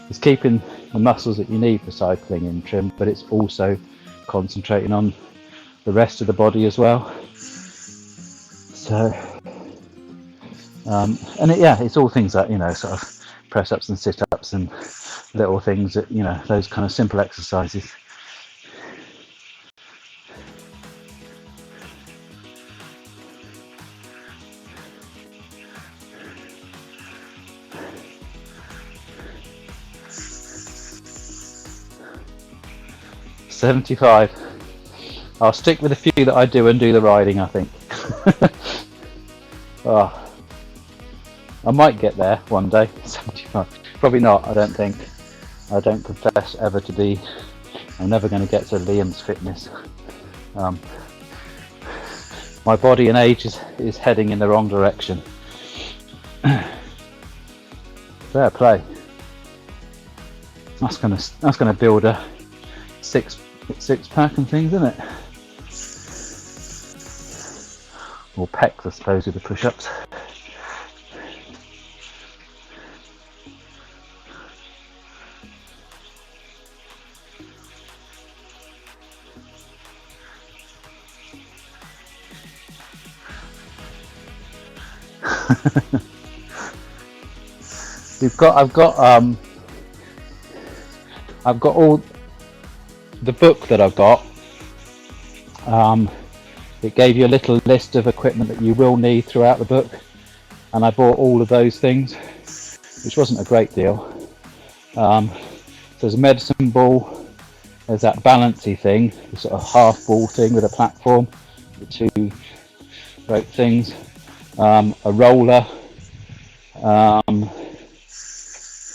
It's keeping the muscles that you need for cycling in trim, but it's also concentrating on the rest of the body as well. So, and it's all things that, sort of press-ups and sit-ups and little things that, those kind of simple exercises. $75. I'll stick with a few that I do and do the riding, I think. I might get there one day. 75. Probably not, I don't think. I don't profess ever to be. I'm never going to get to Liam's fitness. My body and age is heading in the wrong direction. Fair play. That's gonna build a six pack and things, isn't it? Or pecs, I suppose, with the push-ups. I've got all the book that I've got. It gave you a little list of equipment that you will need throughout the book, and I bought all of those things, which wasn't a great deal. So there's a medicine ball, there's that balancy thing, the sort of half ball thing with a platform, the two great things, a roller,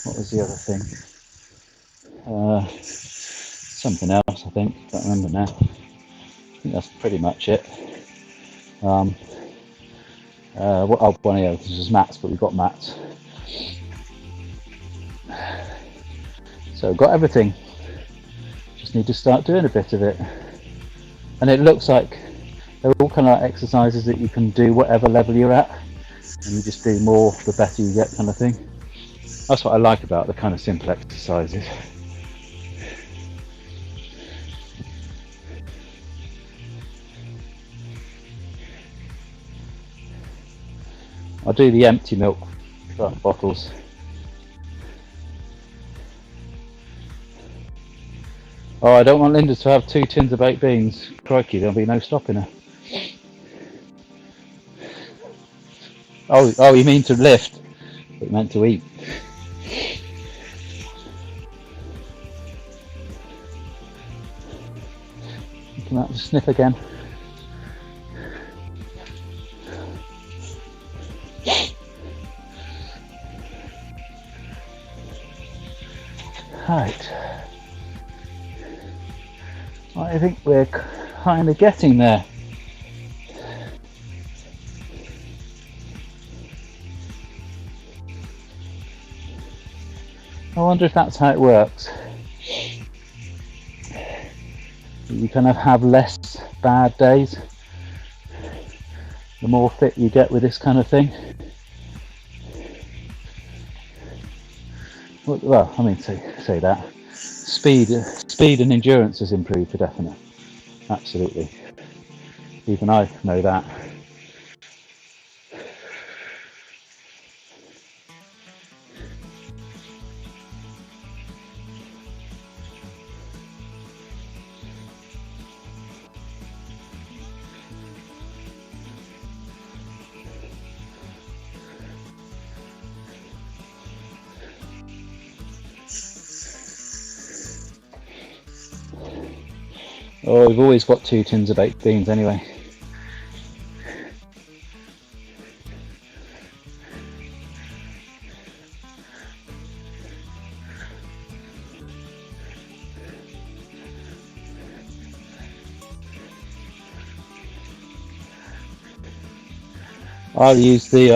what was the other thing? Something else, I think, can't remember now. I think that's pretty much it. One of the others was mats, but we've got mats. So got everything. Just need to start doing a bit of it. And it looks like they're all kind of like exercises that you can do whatever level you're at, and you just do more the better you get, kind of thing. That's what I like about the kind of simple exercises. I'll do the empty milk bottles. Oh, I don't want Linda to have 2 tins of baked beans. Crikey, there'll be no stopping her. Oh, you mean to lift? But meant to eat. Come out to sniff again. Right. I think we're kind of getting there. I wonder if that's how it works. You kind of have less bad days the more fit you get with this kind of thing. Well, I mean, say that. Speed and endurance has improved for definite. Absolutely. Even I know that. Oh, we've always got 2 tins of baked beans anyway. I'll use the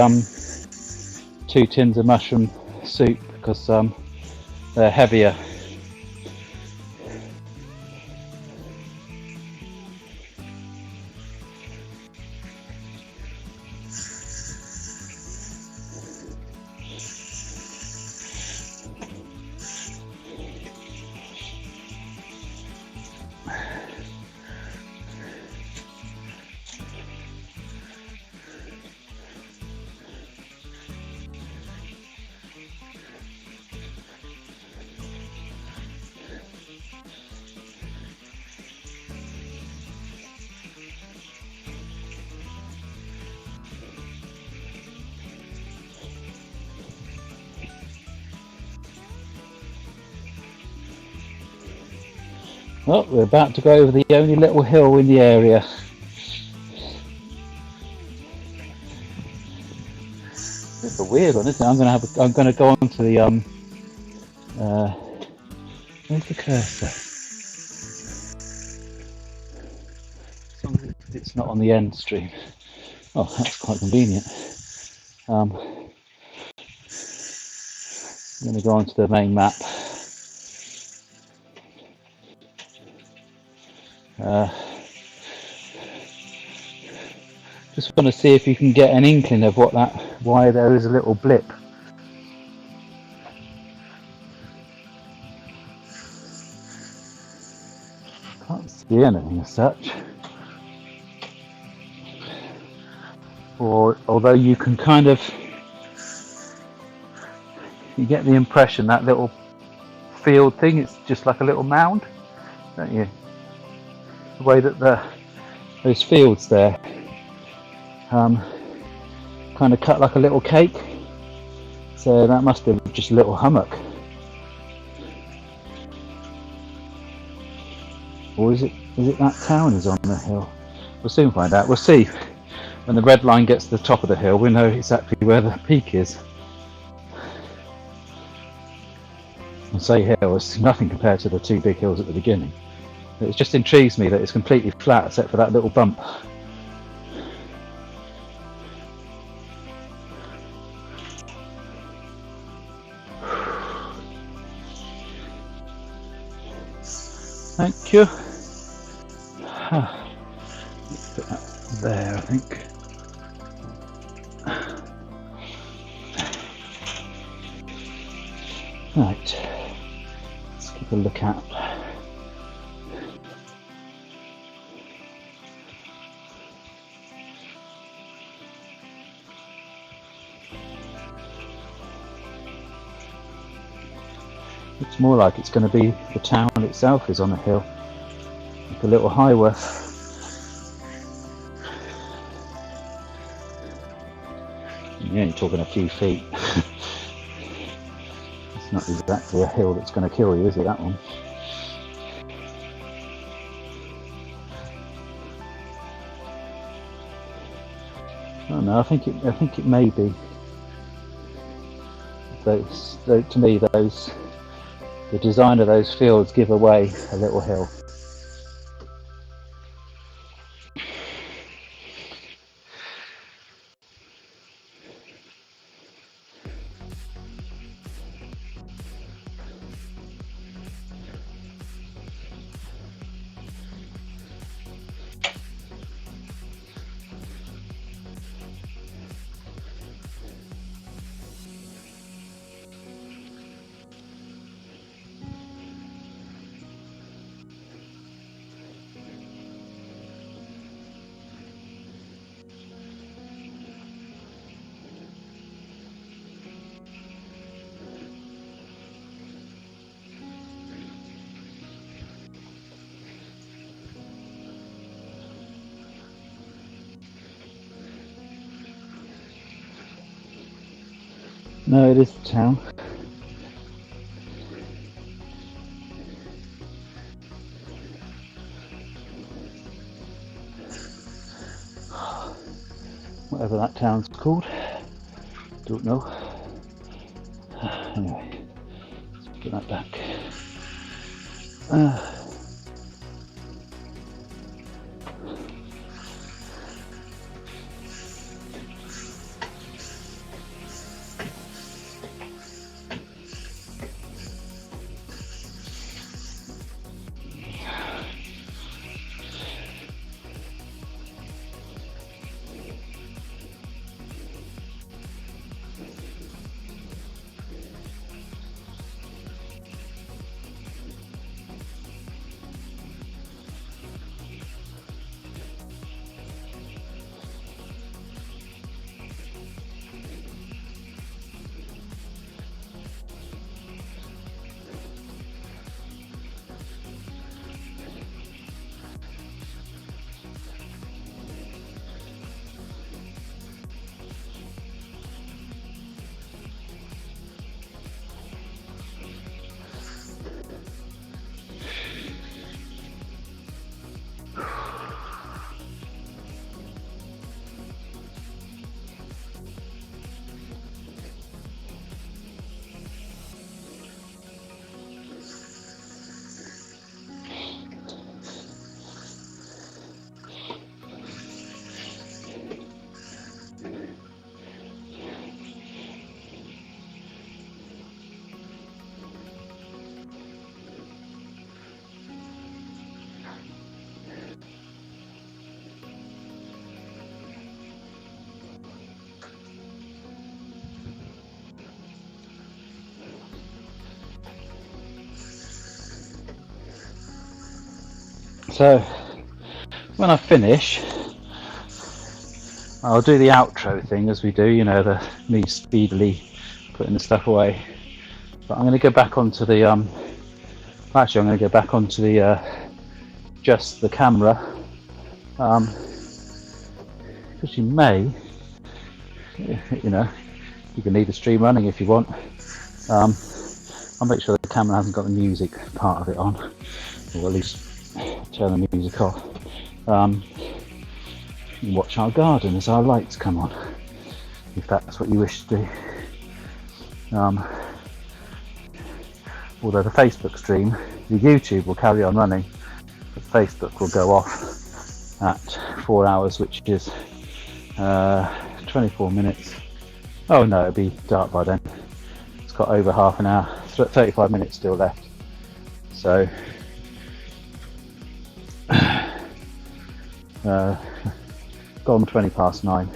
2 tins of mushroom soup because they're heavier. Oh, we're about to go over the only little hill in the area. It's a weird one, isn't it? I'm gonna go on to the where's the cursor? As long as it's not on the end stream. Oh, that's quite convenient. I'm going to go onto the main map. Just want to see if you can get an inkling of why there is a little blip. Can't see anything as such. Or although you can kind of, you get the impression that little field thing, it's just like a little mound, don't you? The way that those fields there kind of cut like a little cake, so that must be just a little hummock. Or is it that town is on the hill? We'll soon find out. We'll see. When the red line gets to the top of the hill, we'll know exactly where the peak is. I say hill, it's nothing compared to the two big hills at the beginning. It just intrigues me that it's completely flat except for that little bump. Thank you. Let's put that there, I think. Right, let's keep a look at. Looks more like it's going to be the town itself is on a hill, like a little highway. You're only talking a few feet. It's not exactly a hill that's going to kill you, is it, that one? Oh no, I think it may be. Those, to me, the design of those fields give away a little hill. No, it is the town. Whatever that town's called, don't know. Anyway, let's put that back. So when I finish, I'll do the outro thing as we do, you know, the me speedily putting the stuff away. But I'm going to go back onto the actually I'm going to go back onto the just the camera, because you may, you know, you can leave the stream running if you want. I'll make sure the camera hasn't got the music part of it on, or at least turn the music off. And watch our garden as our lights come on, if that's what you wish to do. Although the Facebook stream, the YouTube will carry on running, but Facebook will go off at 4 hours, which is 24 minutes. Oh no, it'll be dark by then. It's got over half an hour, 35 minutes still left. So gone 20 past 9.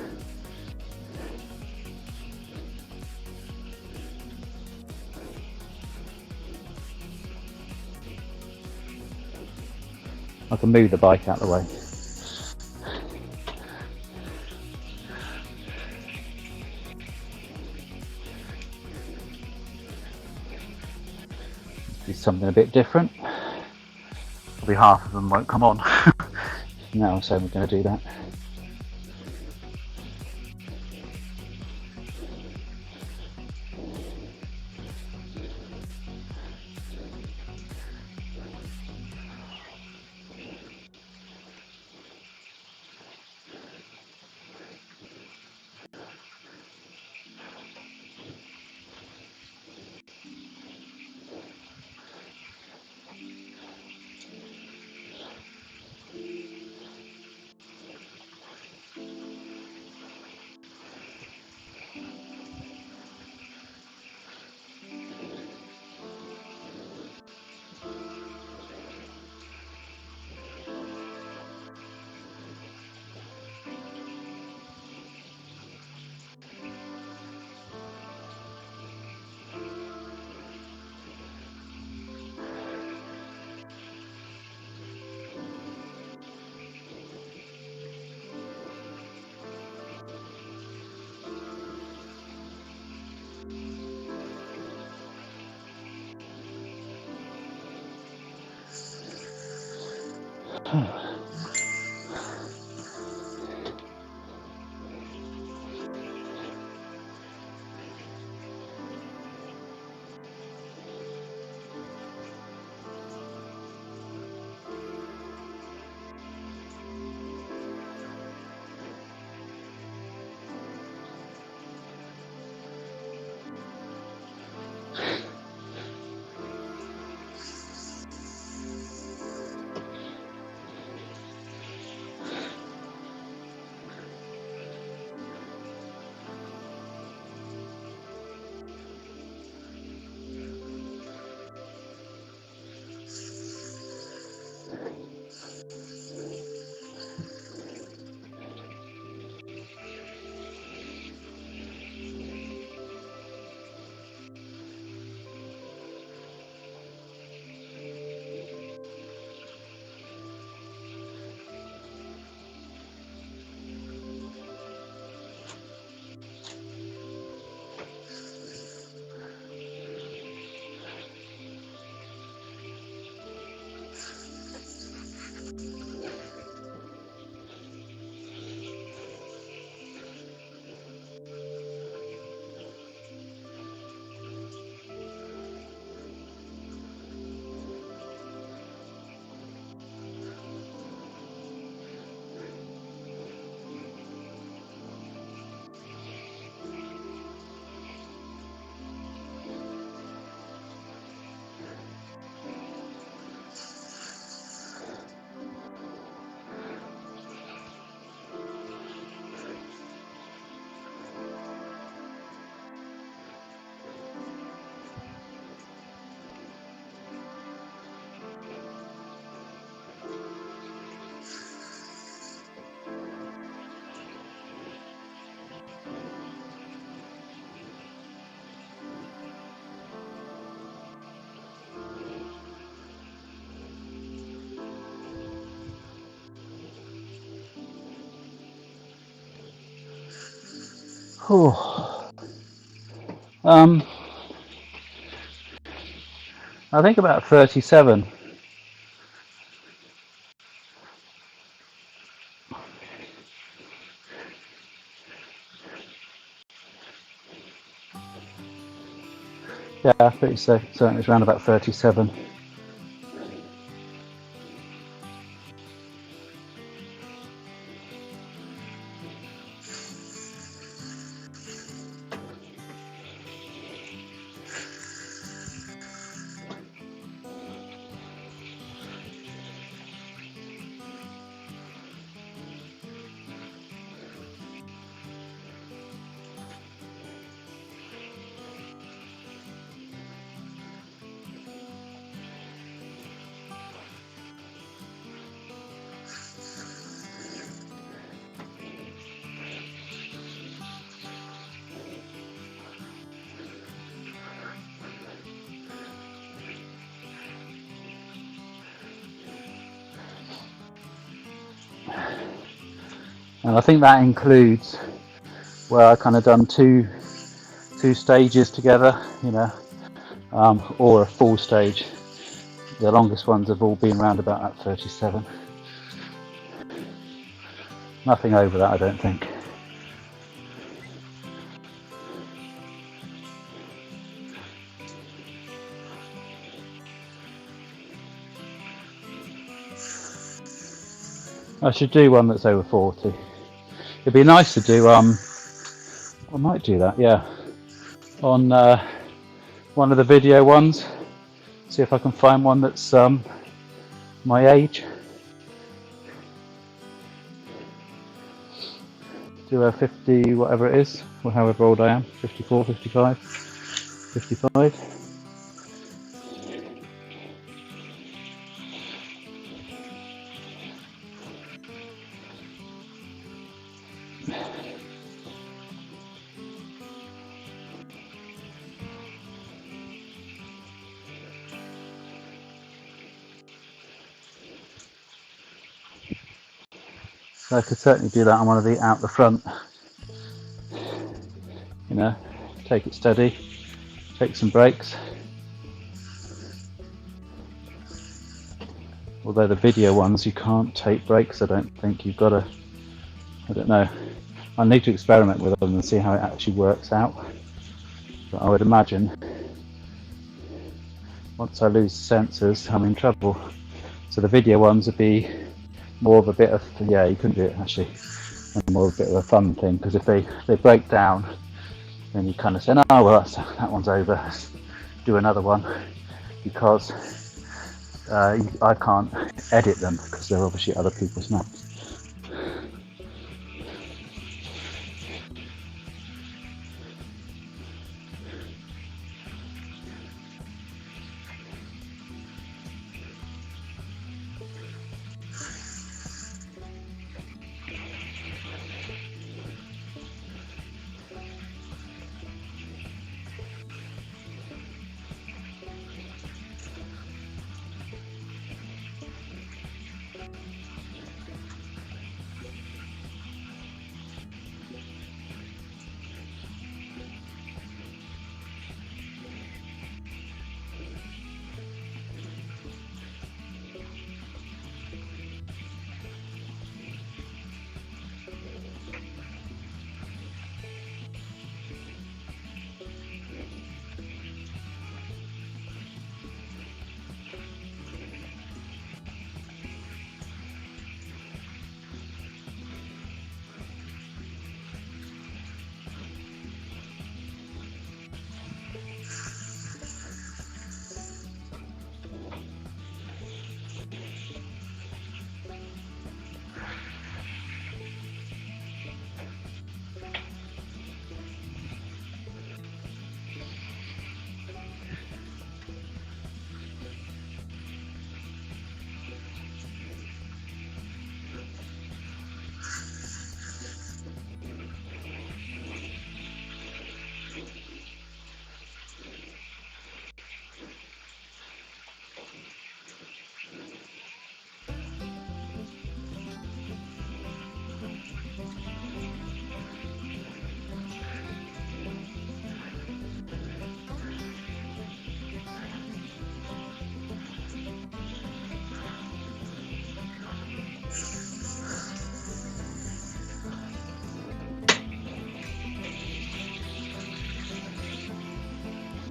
I can move the bike out of the way. Do something a bit different. Probably half of them won't come on. No, so we're going to do that. Oh. I think about 37. Yeah, pretty certain it's around about 37. And I think that includes where I kind of done two stages together, you know, or a full stage. The longest ones have all been around about that 37. Nothing over that, I don't think. I should do one that's over 40. It'd be nice to do, I might do that, yeah, on one of the video ones. See if I can find one that's my age. Do a 50, whatever it is, or however old I am, 54, 55, 55. So I could certainly do that on one of the out the front, you know, take it steady, take some breaks. Although the video ones you can't take breaks, I don't think. You've got to, I don't know, I need to experiment with them and see how it actually works out. But I would imagine once I lose the sensors, I'm in trouble. So the video ones would be more of a bit of, yeah, you couldn't do it actually, and more of a bit of a fun thing, because if they break down, then you kind of say, oh well, that one's over, let's do another one, because I can't edit them because they're obviously other people's maps.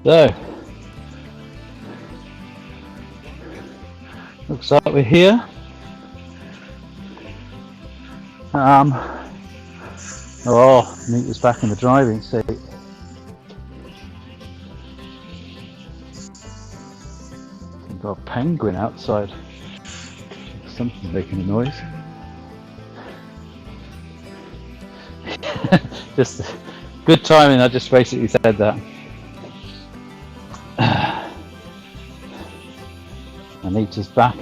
So, looks like we're here. Meet back in the driving seat. We've got a penguin outside. Something making a noise. Just good timing, I just basically said that. Anita's back.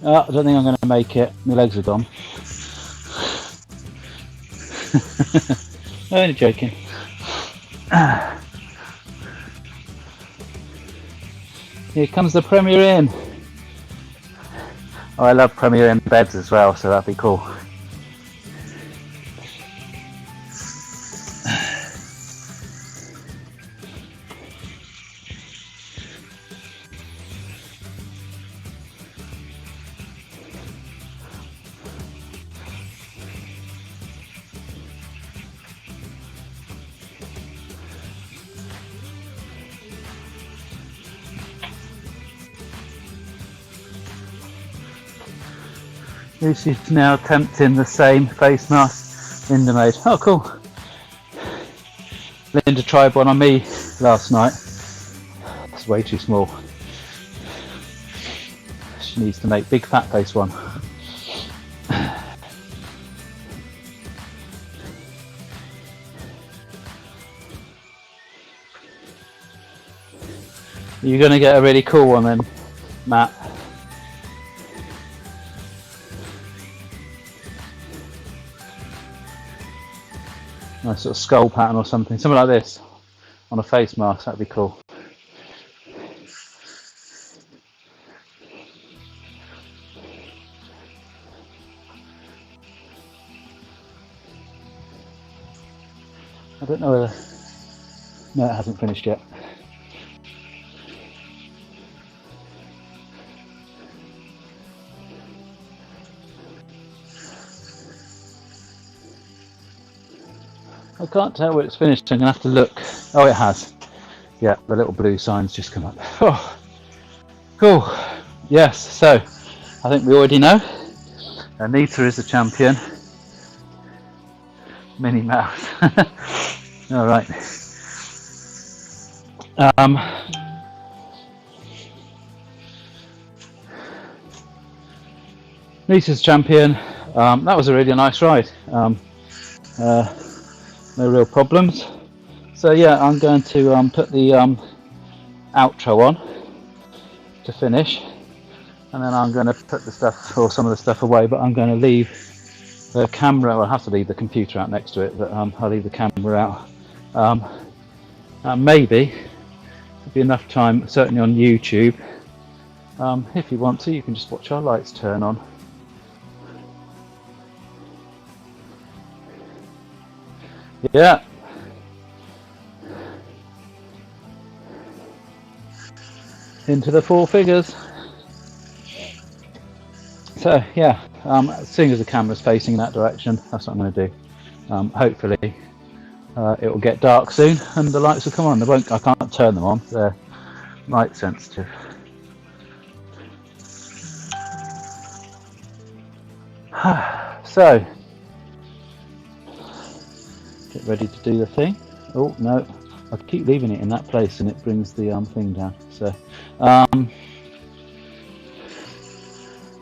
I don't think I'm going to make it. My legs are gone. Only joking. Here comes the Premier Inn. Oh, I love Premier Inn beds as well, so that'd be cool. Lucy's now attempting the same face mask Linda made. Oh, cool. Linda tried one on me last night. It's way too small. She needs to make big fat face one. You're going to get a really cool one then, Matt. Nice sort of skull pattern or something like this on a face mask, that'd be cool. I don't know whether... No, it hasn't finished yet. I can't tell where it's finished, so I'm going to have to look. Oh, it has. Yeah, the little blue signs just come up. Oh, cool. Yes, so I think we already know. Anita is the champion. Minnie Mouse. All right. Anita's champion. That was a really nice ride. No real problems. So yeah, I'm going to put the outro on to finish, and then I'm going to put the stuff or some of the stuff away, but I'm going to leave the camera. Well, I have to leave the computer out next to it, but I'll leave the camera out. And maybe there'll be enough time, certainly on YouTube. If you want to, you can just watch our lights turn on. Yeah. Into the four figures. So yeah, as soon as the camera's facing that direction, that's what I'm going to do. Hopefully it will get dark soon and the lights will come on. I can't turn them on, they're light sensitive. So get ready to do the thing. Oh no, I keep leaving it in that place and it brings the thing down. So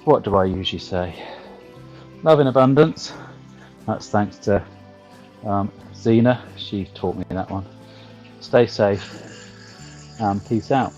what do I usually say? Love in abundance. That's thanks to Zena. She taught me that one. Stay safe and peace out.